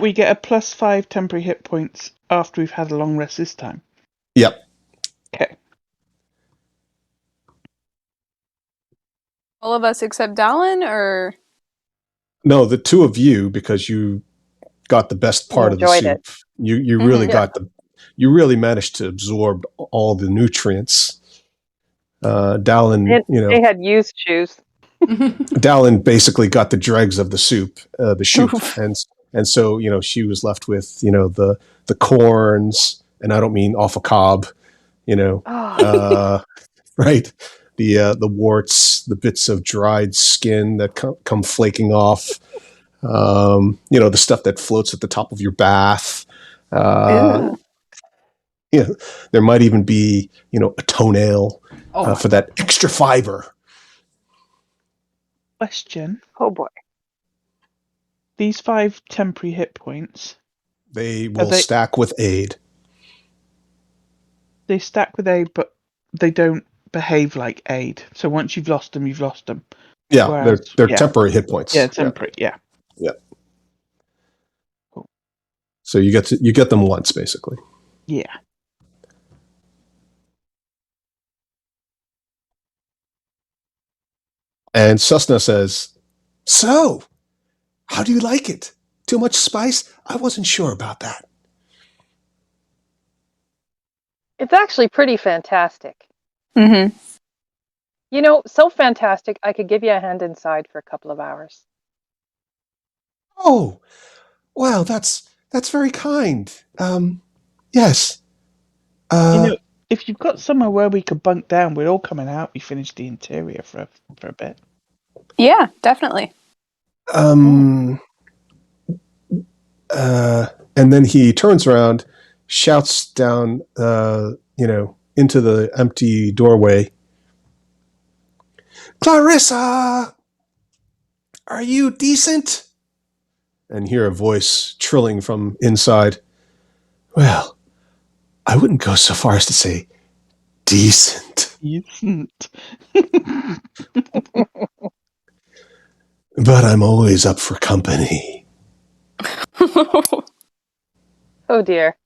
We get a +5 temporary hit points after we've had a long rest this time. Yep. Okay. All of us except Dallin, or No, the two of you, because you got the best part of the enjoyed soup. it. You really Yeah. you really managed to absorb all the nutrients. Dallin, They had used shoes. Dallin basically got the dregs of the soup, the shoot, Oof. and so she was left with the corns, and I don't mean off a cob, Oh, right, the warts, the bits of dried skin that come flaking off, the stuff that floats at the top of your bath. Ew. There might even be a toenail for that extra fiber. Question. oh boy. These 5 temporary hit points, They will stack with aid. they stack with aid, but they don't behave like aid. So once you've lost them, you've lost them. Yeah, Whereas, they're temporary hit points. Yeah, temporary. Yeah. Cool. So you get them once, basically. Yeah. And Susna says, "So, how do you like it? Too much spice? I wasn't sure about that." It's actually pretty fantastic. Mm-hmm. So fantastic, I could give you a hand inside for a couple of hours. Oh, well, that's very kind. Yes. If you've got somewhere where we could bunk down, we're all coming out. We finished the interior for a bit. Yeah, definitely. And then he turns around, shouts down, into the empty doorway, "Clarissa, are you decent?" And hear a voice trilling from inside. "Well, I wouldn't go so far as to say decent, Decent. but I'm always up for company." Oh dear.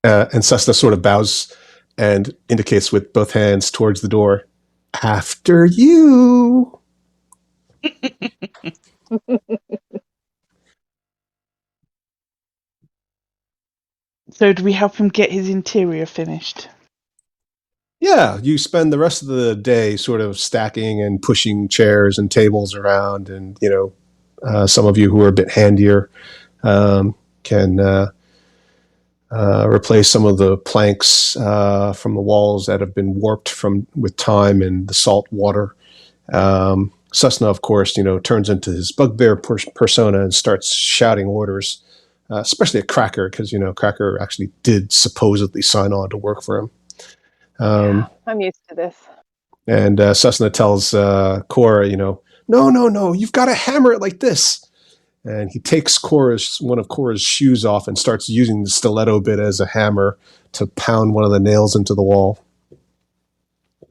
And Cessna sort of bows and indicates with both hands towards the door, "After you." So do we help him get his interior finished? Yeah, you spend the rest of the day sort of stacking and pushing chairs and tables around, and some of you who are a bit handier can replace some of the planks from the walls that have been warped with time and the salt water. Cessna, of course, turns into his bugbear persona and starts shouting orders, especially at Cracker, because Cracker actually did supposedly sign on to work for him. Yeah, I'm used to this. And Cessna tells Cora, no, you've got to hammer it like this. And he takes one of Cora's shoes off and starts using the stiletto bit as a hammer to pound one of the nails into the wall.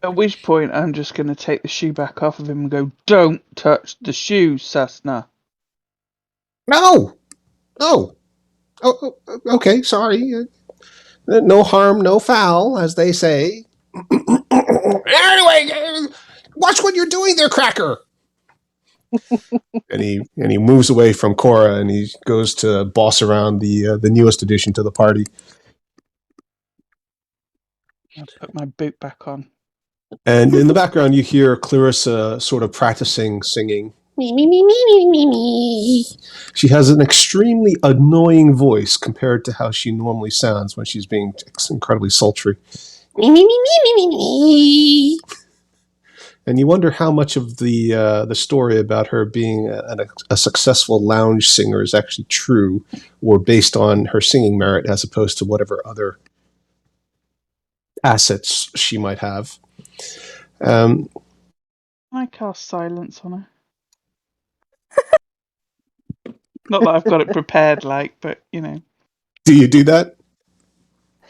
At which point, I'm just going to take the shoe back off of him and go, "Don't touch the shoe, Cessna." No! Oh, okay, sorry. No harm, no foul, as they say. Anyway, watch what you're doing there, Cracker. and he moves away from Cora and he goes to boss around the newest addition to the party. I'll put my boot back on. And in the background, you hear Clarissa sort of practicing singing. Me, me, me, me, me, me, me. She has an extremely annoying voice compared to how she normally sounds when she's being incredibly sultry. Me, me, me, me, me, me, me. And you wonder how much of the story about her being a successful lounge singer is actually true, or based on her singing merit as opposed to whatever other assets she might have. I cast silence on her. Not that I've got it prepared, but you know. Do you do that?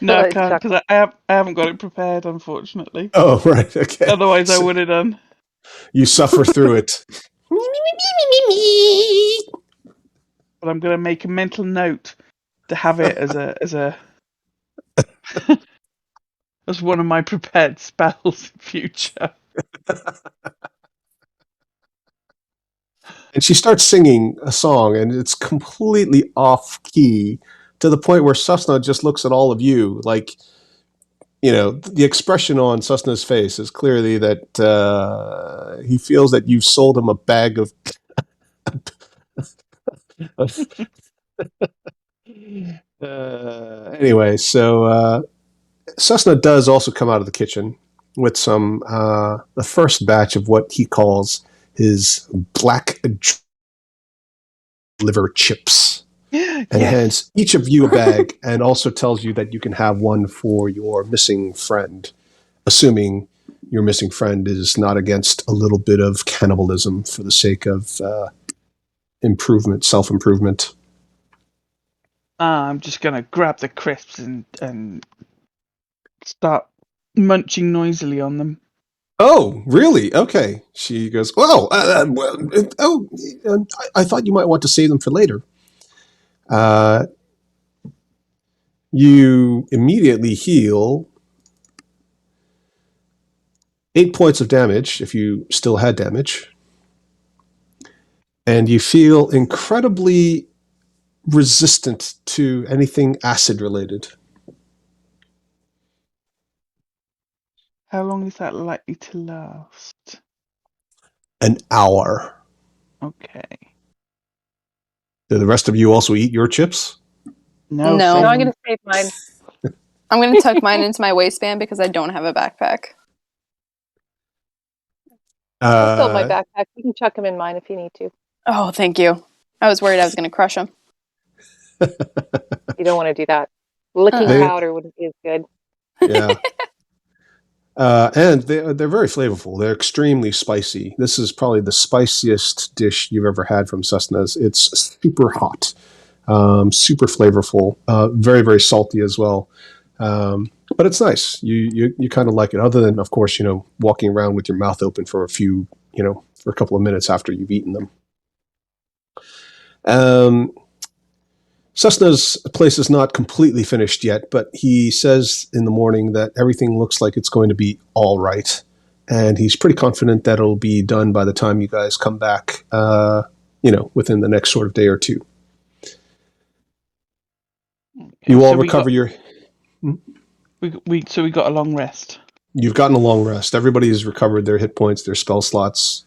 No, I Nice can't chuckle. because I haven't got it prepared, unfortunately. Oh, right. Okay. Otherwise, I So would have done. you suffer through it. But I'm going to make a mental note to have it as one of my prepared spells in future. And she starts singing a song, and it's completely off key to the point where Susna just looks at all of you like, the expression on Susna's face is clearly that he feels that you've sold him a bag of. Anyway, so Susna does also come out of the kitchen with the first batch of what he calls his black liver chips. And Yes. hands each of you a bag and also tells you that you can have one for your missing friend, assuming your missing friend is not against a little bit of cannibalism for the sake of improvement, self-improvement. I'm just going to grab the crisps and start munching noisily on them. Oh, really? Okay. She goes, I thought you might want to save them for later. You immediately heal 8 points of damage if you still had damage. And you feel incredibly resistant to anything acid related. How long is that likely to last? An hour. Okay. Do the rest of you also eat your chips? No. No, save I'm going them. to save mine. I'm going to tuck mine into my waistband because I don't have a backpack. I'll fill my backpack. You can chuck them in mine if you need to. Oh, thank you. I was worried I was going to crush them. You don't want to do that. Licking powder wouldn't be as good. Yeah. And they're very flavorful. They're extremely spicy. This is probably the spiciest dish you've ever had from Cessna's. It's super hot, super flavorful, very, very salty as well. But it's nice. You kind of like it. Other than, of course, walking around with your mouth open for a couple of minutes after you've eaten them. Cessna's place is not completely finished yet, but he says in the morning that everything looks like it's going to be all right. And he's pretty confident that it'll be done by the time you guys come back, within the next sort of day or two. Okay, You all so recover your... We got a long rest. You've gotten a long rest. Everybody's recovered their hit points, their spell slots.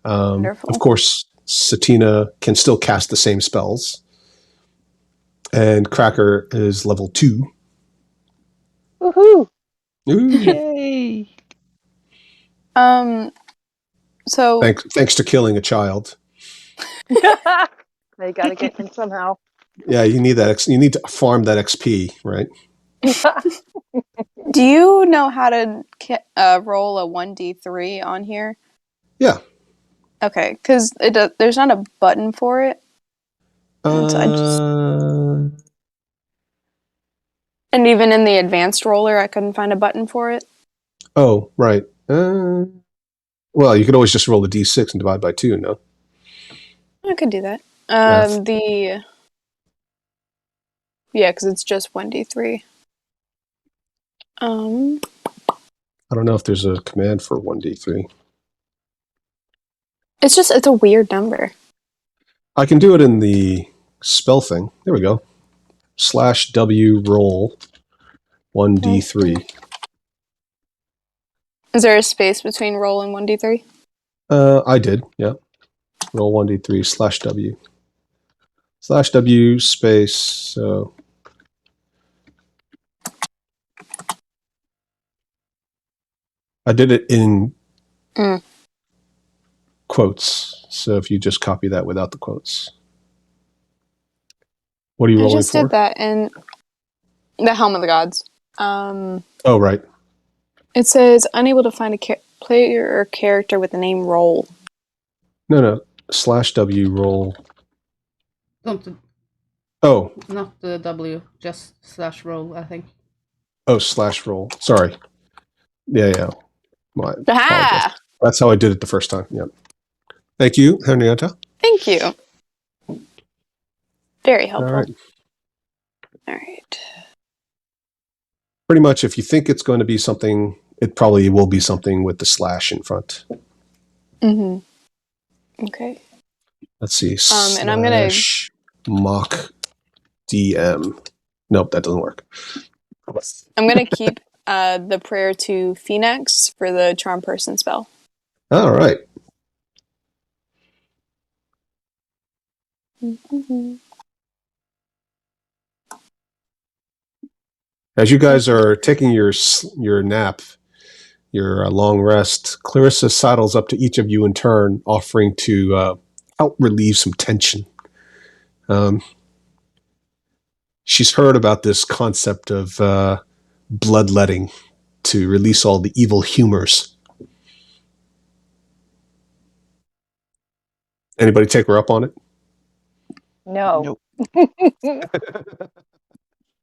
Wonderful. Of course, Satina can still cast the same spells. And Cracker is level 2. Woohoo! Ooh. Yay! So Thanks to killing a child. They got to get them somehow. Yeah, you need that. You need to farm that XP, right? do you know how to roll a 1d3 on here? Yeah. Okay, because there's not a button for it. And even in the advanced roller, I couldn't find a button for it. Oh, right. Well, you could always just roll the d6 and divide by 2, no? I could do that. Math. Yeah, because it's just 1d3. I don't know if there's a command for 1d3. It's a weird number. I can do it in the spell thing. There we go. /W roll 1d3. Is there a space between roll and 1d3? I did, yeah. Roll 1d3 /W. /W space, so... I did it in quotes, so if you just copy that without the quotes. What are you rolling for? I just did that in the Helm of the Gods. Oh, right. It says, unable to find a player or character with the name Roll. No. /W roll. Oh. Not the W, just /roll, I think. Oh, /roll. Sorry. Yeah. My Aha! That's how I did it the first time. Yep. Thank you, Henrietta. Thank you. Very helpful. All right. Pretty much, if you think it's going to be something, it probably will be something with the / in front. Okay. Let's see. And I'm gonna mock DM. Nope, that doesn't work. I'm gonna keep the prayer to Phoenix for the charm person spell. All right. As you guys are taking your nap, your long rest, Clarissa saddles up to each of you in turn, offering to help relieve some tension. She's heard about this concept of bloodletting to release all the evil humors. Anybody take her up on it? No. Nope.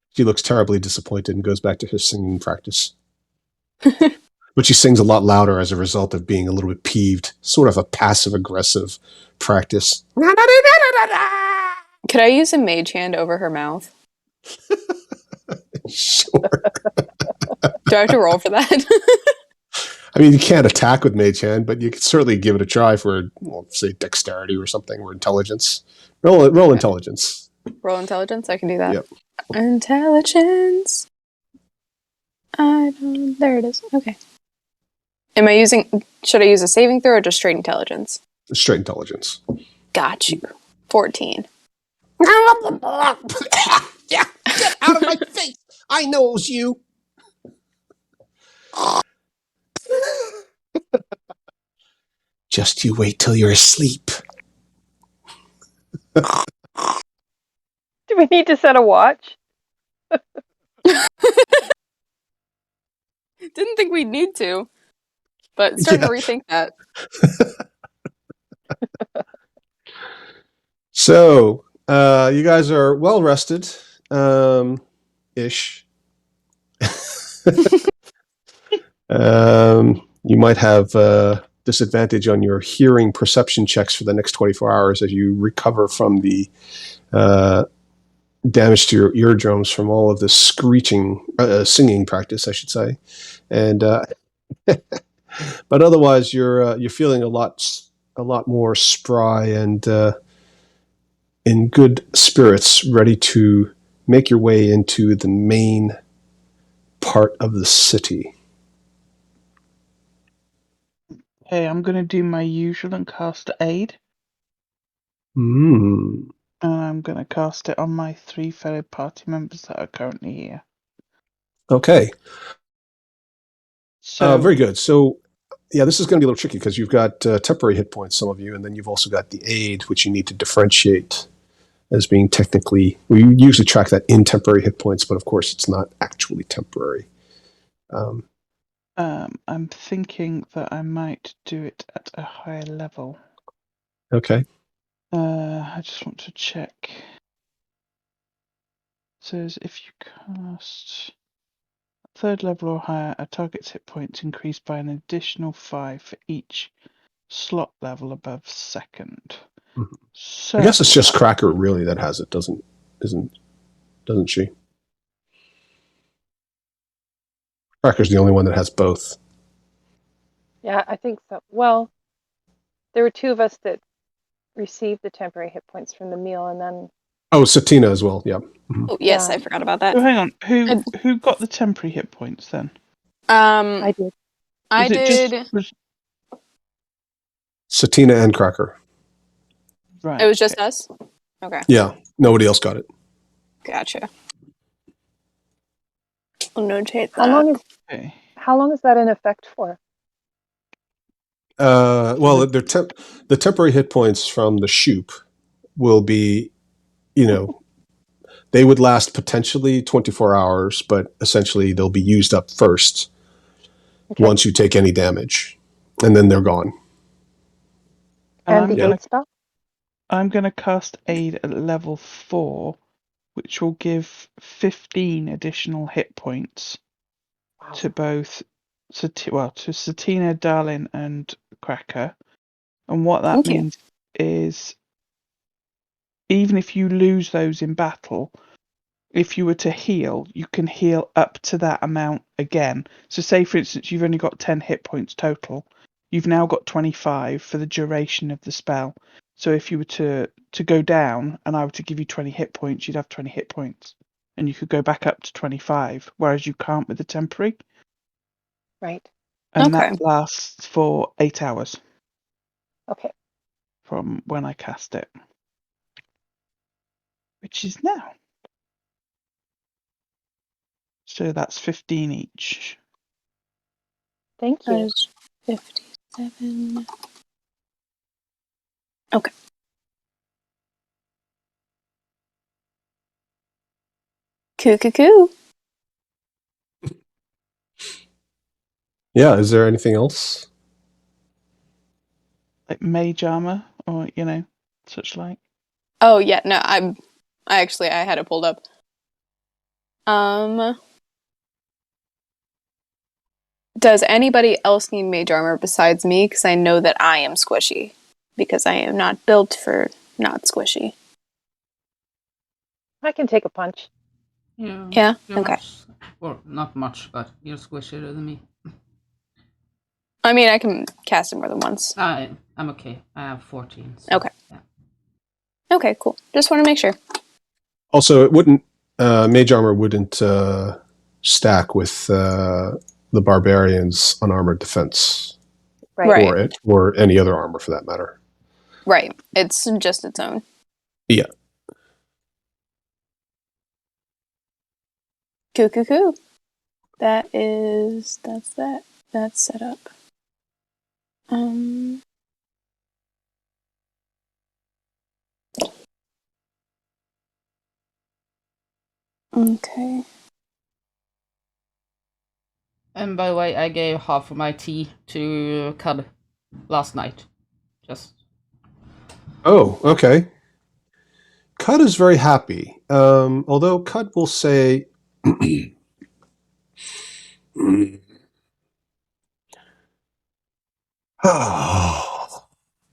She looks terribly disappointed and goes back to her singing practice. But she sings a lot louder as a result of being a little bit peeved. Sort of a passive-aggressive practice. Could I use a mage hand over her mouth? Sure. Do I have to roll for that? I mean, you can't attack with Mage Hand, but you can certainly give it a try for, say, dexterity or something, or intelligence. Roll intelligence. Roll intelligence? I can do that. Yep. Intelligence. There it is. Okay. Should I use a saving throw or just straight intelligence? Straight intelligence. Got you. 14. Yeah, get out of my face! I know it was you. Just you wait till you're asleep. Do we need to set a watch? Didn't think we'd need to, but starting to rethink that. So, you guys are well rested, ish. You might have disadvantage on your hearing perception checks for the next 24 hours as you recover from the damage to your eardrums from all of this singing practice, I should say. And but otherwise, you're feeling a lot more spry and in good spirits, ready to make your way into the main part of the city. Hey, I'm going to do my usual and cast Aid. Mm. And I'm going to cast it on my 3 fellow party members that are currently here. Okay. So very good. So, yeah, this is going to be a little tricky because you've got temporary hit points, some of you, and then you've also got the aid, which you need to differentiate as being technically. We usually track that in temporary hit points, but of course, it's not actually temporary. I'm thinking that I might do it at a higher level. Okay. I just want to check. It says if you cast third level or higher, a target's hit points increase by an additional 5 for each slot level above second. Mhm. So I guess it's just Cracker really that has it, doesn't she? Cracker's the only one that has both. Yeah, I think so. Well, there were two of us that received the temporary hit points from the meal, and then Oh, Satina as well. Yeah. Mhm. Oh, yes, Yeah. I forgot about that. So hang on, And- who got the temporary hit points then? I did. I Was it did. just Satina and Cracker. right? It was just okay. us? Okay, Yeah. Nobody else got it. gotcha. I'll notate How that. Okay. How long is that in effect for? Well, the temporary hit points from the shoop will be, they would last potentially 24 hours, but essentially they'll be used up first Okay. once you take any damage, and then they're gone. And And the aid spell? I'm gonna cast aid at level 4, which will give 15 additional hit points Wow. to both to Satina, Darlin, and Cracker. And what that Thank you. means is, even if you lose those in battle, if you were to heal, you can heal up to that amount again. So say, for instance, you've only got 10 hit points total. You've now got 25 for the duration of the spell. So if you were to go down and I were to give you 20 hit points, you'd have 20 hit points. And you could go back up to 25, whereas you can't with the temporary. Right. And Okay. that lasts for 8 hours Okay. from when I cast it, which is now. So that's 15 each. Thank That you. is 57. Okay. Coo. Yeah. Is there anything else? Like mage armor or, such like. Oh, yeah, no, I had it pulled up. Does anybody else need mage armor besides me? Because I know that I am squishy. Because I am not built for not squishy. I can take a punch. Yeah? You're Okay. not much, but you're squishier than me. I mean, I can cast it more than once. I'm okay. I have 14. So, Okay. Yeah. Okay, cool. Just want to make sure. Also, it wouldn't mage armor wouldn't stack with the barbarian's unarmored defense, Right. or any other armor for that matter. Right. It's just its own. Yeah. Coo. That's that. That's set up. Okay. And by the way, I gave half of my tea to Cud last night. Just Oh, okay. Cud is very happy. Although Cud will say, I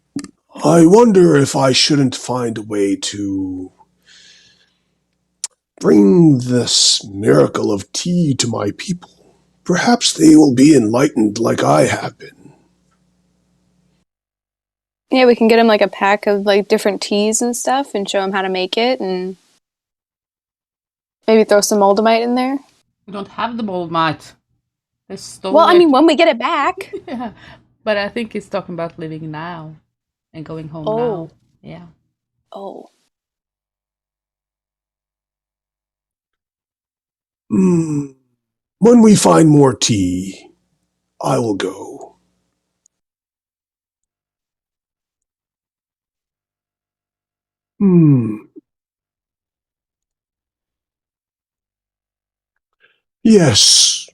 wonder if I shouldn't find a way to bring this miracle of tea to my people. Perhaps they will be enlightened like I have been. Yeah, we can get him like a pack of like different teas and stuff and show him how to make it and maybe throw some moldamite in there. we don't have the mold mite. They stole Well, I it. mean, when we get it back. Yeah, but I think he's talking about living now and going home Oh. now. Yeah. Oh. When we find more tea, I will go. Yes,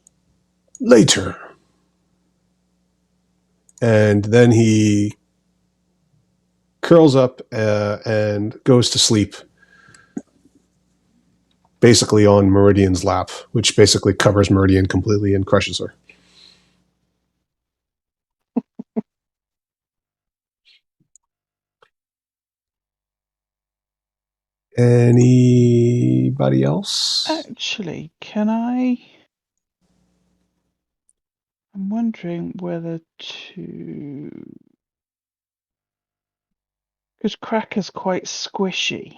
later. And then he curls up and goes to sleep, basically on Meridian's lap, which basically covers Meridian completely and crushes her. Anybody else? Actually, can I? I'm wondering whether to. Because Cracker's quite squishy.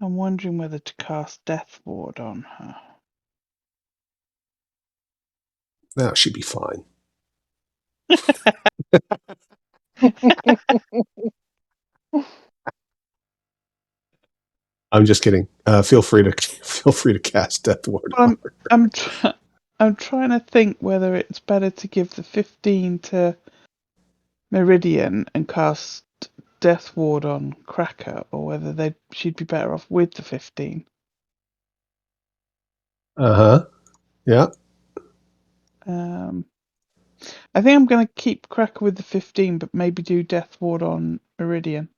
I'm wondering whether to cast Death Ward on her. No, she'd be fine. I'm just kidding. Feel free to cast Death Ward Well, on her. I'm trying to think whether it's better to give the 15 to Meridian and cast Death Ward on Cracker, or whether she'd be better off with the 15. Uh-huh. Yeah. I think I'm going to keep Cracker with the 15, but maybe do Death Ward on Meridian.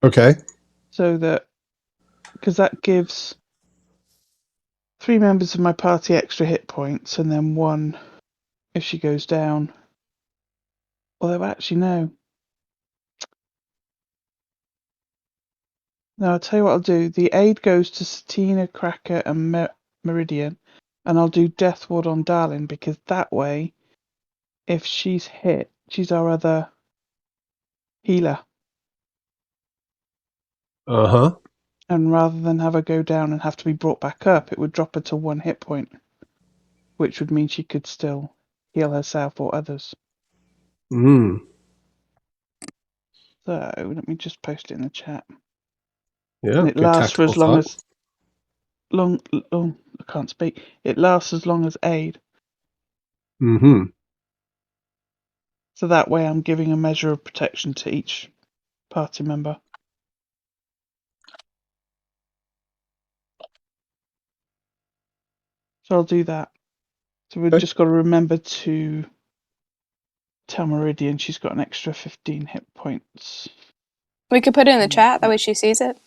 Okay. So that, because that gives 3 members of my party extra hit points, and then 1 if she goes down. Although, actually, no. No, I'll tell you what I'll do. The aid goes to Satina, Cracker, and Meridian, and I'll do Death Ward on Darling, because that way, if she's hit, she's our other healer. Uh-huh. And rather than have her go down and have to be brought back up, it would drop her to 1 hit point, which would mean she could still heal herself or others. Mm. So let me just post it in the chat. Yeah, And it good lasts for tactical as long thought. as I can't speak. It lasts as long as aid. Mm-hmm. So that way I'm giving a measure of protection to each party member. So I'll do that. So we've Okay. just got to remember to tell Meridian she's got an extra 15 hit points. We could put it in the chat, that way she sees it.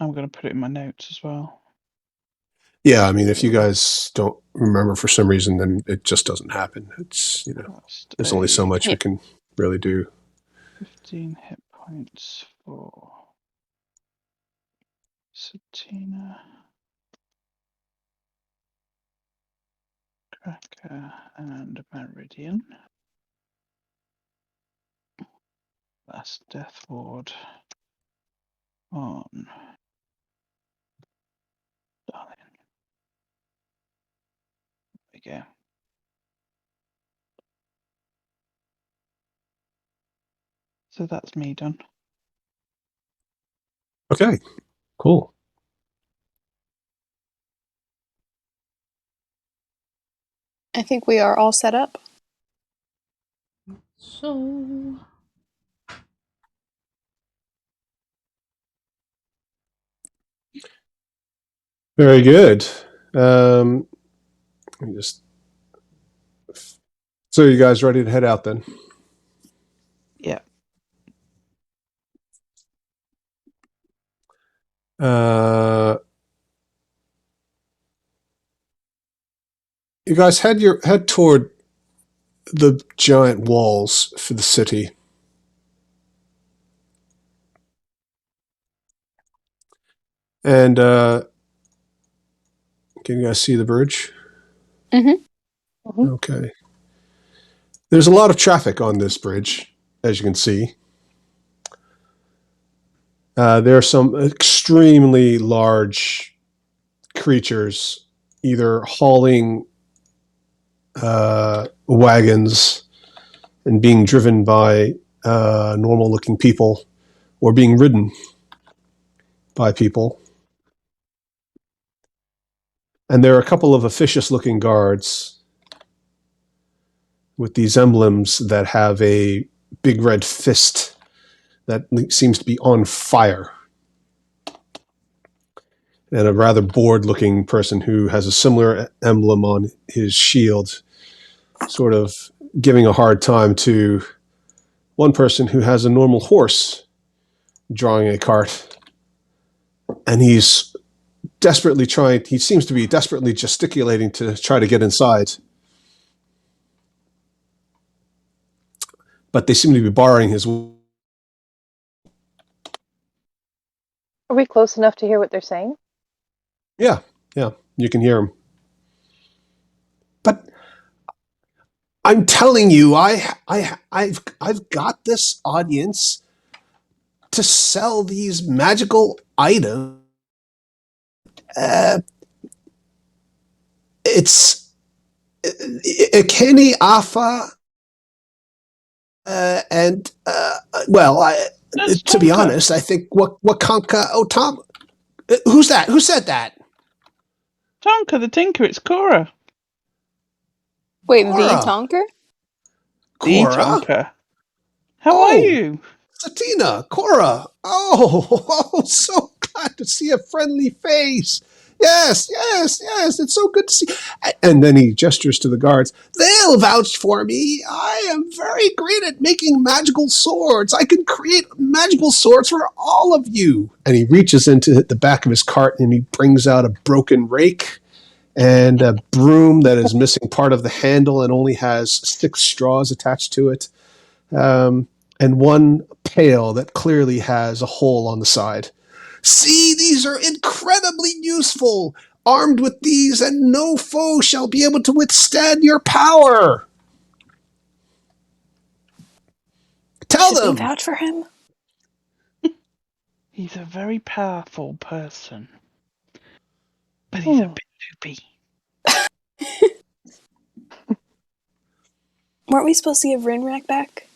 I'm going to put it in my notes as well. Yeah, I mean, if you guys don't remember for some reason, then it just doesn't happen. It's, Cast there's only so aid. much we can really do. 15 hit points for Satina, Cracker, and Meridian. That's Death Ward on Darling. There we go. So that's me done. Okay, cool. I think we are all set up. So Very good. Let me just. So you guys ready to head out then? Yeah. You guys head toward the giant walls for the city. And can you guys see the bridge? Mm-hmm. Okay. There's a lot of traffic on this bridge, as you can see. There are some extremely large creatures, either hauling wagons and being driven by normal-looking people, or being ridden by people. And there are a couple of officious-looking guards with these emblems that have a big red fist that seems to be on fire. and a rather bored-looking person who has a similar emblem on his shield, sort of giving a hard time to one person who has a normal horse drawing a cart. And he seems to be desperately gesticulating to try to get inside. But they seem to be barring his... Are we close enough to hear what they're saying? Yeah, you can hear him. But I'm telling you, I've got this audience to sell these magical items. It's Kenny Afa, and That's to be Tonka. honest, I think Wakanka Otam. Who's that? Who said that? Tonka the Tinker, it's Cora. Wait, Cora. the Tonker? The Cora? Tonka. How are you? Satina, Cora. Oh, so glad to see a friendly face. Yes. It's so good to see. And then he gestures to the guards. They'll vouch for me. I am very great at making magical swords. I can create magical swords for all of you. And he reaches into the back of his cart and he brings out a broken rake and a broom that is missing part of the handle and only has 6 straws attached to it. And one pail that clearly has a hole on the side. See, these are incredibly useful. Armed with these, and no foe shall be able to withstand your power. Tell Should we them. vouch for him? He's a very powerful person. But he's a bit loopy. Weren't we supposed to give Rinrak back?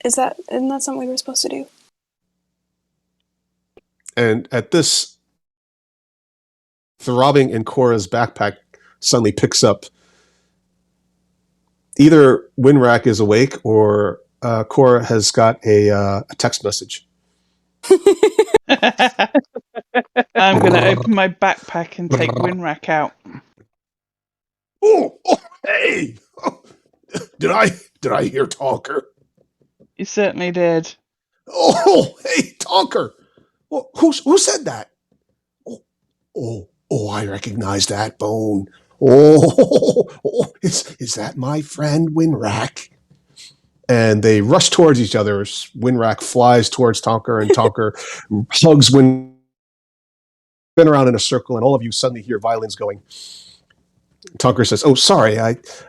Isn't that something we were supposed to do? And at this, throbbing in Cora's backpack suddenly picks up. Either Winrack is awake or Cora has got a text message. I'm going to open my backpack and take Winrack out. Oh, hey! Did I hear Tonker? You certainly did. Oh, hey, Tonker! Who said that? Oh, I recognize that bone. Is that my friend Winrack? And they rush towards each other. Winrack flies towards Tonker, and Tonker hugs Win. Spin around in a circle, and all of you suddenly hear violins going. Tonker says, "Oh, sorry,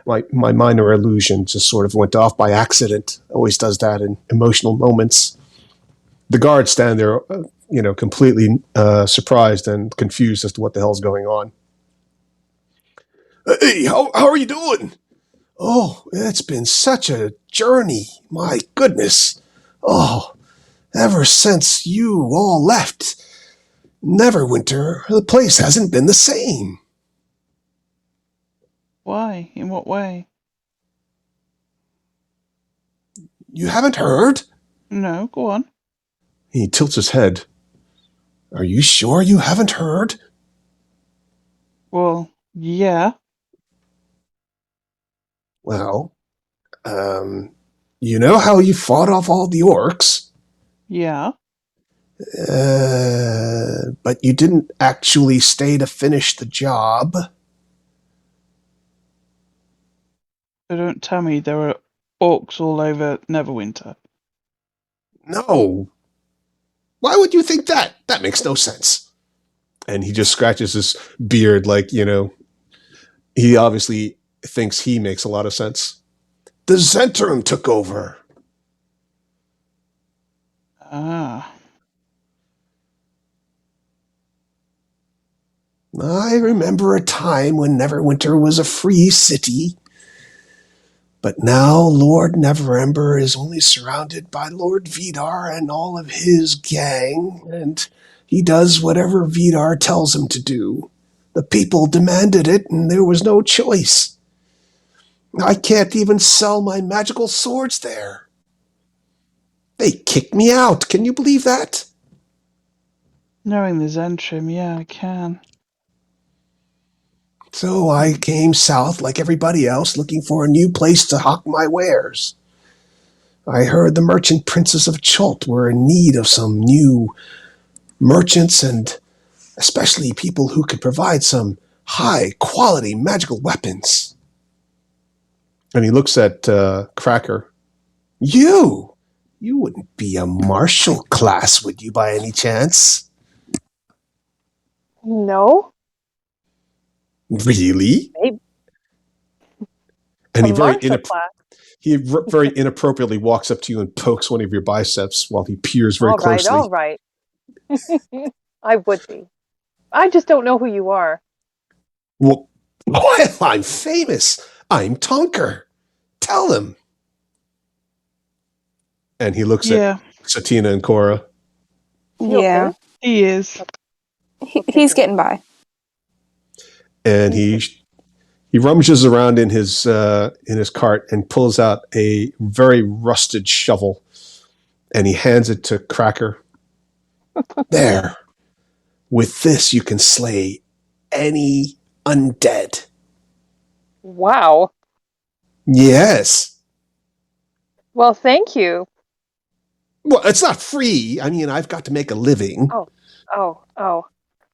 my minor illusion just sort of went off by accident. Always does that in emotional moments." The guards stand there, completely surprised and confused as to what the hell's going on. Hey, how are you doing? Oh, it's been such a journey. My goodness. Oh, ever since you all left Neverwinter, the place hasn't been the same. Why? In what way? You haven't heard? No, go on. He tilts his head. Are you sure you haven't heard? Well, yeah. Well, you know how you fought off all the orcs? Yeah. But you didn't actually stay to finish the job. So don't tell me there are orcs all over Neverwinter. No. Why would you think that? That makes no sense. And he just scratches his beard like, he obviously thinks he makes a lot of sense. The Zentrum took over. Ah. I remember a time when Neverwinter was a free city. But now Lord Neverember is only surrounded by Lord Vidar and all of his gang, and he does whatever Vidar tells him to do. The people demanded it, and there was no choice. I can't even sell my magical swords there. They kicked me out. Can you believe that? Knowing the Zentrim, yeah, I can. So I came south like everybody else, looking for a new place to hawk my wares. I heard the merchant princes of Chult were in need of some new merchants, and especially people who could provide some high-quality magical weapons. And he looks at Cracker. You wouldn't be a martial class, would you, by any chance? No, Really? maybe And a martial class. he very inappropriately walks up to you and pokes one of your biceps while he peers very All right, closely. all right. I would be. I just don't know who you are. Well, I'm famous. I'm Tonker. Tell them. And he looks at Satina and Cora. Is he Yeah. okay? He is. He's getting by. And he rummages around in his cart and pulls out a very rusted shovel, and he hands it to Cracker. There. With this, you can slay any undead. Wow. Yes. Well, thank you. Well, it's not free. I mean, I've got to make a living. Oh.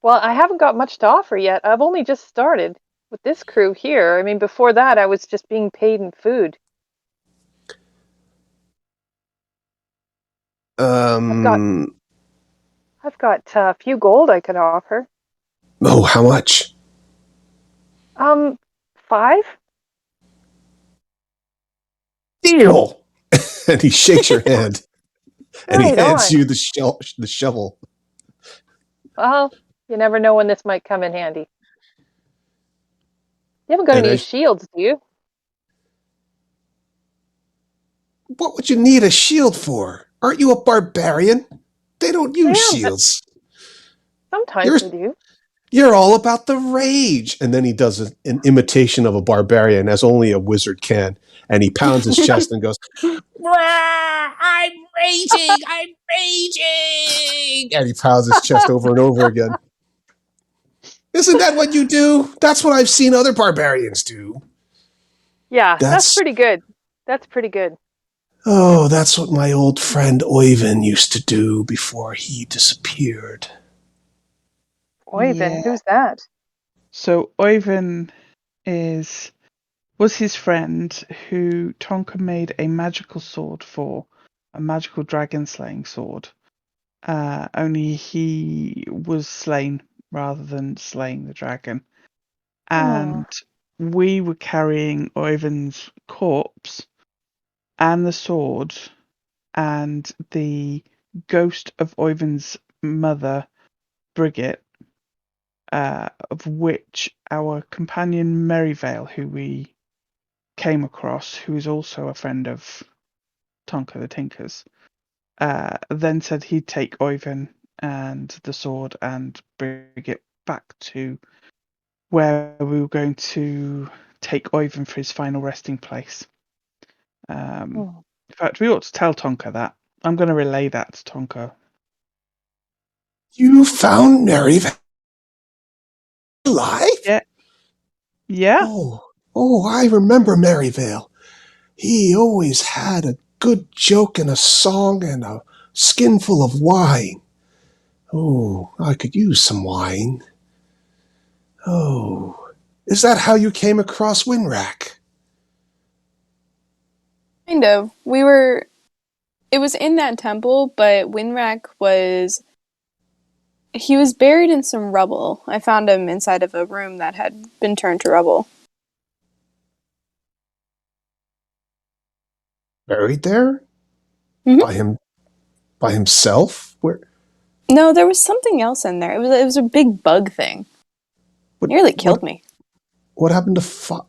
Well, I haven't got much to offer yet. I've only just started with this crew here. I mean, before that, I was just being paid in food. I've got a few gold I could offer. Oh, how much? 5? Deal. And he shakes your hand, and he Right hands on. you the shovel. Well, you never know when this might come in handy. You haven't got And any shields, do you? what would you need a shield for? Aren't you a barbarian? They don't use I am, but shields. sometimes You're they do. you're all about the rage. And then he does an imitation of a barbarian, as only a wizard can. And he pounds his chest and goes, I'm raging! I'm raging! And he pounds his chest over and over again. Isn't that what you do? That's what I've seen other barbarians do. Yeah, that's pretty good. That's pretty good. Oh, that's what my old friend Oyvind used to do before he disappeared. Oyvind, who's that? So Oyvind was his friend who Tonka made a magical sword for, a magical dragon slaying sword. Only he was slain rather than slaying the dragon. And we were carrying Oyvind's corpse and the sword and the ghost of Oyvind's mother, Brigit, of which our companion Merivale, who we came across, who is also a friend of Tonka the Tinker's, then said he'd take Oyvind and the sword and bring it back to where we were going to take Oyvind for his final resting place. In fact, we ought to tell Tonka that. I'm going to relay that to Tonka. You found Merivale alive? Yeah. Oh, I remember Merivale. He always had a good joke and a song and a skinful of wine. Oh, I could use some wine. Oh, is that how you came across Winrack? Kind of. It was in that temple, but Winrack he was buried in some rubble. I found him inside of a room that had been turned to rubble. Buried there? Mm-hmm. By himself? Where? No, there was something else in there. It was a big bug thing. Nearly killed me. What happened to Father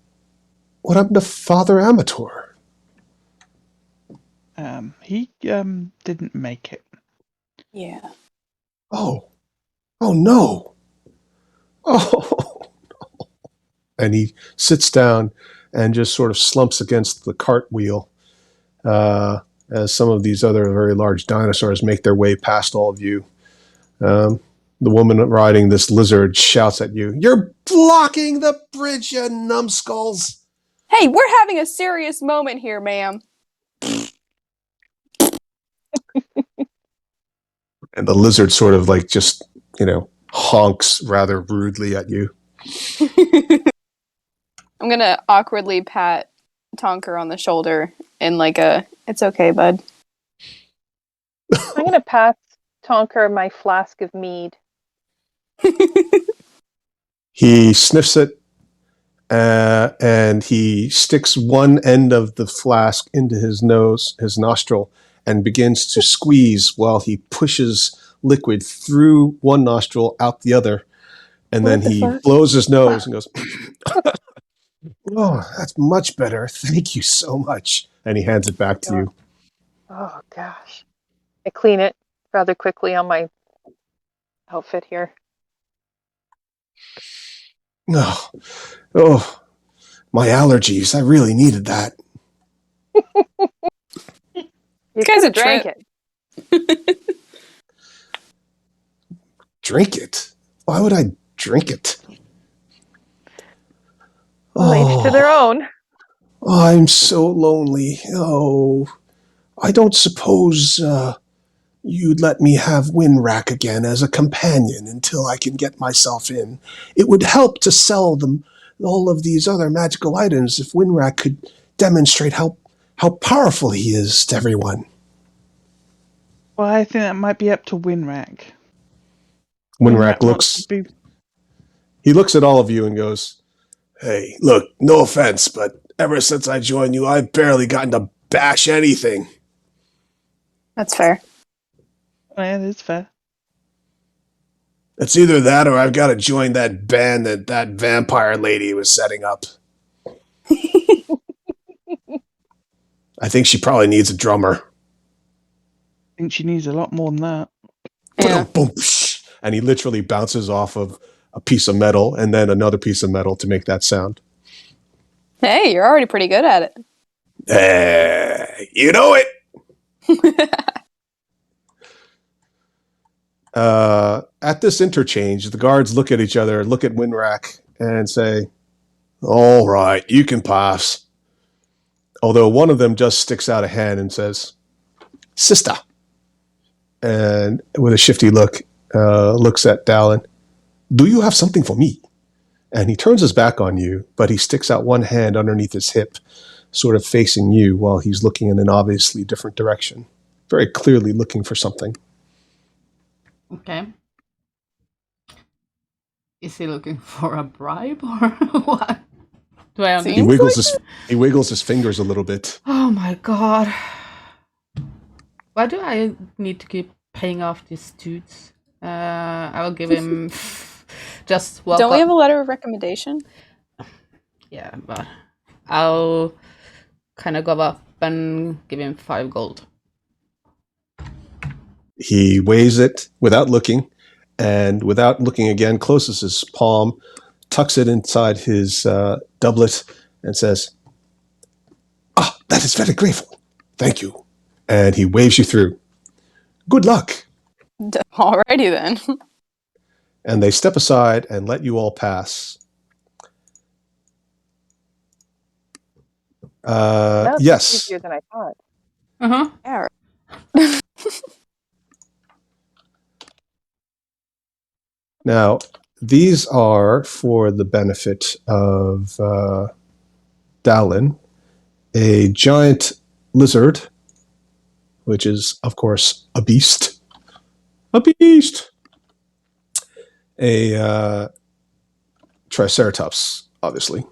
Amator? He didn't make it. Yeah. Oh no. Oh. And he sits down and just sort of slumps against the cart wheel as some of these other very large dinosaurs make their way past all of you. The woman riding this lizard shouts at you, "You're blocking the bridge, you numbskulls!" Hey, we're having a serious moment here, ma'am. And the lizard sort of like just, honks rather rudely at you. I'm gonna awkwardly pat Tonker on the shoulder in like it's okay, bud. I'm going to pass Tonker my flask of mead. He sniffs it, and he sticks one end of the flask into his nostril, and begins to squeeze while he pushes liquid through one nostril, out the other, and then he blows his nose and goes, "Oh, that's much better. Thank you so much." And he hands it back to you. Oh, gosh. I clean it rather quickly on my outfit here. Oh, my allergies. I really needed that. You guys could a have drank trip. it. Drink it? Why would I drink it? Well, each to their own. I'm so lonely. Oh, I don't suppose you'd let me have Winrack again as a companion until I can get myself in. It would help to sell them all of these other magical items if Winrack could demonstrate how powerful he is to everyone. Well, I think that might be up to Winrack. Winrack looks... He looks at all of you and goes, "Hey, look, no offense, but ever since I joined you, I've barely gotten to bash anything." That's fair. Yeah, that's fair. It's either that or I've got to join that band that vampire lady was setting up. I think she probably needs a drummer. I think she needs a lot more than that. Yeah. Boom, and he literally bounces off of a piece of metal and then another piece of metal to make that sound. Hey, you're already pretty good at it. You know it. At this interchange, the guards look at each other, look at Winrack, and say, "All right, you can pass." Although one of them just sticks out a hand and says, "Sister." And with a shifty look, looks at Dallin. "Do you have something for me?" And he turns his back on you, but he sticks out one hand underneath his hip, sort of facing you while he's looking in an obviously different direction, very clearly looking for something. Okay. Is he looking for a bribe or what? Do I understand? He wiggles his fingers a little bit. Oh my god. Why do I need to keep paying off these dudes? I will give him just walk Don't we up. have a letter of recommendation? Yeah, but I'll kind of go up and give him 5 gold. He weighs it without looking, and without looking again, closes his palm, tucks it inside his doublet, and says, "Ah, that is very grateful. Thank you." And he waves you through. "Good luck." Alrighty then. And they step aside and let you all pass. That's Yes. easier than I thought. Uh-huh. Yeah. Now, these are for the benefit of Dallin, a giant lizard, which is, of course, a beast. A beast! A triceratops, obviously.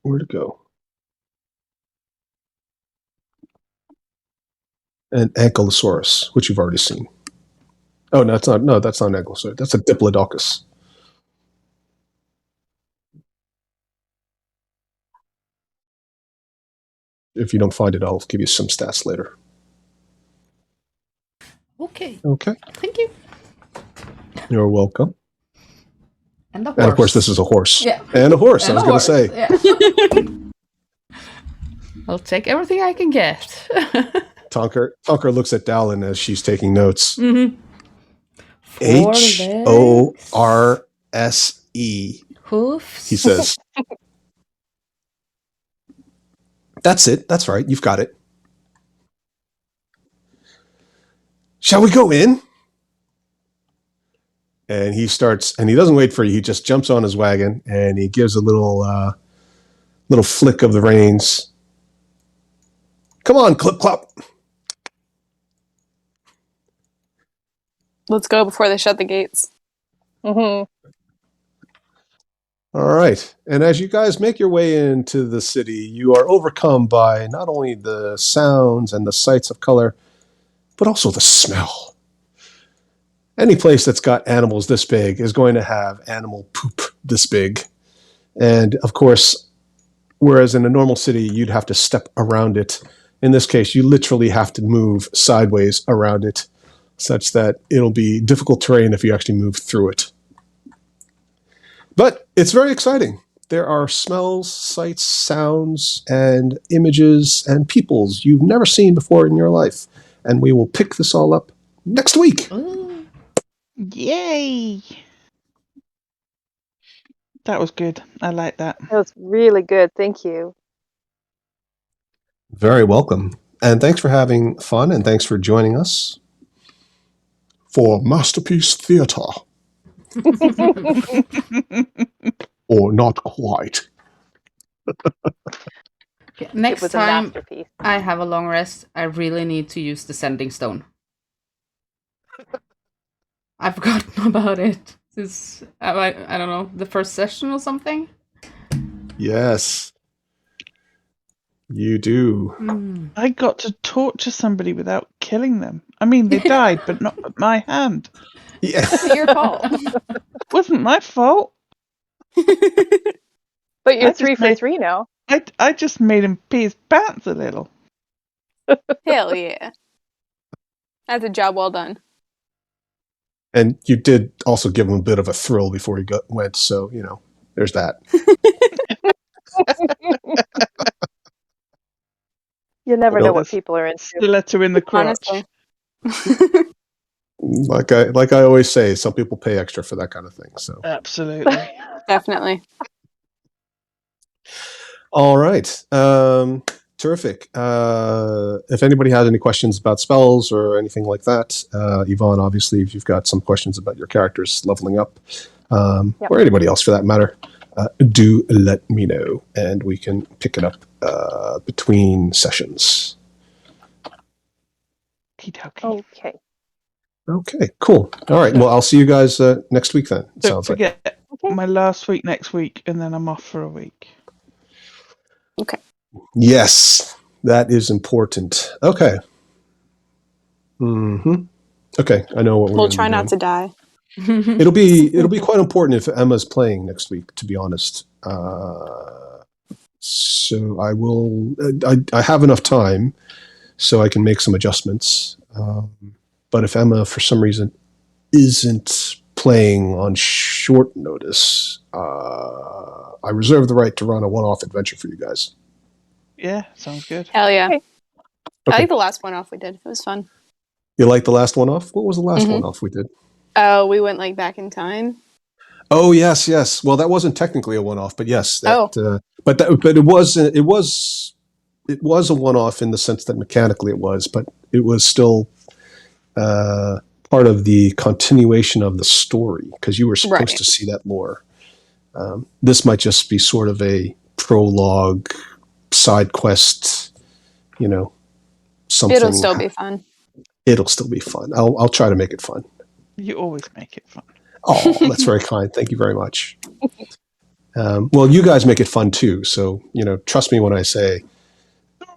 Where'd it go? An ankylosaurus, which you've already seen. Oh, no, that's not an ankylosaurus. That's a diplodocus. If you don't find it, I'll give you some stats later. Okay. Okay. Thank you. You're welcome. And the horse. And of course, this is a horse. Yeah. And a horse, And I was going to say. Yeah. I'll take everything I can get. Tonker looks at Dallin as she's taking notes. Mm-hmm. Horse. Hoofs. He says. That's it. That's right. You've got it. Shall we go in? And he starts, and he doesn't wait for you. He just jumps on his wagon and he gives a little flick of the reins. Come on, clip clop. Let's go before they shut the gates. Mm-hmm. All right. And as you guys make your way into the city, you are overcome by not only the sounds and the sights of color, but also the smell. Any place that's got animals this big is going to have animal poop this big. And of course, whereas in a normal city, you'd have to step around it. In this case, you literally have to move sideways around it, such that it'll be difficult terrain if you actually move through it. But it's very exciting. There are smells, sights, sounds, and images and peoples you've never seen before in your life. And we will pick this all up next week. Ooh. Yay! That was good. I like that. That was really good. Thank you. Very welcome. And thanks for having fun, and thanks for joining us for Masterpiece Theatre. Or not quite. Okay, It next was a time masterpiece. I have a long rest, I really need to use the sending stone. I've forgotten about it. Since I don't know, the first session or something. Yes. You do. I got to torture somebody without killing them. I mean, they died, but not at my hand. Yeah. It's your fault. Wasn't my fault. But you're I just 3 for made- 3 now. I just made him pee his pants a little. Hell yeah. That's a job well done. And you did also give him a bit of a thrill before he went, so, there's that. You never No, know what that's- people are into. Stiletto in the crotch. Honestly. Like I always say, some people pay extra for that kind of thing. So Absolutely. Definitely. all right. Terrific. If anybody has any questions about spells or anything like that, Yvonne, obviously, if you've got some questions about your characters leveling up, Yep. or anybody else for that matter, do let me know, and we can pick it up between sessions. Okey-dokey. Okay. Okay, cool. All right. Well, I'll see you guys next week then. It Don't sounds like. forget, Okay. my last week next week, and then I'm off for a week. Yes, that is important. Okay. Okay, I know what we're We'll going to try be not doing. to die. It'll be quite important if Emma's playing next week, to be honest. So I will. I have enough time, so I can make some adjustments. But if Emma, for some reason, isn't playing on short notice, I reserve the right to run a one-off adventure for you guys. Yeah, sounds good. Hell yeah. Okay. I Okay. like the last one off we did. It was fun. You like the last one off? What was the last Mhm. one off we did? Oh, we went like back in time. Oh yes. Well, that wasn't technically a one-off, but yes. But it was a one-off in the sense that mechanically it was, but it was still part of the continuation of the story because you were supposed Right. to see that lore. This might just be sort of a prologue, side quest, something. It'll still be fun. It'll still be fun. I'll try to make it fun. You always make it fun. Oh, that's very kind. Thank you very much. Well, you guys make it fun too. So, trust me when I say,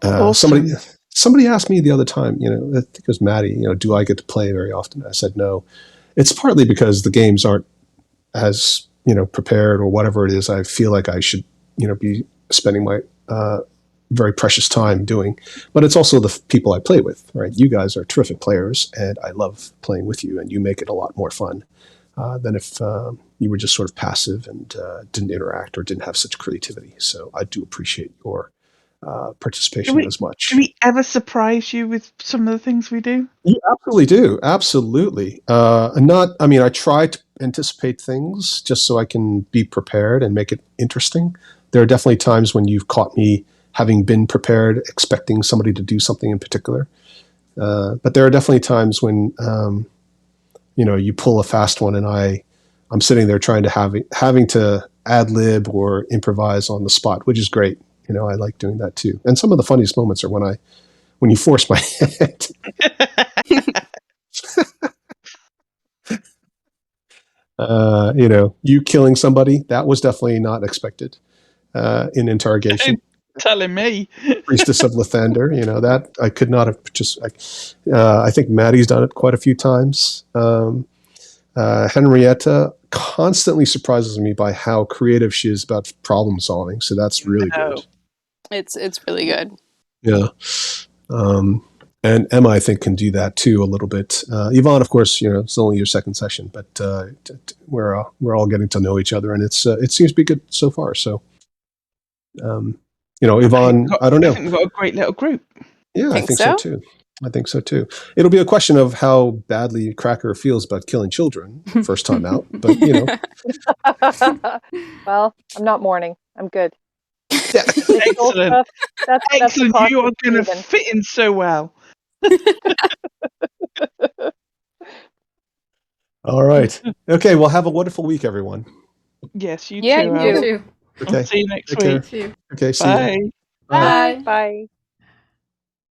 Awesome. somebody asked me the other time, I think it was Maddie, do I get to play very often? I said, no. It's partly because the games aren't as, prepared or whatever it is I feel like I should, be spending my very precious time doing. But it's also the people I play with, right? You guys are terrific players and I love playing with you and you make it a lot more fun than if you were just sort of passive and didn't interact or didn't have such creativity. So I do appreciate your participation as much. Do we ever surprise you with some of the things we do? You absolutely do. Absolutely. I try to anticipate things just so I can be prepared and make it interesting. There are definitely times when you've caught me having been prepared, expecting somebody to do something in particular. But there are definitely times when, you pull a fast one and I'm sitting there trying to having to ad lib or improvise on the spot, which is great. I like doing that too. And some of the funniest moments are when you force my hand. You killing somebody, that was definitely not expected in interrogation. Telling me. Priestess of Lathander, that I could not have just. I think Maddie's done it quite a few times. Henrietta constantly surprises me by how creative she is about problem solving. So that's really good. It's really good. Yeah. And Emma, I think, can do that too a little bit. Yvonne, of course, it's only your second session, but we're all getting to know each other, and it seems to be good so far. So, Yvonne, I don't know. I think we've got a great little group. Yeah, I think so too. I think so too. It'll be a question of how badly Cracker feels about killing children first time out, but Well, I'm not mourning. I'm good. Yeah. Excellent. That's Excellent. You are going to Stephen. fit in so well. All right. Okay. Well, have a wonderful week, everyone. Yes, you Yeah, too. you Al. too. Okay. See you next Take care. week. See you. Okay. See Bye. you. Bye. Bye.